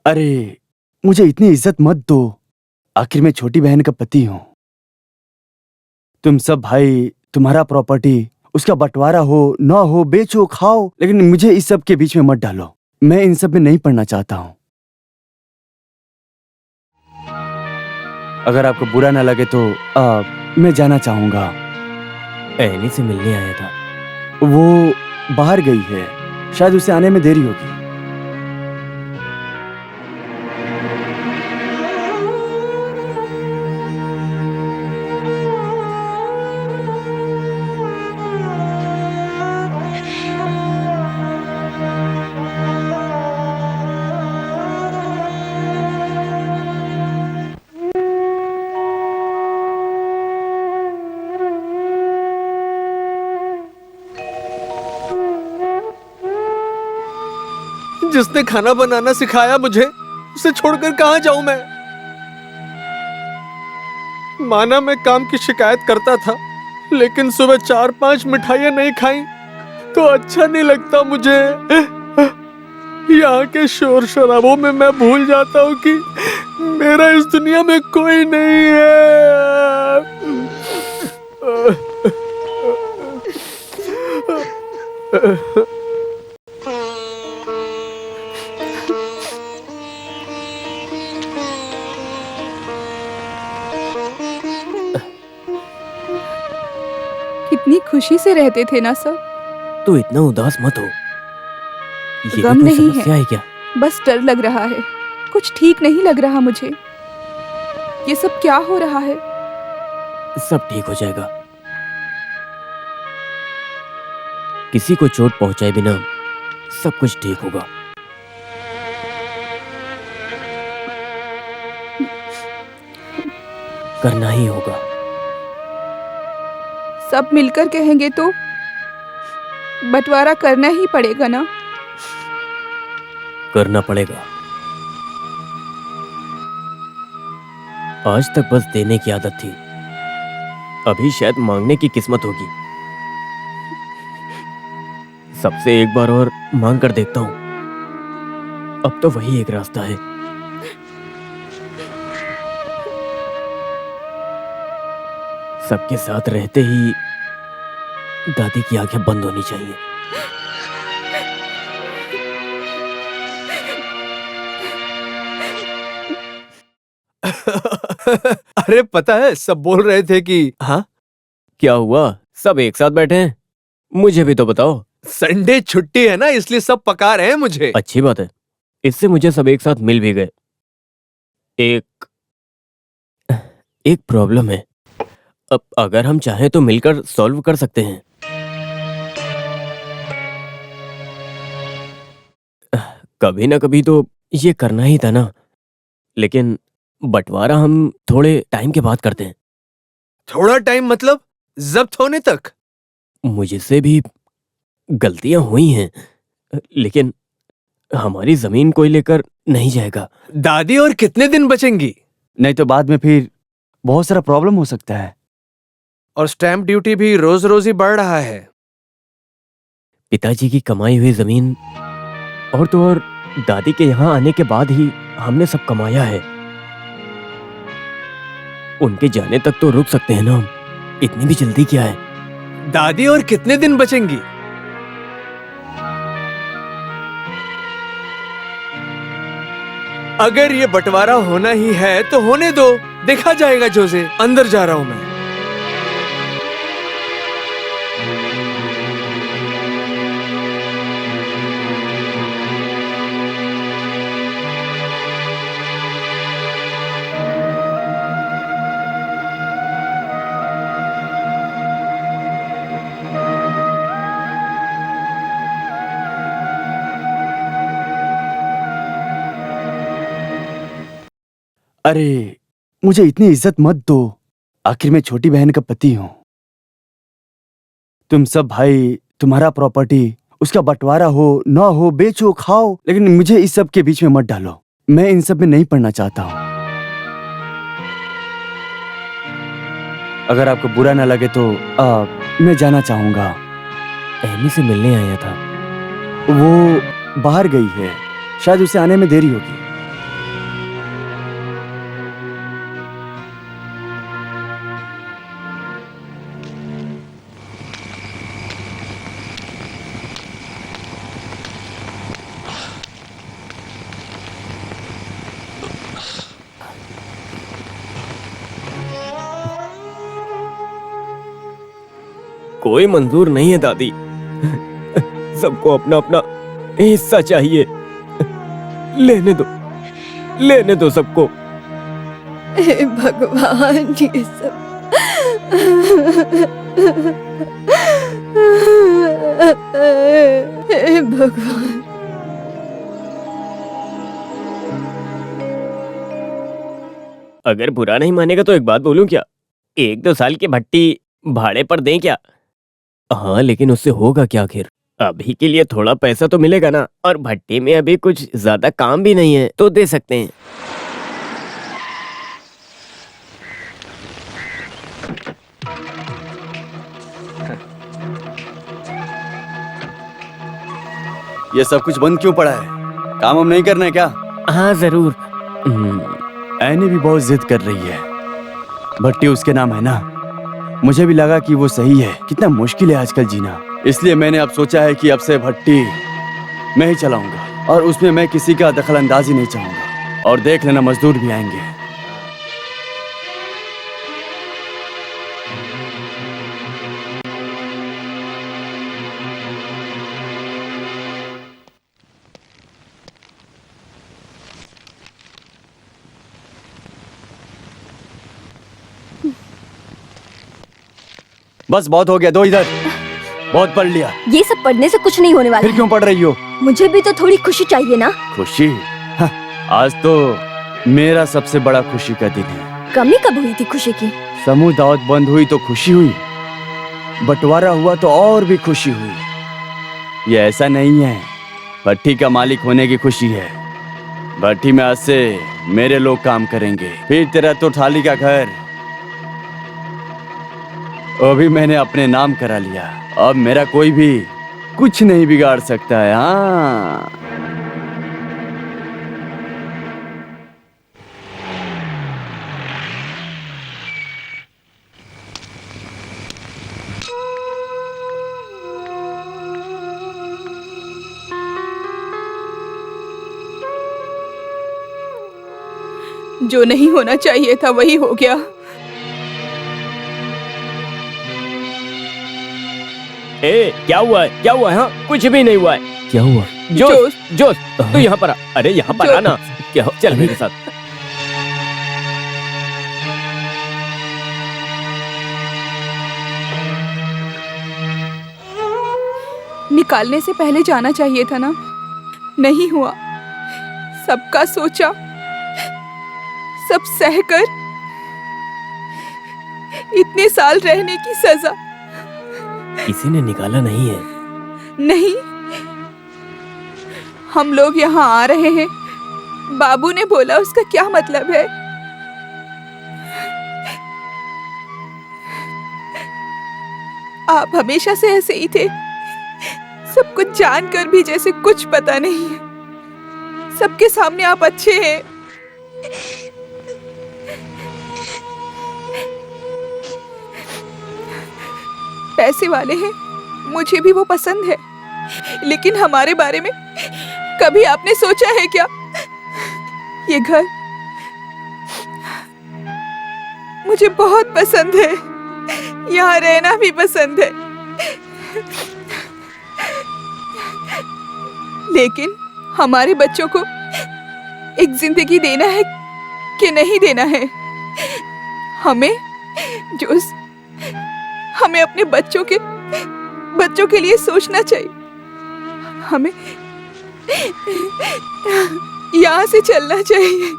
[SPEAKER 6] अरे मुझे इतनी इज्जत मत दो, आखिर मैं छोटी बहन का पति हूं। तुम सब भाई, तुम्हारा प्रॉपर्टी, उसका बंटवारा हो ना हो, बेचो खाओ, लेकिन मुझे इस सब के बीच में मत डालो। मैं इन सब में नहीं पढ़ना चाहता हूं। अगर आपको बुरा ना लगे तो मैं जाना चाहूंगा।
[SPEAKER 4] एनी से मिलने आया था।
[SPEAKER 6] वो बाहर गई है, शायद उसे आने में देरी होगी।
[SPEAKER 2] जिसने खाना बनाना सिखाया मुझे, उसे छोड़कर कहां जाऊं मैं? माना मैं काम की शिकायत करता था, लेकिन सुबह 4-5 मिठाइयां नहीं खाई तो अच्छा नहीं लगता मुझे। यहाँ के शोर शराबों में मैं भूल जाता हूँ कि मेरा इस दुनिया में कोई नहीं है।
[SPEAKER 3] कितनी खुशी से रहते थे ना सब।
[SPEAKER 4] तू इतना उदास मत हो। ये
[SPEAKER 3] गम
[SPEAKER 4] कोई
[SPEAKER 3] नहीं
[SPEAKER 4] समस्या है क्या?
[SPEAKER 3] बस डर लग रहा है, कुछ ठीक नहीं लग रहा मुझे। ये सब क्या हो रहा है?
[SPEAKER 4] सब ठीक हो जाएगा। किसी को चोट पहुंचाए बिना सब कुछ ठीक होगा। करना ही होगा।
[SPEAKER 3] सब मिलकर कहेंगे तो बंटवारा करना ही पड़ेगा ना?
[SPEAKER 4] करना पड़ेगा। आज तक बस देने की आदत थी, अभी शायद मांगने की किस्मत होगी। सबसे एक बार और मांग कर देखता हूं। अब तो वही एक रास्ता है। सबके साथ रहते ही दादी की आंखें बंद होनी चाहिए।
[SPEAKER 2] अरे पता है, सब बोल रहे थे कि हाँ,
[SPEAKER 4] क्या हुआ? सब एक साथ बैठे हैं? मुझे भी तो बताओ।
[SPEAKER 2] संडे छुट्टी है ना, इसलिए सब पका रहे हैं मुझे।
[SPEAKER 4] अच्छी बात है, इससे मुझे सब एक साथ मिल भी गए। एक प्रॉब्लम है। अब अगर हम चाहें तो मिलकर सॉल्व कर सकते हैं। कभी ना कभी तो ये करना ही था ना, लेकिन बंटवारा हम थोड़े टाइम के बाद करते हैं।
[SPEAKER 2] थोड़ा टाइम मतलब जब्त होने तक?
[SPEAKER 4] मुझसे भी गलतियां हुई हैं, लेकिन हमारी जमीन कोई लेकर नहीं जाएगा।
[SPEAKER 2] दादी और कितने दिन बचेंगी?
[SPEAKER 6] नहीं तो बाद में फिर बहुत सारा प्रॉब्लम हो सकता है।
[SPEAKER 2] और स्टैंप ड्यूटी भी रोज रोज ही बढ़ रहा है।
[SPEAKER 4] पिताजी की कमाई हुई जमीन और तो और दादी के यहाँ आने के बाद ही हमने सब कमाया है। उनके जाने तक तो रुक सकते हैं ना हम, इतनी भी जल्दी क्या है?
[SPEAKER 2] दादी और कितने दिन बचेंगी? अगर ये बंटवारा होना ही है तो होने दो, देखा जाएगा। जोसे, अंदर जा रहा हूं मैं।
[SPEAKER 6] अरे मुझे इतनी इज्जत मत दो, आखिर मैं छोटी बहन का पति हूं। तुम सब भाई, तुम्हारा प्रॉपर्टी, उसका बंटवारा हो ना हो, बेचो खाओ, लेकिन मुझे इस सब के बीच में मत डालो। मैं इन सब में नहीं पढ़ना चाहता हूं। अगर आपको बुरा ना लगे तो मैं जाना चाहूंगा।
[SPEAKER 4] एमी से मिलने आया था।
[SPEAKER 6] वो बाहर गई है, शायद उसे आने में देरी होगी।
[SPEAKER 4] कोई मंजूर नहीं है दादी। सबको अपना अपना हिस्सा चाहिए। लेने दो सबको।
[SPEAKER 1] हे भगवान, ये सब हे भगवान।
[SPEAKER 4] अगर बुरा नहीं मानेगा तो एक बात बोलूं क्या? 1-2 साल की भट्टी भाड़े पर दें क्या? हाँ, लेकिन उससे होगा क्या आखिर? अभी के लिए थोड़ा पैसा तो मिलेगा ना, और भट्टी में अभी कुछ ज्यादा काम भी नहीं है, तो दे सकते हैं।
[SPEAKER 6] ये सब कुछ बंद क्यों पड़ा है? काम हम नहीं करना है क्या?
[SPEAKER 4] हाँ जरूर।
[SPEAKER 6] ऐनी भी बहुत जिद कर रही है। भट्टी उसके नाम है ना। मुझे भी लगा कि वो सही है। कितना मुश्किल है आजकल जीना, इसलिए मैंने अब सोचा है कि अब से भट्टी मैं ही चलाऊंगा, और उसमें मैं किसी का दखल अंदाजी नहीं चाहूंगा। और देख लेना, मजदूर भी आएंगे। बस बहुत हो गया, दो इधर। बहुत पढ़ लिया।
[SPEAKER 5] ये सब पढ़ने से कुछ नहीं होने वाला
[SPEAKER 6] फिर क्यों पढ़ रही हो?
[SPEAKER 5] मुझे भी तो थोड़ी खुशी चाहिए ना।
[SPEAKER 6] खुशी? आज तो मेरा सबसे बड़ा खुशी का दिन है।
[SPEAKER 5] कमी कब हुई थी खुशी की?
[SPEAKER 6] समूह दावत बंद हुई तो खुशी हुई, बंटवारा हुआ तो और भी खुशी हुई। ये ऐसा नहीं है भट्टी का मालिक होने की खुशी है। भट्टी में आज से मेरे लोग काम करेंगे। फिर तेरा तो थाली का घर वो भी मैंने अपने नाम करा लिया। अब मेरा कोई भी कुछ नहीं बिगाड़ सकता है। हाँ,
[SPEAKER 3] जो नहीं होना चाहिए था वही हो गया।
[SPEAKER 4] क्या हुआ है? क्या हुआ है? हाँ, कुछ भी नहीं हुआ है। क्या हुआ? जोश, तू यहाँ पर आ। अरे यहाँ पर आ ना। क्या हो? चल मेरे साथ।
[SPEAKER 3] निकालने से पहले जाना चाहिए था ना। नहीं हुआ। सबका सोचा, सब सहकर इतने साल रहने की सजा।
[SPEAKER 4] किसी ने निकाला नहीं है।
[SPEAKER 3] नहीं, हम लोग यहाँ आ रहे हैं, बाबू ने बोला, उसका क्या मतलब है? आप हमेशा से ऐसे ही थे, सब कुछ जानकर भी जैसे कुछ पता नहीं है। सबके सामने आप अच्छे हैं। पैसे वाले हैं, मुझे भी वो पसंद है, लेकिन हमारे बारे में कभी आपने सोचा है क्या? ये घर मुझे बहुत पसंद है, यहाँ रहना भी पसंद है, लेकिन हमारे बच्चों को एक जिंदगी देना है कि नहीं देना है? हमें अपने बच्चों के लिए सोचना चाहिए। हमें यहाँ से चलना चाहिए।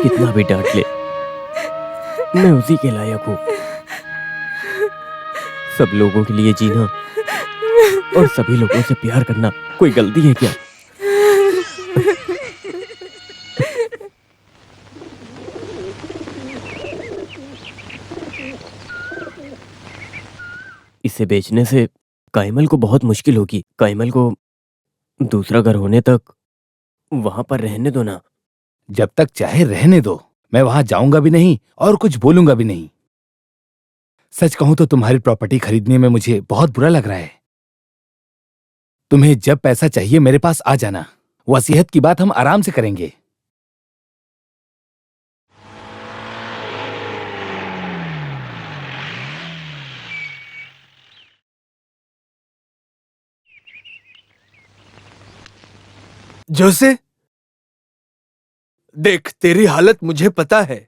[SPEAKER 4] कितना भी डांट ले, मैं उसी के लायक हूँ। सब लोगों के लिए जीना और सभी लोगों से प्यार करना कोई गलती है क्या? इसे बेचने से काइमल को बहुत मुश्किल होगी। काइमल को दूसरा घर होने तक वहां पर रहने दो ना।
[SPEAKER 9] जब तक चाहे रहने दो, मैं वहां जाऊंगा भी नहीं और कुछ बोलूंगा भी नहीं। सच कहूं तो तुम्हारी प्रॉपर्टी खरीदने में मुझे बहुत बुरा लग रहा है। तुम्हें जब पैसा चाहिए मेरे पास आ जाना। वसीयत की बात हम आराम से करेंगे।
[SPEAKER 2] जोसे, देख तेरी हालत मुझे पता है।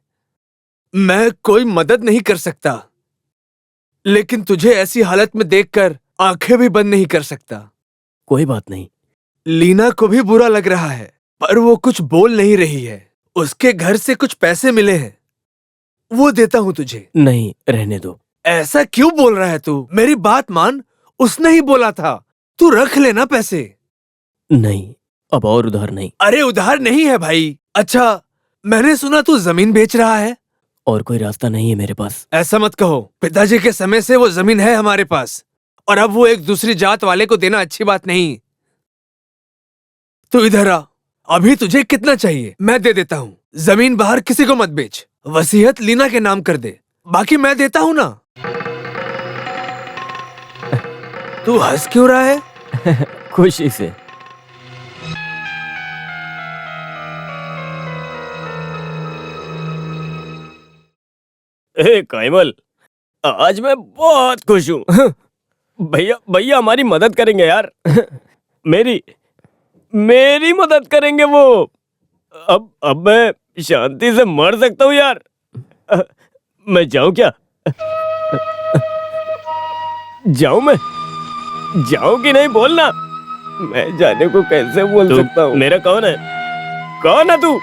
[SPEAKER 2] मैं कोई मदद नहीं कर सकता, लेकिन तुझे ऐसी हालत में देखकर आंखें भी बंद नहीं कर सकता।
[SPEAKER 4] कोई बात नहीं।
[SPEAKER 2] लीना को भी बुरा लग रहा है, पर वो कुछ बोल नहीं रही है। उसके घर से कुछ पैसे मिले हैं, वो देता हूं तुझे।
[SPEAKER 4] नहीं, रहने दो।
[SPEAKER 2] ऐसा क्यों बोल रहा है तू? मेरी बात मान, उसने ही बोला था। तू रख लेना पैसे।
[SPEAKER 4] नहीं, अब और उधार नहीं।
[SPEAKER 2] अरे उधार नहीं है भाई। अच्छा, मैंने सुना तू जमीन बेच रहा है।
[SPEAKER 4] और कोई रास्ता नहीं है मेरे पास।
[SPEAKER 2] ऐसा मत कहो, पिताजी के समय से वो जमीन है हमारे पास, और अब वो एक दूसरी जात वाले को देना अच्छी बात नहीं। तू इधर आ, अभी तुझे कितना चाहिए मैं दे देता हूँ। जमीन बाहर किसी को मत बेच, वसीयत लीना के नाम कर दे, बाकी मैं देता हूँ ना। तू हंस क्यों रहा है?
[SPEAKER 4] खुशी से। ए कैमल, आज मैं बहुत खुश हूँ। भैया भैया हमारी मदद करेंगे यार। मेरी मदद करेंगे वो। अब मैं शांति से मर सकता हूँ यार। मैं जाऊँ क्या? जाऊँ कि नहीं बोलना। मैं जाने को कैसे बोल सकता हूँ? मेरा कौन है? कौन है तू?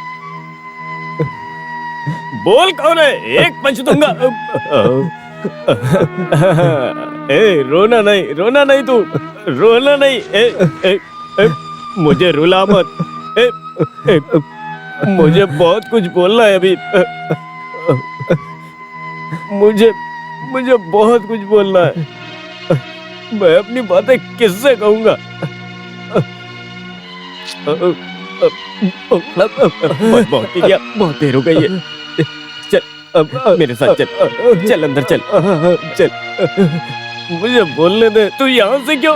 [SPEAKER 4] बोल कौन है? एक पंच दूंगा। ए रोना नहीं तू, रोना नहीं। मुझे रुला मत। मुझे बहुत कुछ बोलना है अभी। मुझे बहुत कुछ बोलना है। मैं अपनी बातें किससे कहूँगा? बहुत ही क्या, बहुत देर हो गई है। चल मेरे साथ चल अंदर चल। मुझे बोलने दे। तू यहाँ से क्यों?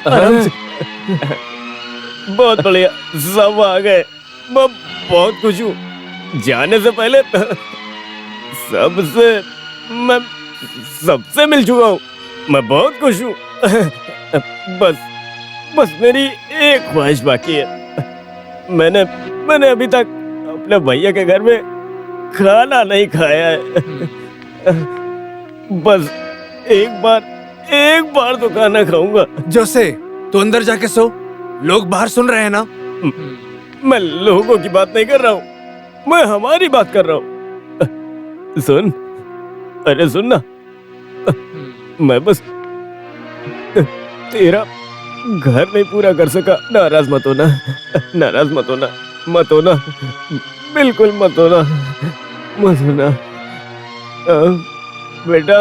[SPEAKER 4] आराम से। बहुत बढ़िया, सब आ गए। मैं बहुत खुश हूँ। जाने से पहले मैं सबसे मिल चुका हूँ। मैं बहुत खुश हूँ। बस मेरी एक ख्वाहिश बाकी है। मैंने अभी तक अपने भैया के घर में खाना नहीं खाया है। बस एक बार तो खाना खाऊंगा।
[SPEAKER 2] जोसे, तू अंदर जाके सो, लोग बाहर सुन रहे हैं ना।
[SPEAKER 4] मैं लोगों की बात नहीं कर रहा हूँ, मैं हमारी बात कर रहा हूँ। सुन, अरे सुन ना, मैं बस तेरा घर नहीं पूरा कर सका। नाराज मत होना, नाराज मत होना, मत होना, बिल्कुल मत होना, मत होना बेटा।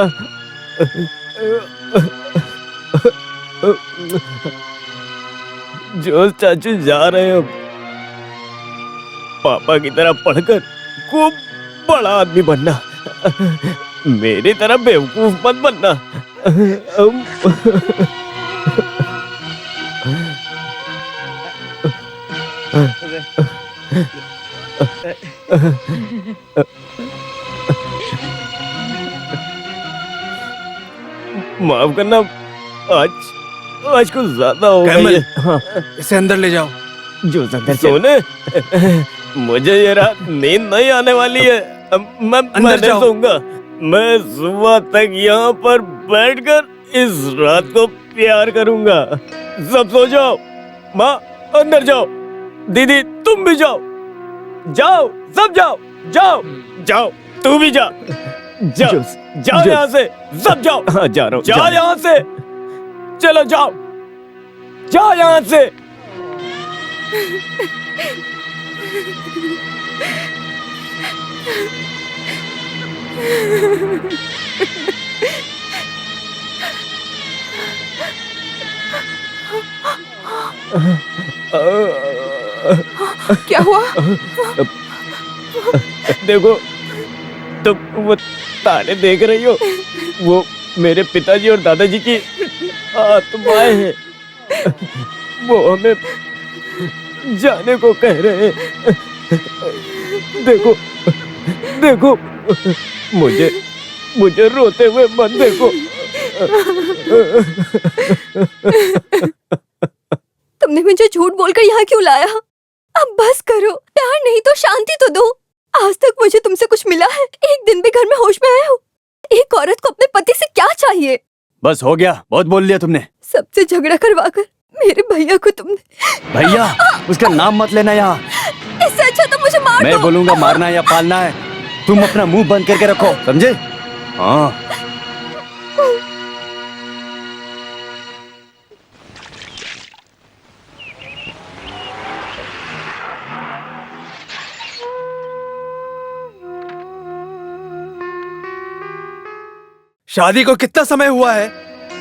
[SPEAKER 4] जो चाचू जा रहे हो, पापा की तरह पढ़कर खूब बड़ा आदमी बनना, मेरी तरह बेवकूफ मत बनना। माफ करना, आज कुछ ज्यादा हो गया है। हाँ।
[SPEAKER 2] इसे अंदर ले जाओ।
[SPEAKER 4] जो अंदर सोने, मुझे ये रात नींद नहीं आने वाली है। मैं नहीं सोऊंगा। मैं सुबह तक यहाँ पर बैठकर इस रात को प्यार करूंगा। सब सो जाओ। माँ अंदर जाओ, दीदी तुम भी जाओ, जाओ सब जाओ, जाओ तू भी जा, जाओ यहाँ से, सब जाओ। हाँ जा रहा हूँ। जाओ यहाँ से, चलो जाओ यहाँ से।
[SPEAKER 3] क्या हुआ?
[SPEAKER 4] देखो, तुम वो तारे देख रही हो, वो मेरे पिताजी और दादाजी की आत्माएं हैं। वो हमें जाने को कह रहे हैं। देखो, मुझे रोते हुए मत देखो।
[SPEAKER 1] तुमने मुझे झूठ बोलकर यहाँ क्यों लाया? अब बस करो, प्यार नहीं तो शांति तो दो। आज तक मुझे तुमसे कुछ मिला है? एक दिन भी घर में होश में आए हो? एक औरत को अपने पति से क्या चाहिए?
[SPEAKER 6] बस हो गया, बहुत बोल लिया तुमने।
[SPEAKER 1] सबसे झगड़ा करवाकर मेरे भैया को तुमने।
[SPEAKER 6] भैया, उसका नाम मत लेना यहाँ।
[SPEAKER 1] इससे अच्छा तो मुझे मार दो।
[SPEAKER 6] मैं बोलूंगा मारना या पालना है, तुम अपना मुंह बंद करके रखो, समझे? हाँ।
[SPEAKER 2] शादी को कितना समय हुआ है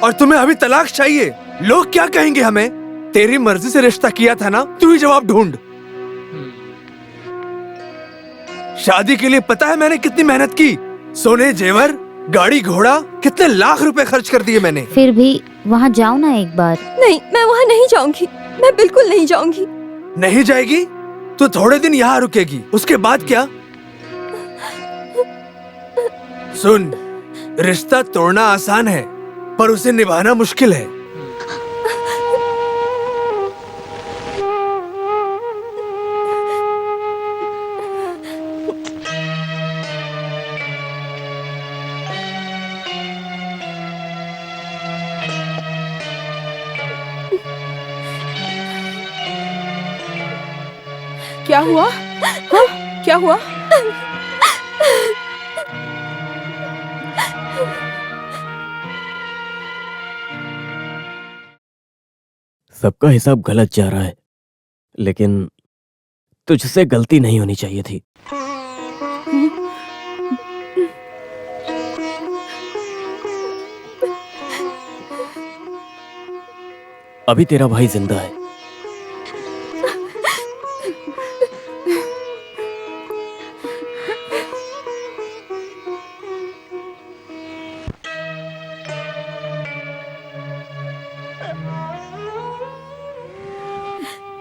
[SPEAKER 2] और तुम्हें अभी तलाक चाहिए? लोग क्या कहेंगे हमें? तेरी मर्जी से रिश्ता किया था ना, तू ही जवाब ढूंढ। शादी के लिए पता है मैंने कितनी मेहनत की? सोने जेवर, गाड़ी घोड़ा, कितने लाख रुपए खर्च कर दिए मैंने।
[SPEAKER 7] फिर भी वहाँ जाओ ना एक बार।
[SPEAKER 1] नहीं, मैं वहाँ नहीं जाऊंगी, मैं बिल्कुल नहीं जाऊंगी।
[SPEAKER 2] नहीं जाएगी तो थोड़े दिन यहाँ रुकेगी, उसके बाद क्या? सुन, रिश्ता तोड़ना आसान है पर उसे निभाना मुश्किल है।
[SPEAKER 3] क्या हुआ? हाँ? क्या हुआ?
[SPEAKER 4] सबका हिसाब गलत जा रहा है, लेकिन तुझसे गलती नहीं होनी चाहिए थी। अभी तेरा भाई जिंदा है।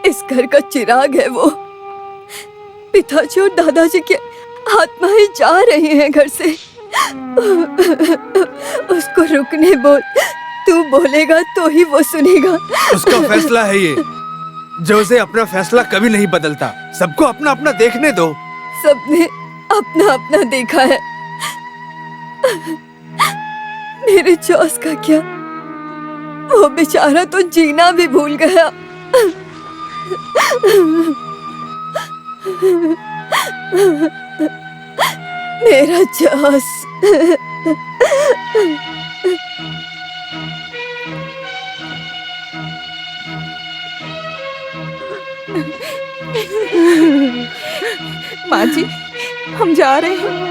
[SPEAKER 1] इस घर का चिराग है वो। पिताजी और दादाजी की आत्माएं जा रही हैं घर से। उसको रुकने बोल, तू बोलेगा तो ही वो सुनेगा।
[SPEAKER 2] उसका फैसला है ये, जो उसे अपना फैसला कभी नहीं बदलता। सबको अपना अपना देखने दो।
[SPEAKER 1] सबने अपना अपना देखा है, मेरे जॉस का क्या? वो बेचारा तो जीना भी भूल गया। मेरा जॉस।
[SPEAKER 3] माँ जी, हम जा रहे हैं।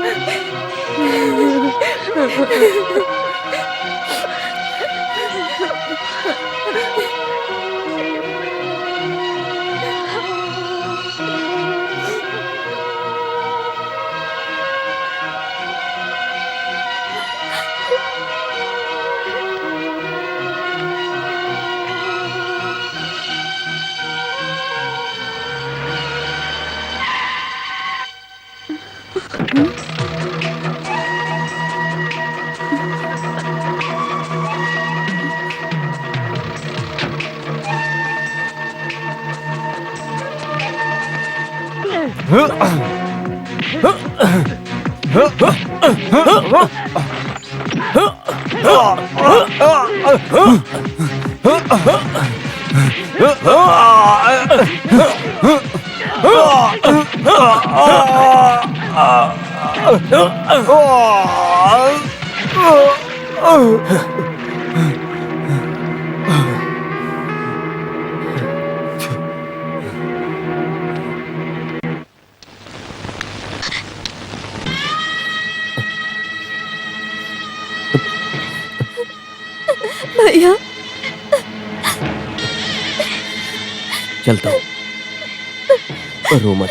[SPEAKER 1] भैया,
[SPEAKER 4] चलता हूँ, रो मत।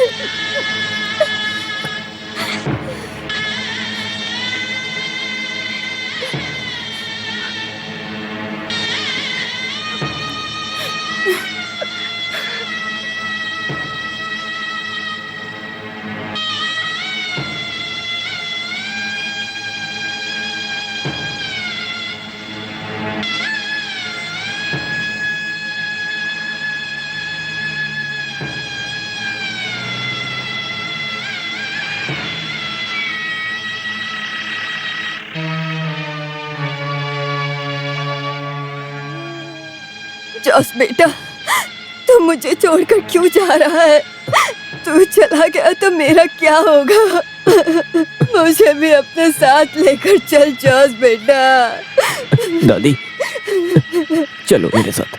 [SPEAKER 1] जॉस बेटा, तू मुझे छोड़कर क्यों जा रहा है? तू चला गया तो मेरा क्या होगा? मुझे भी अपने साथ लेकर चल जॉस बेटा।
[SPEAKER 4] दादी चलो मेरे साथ।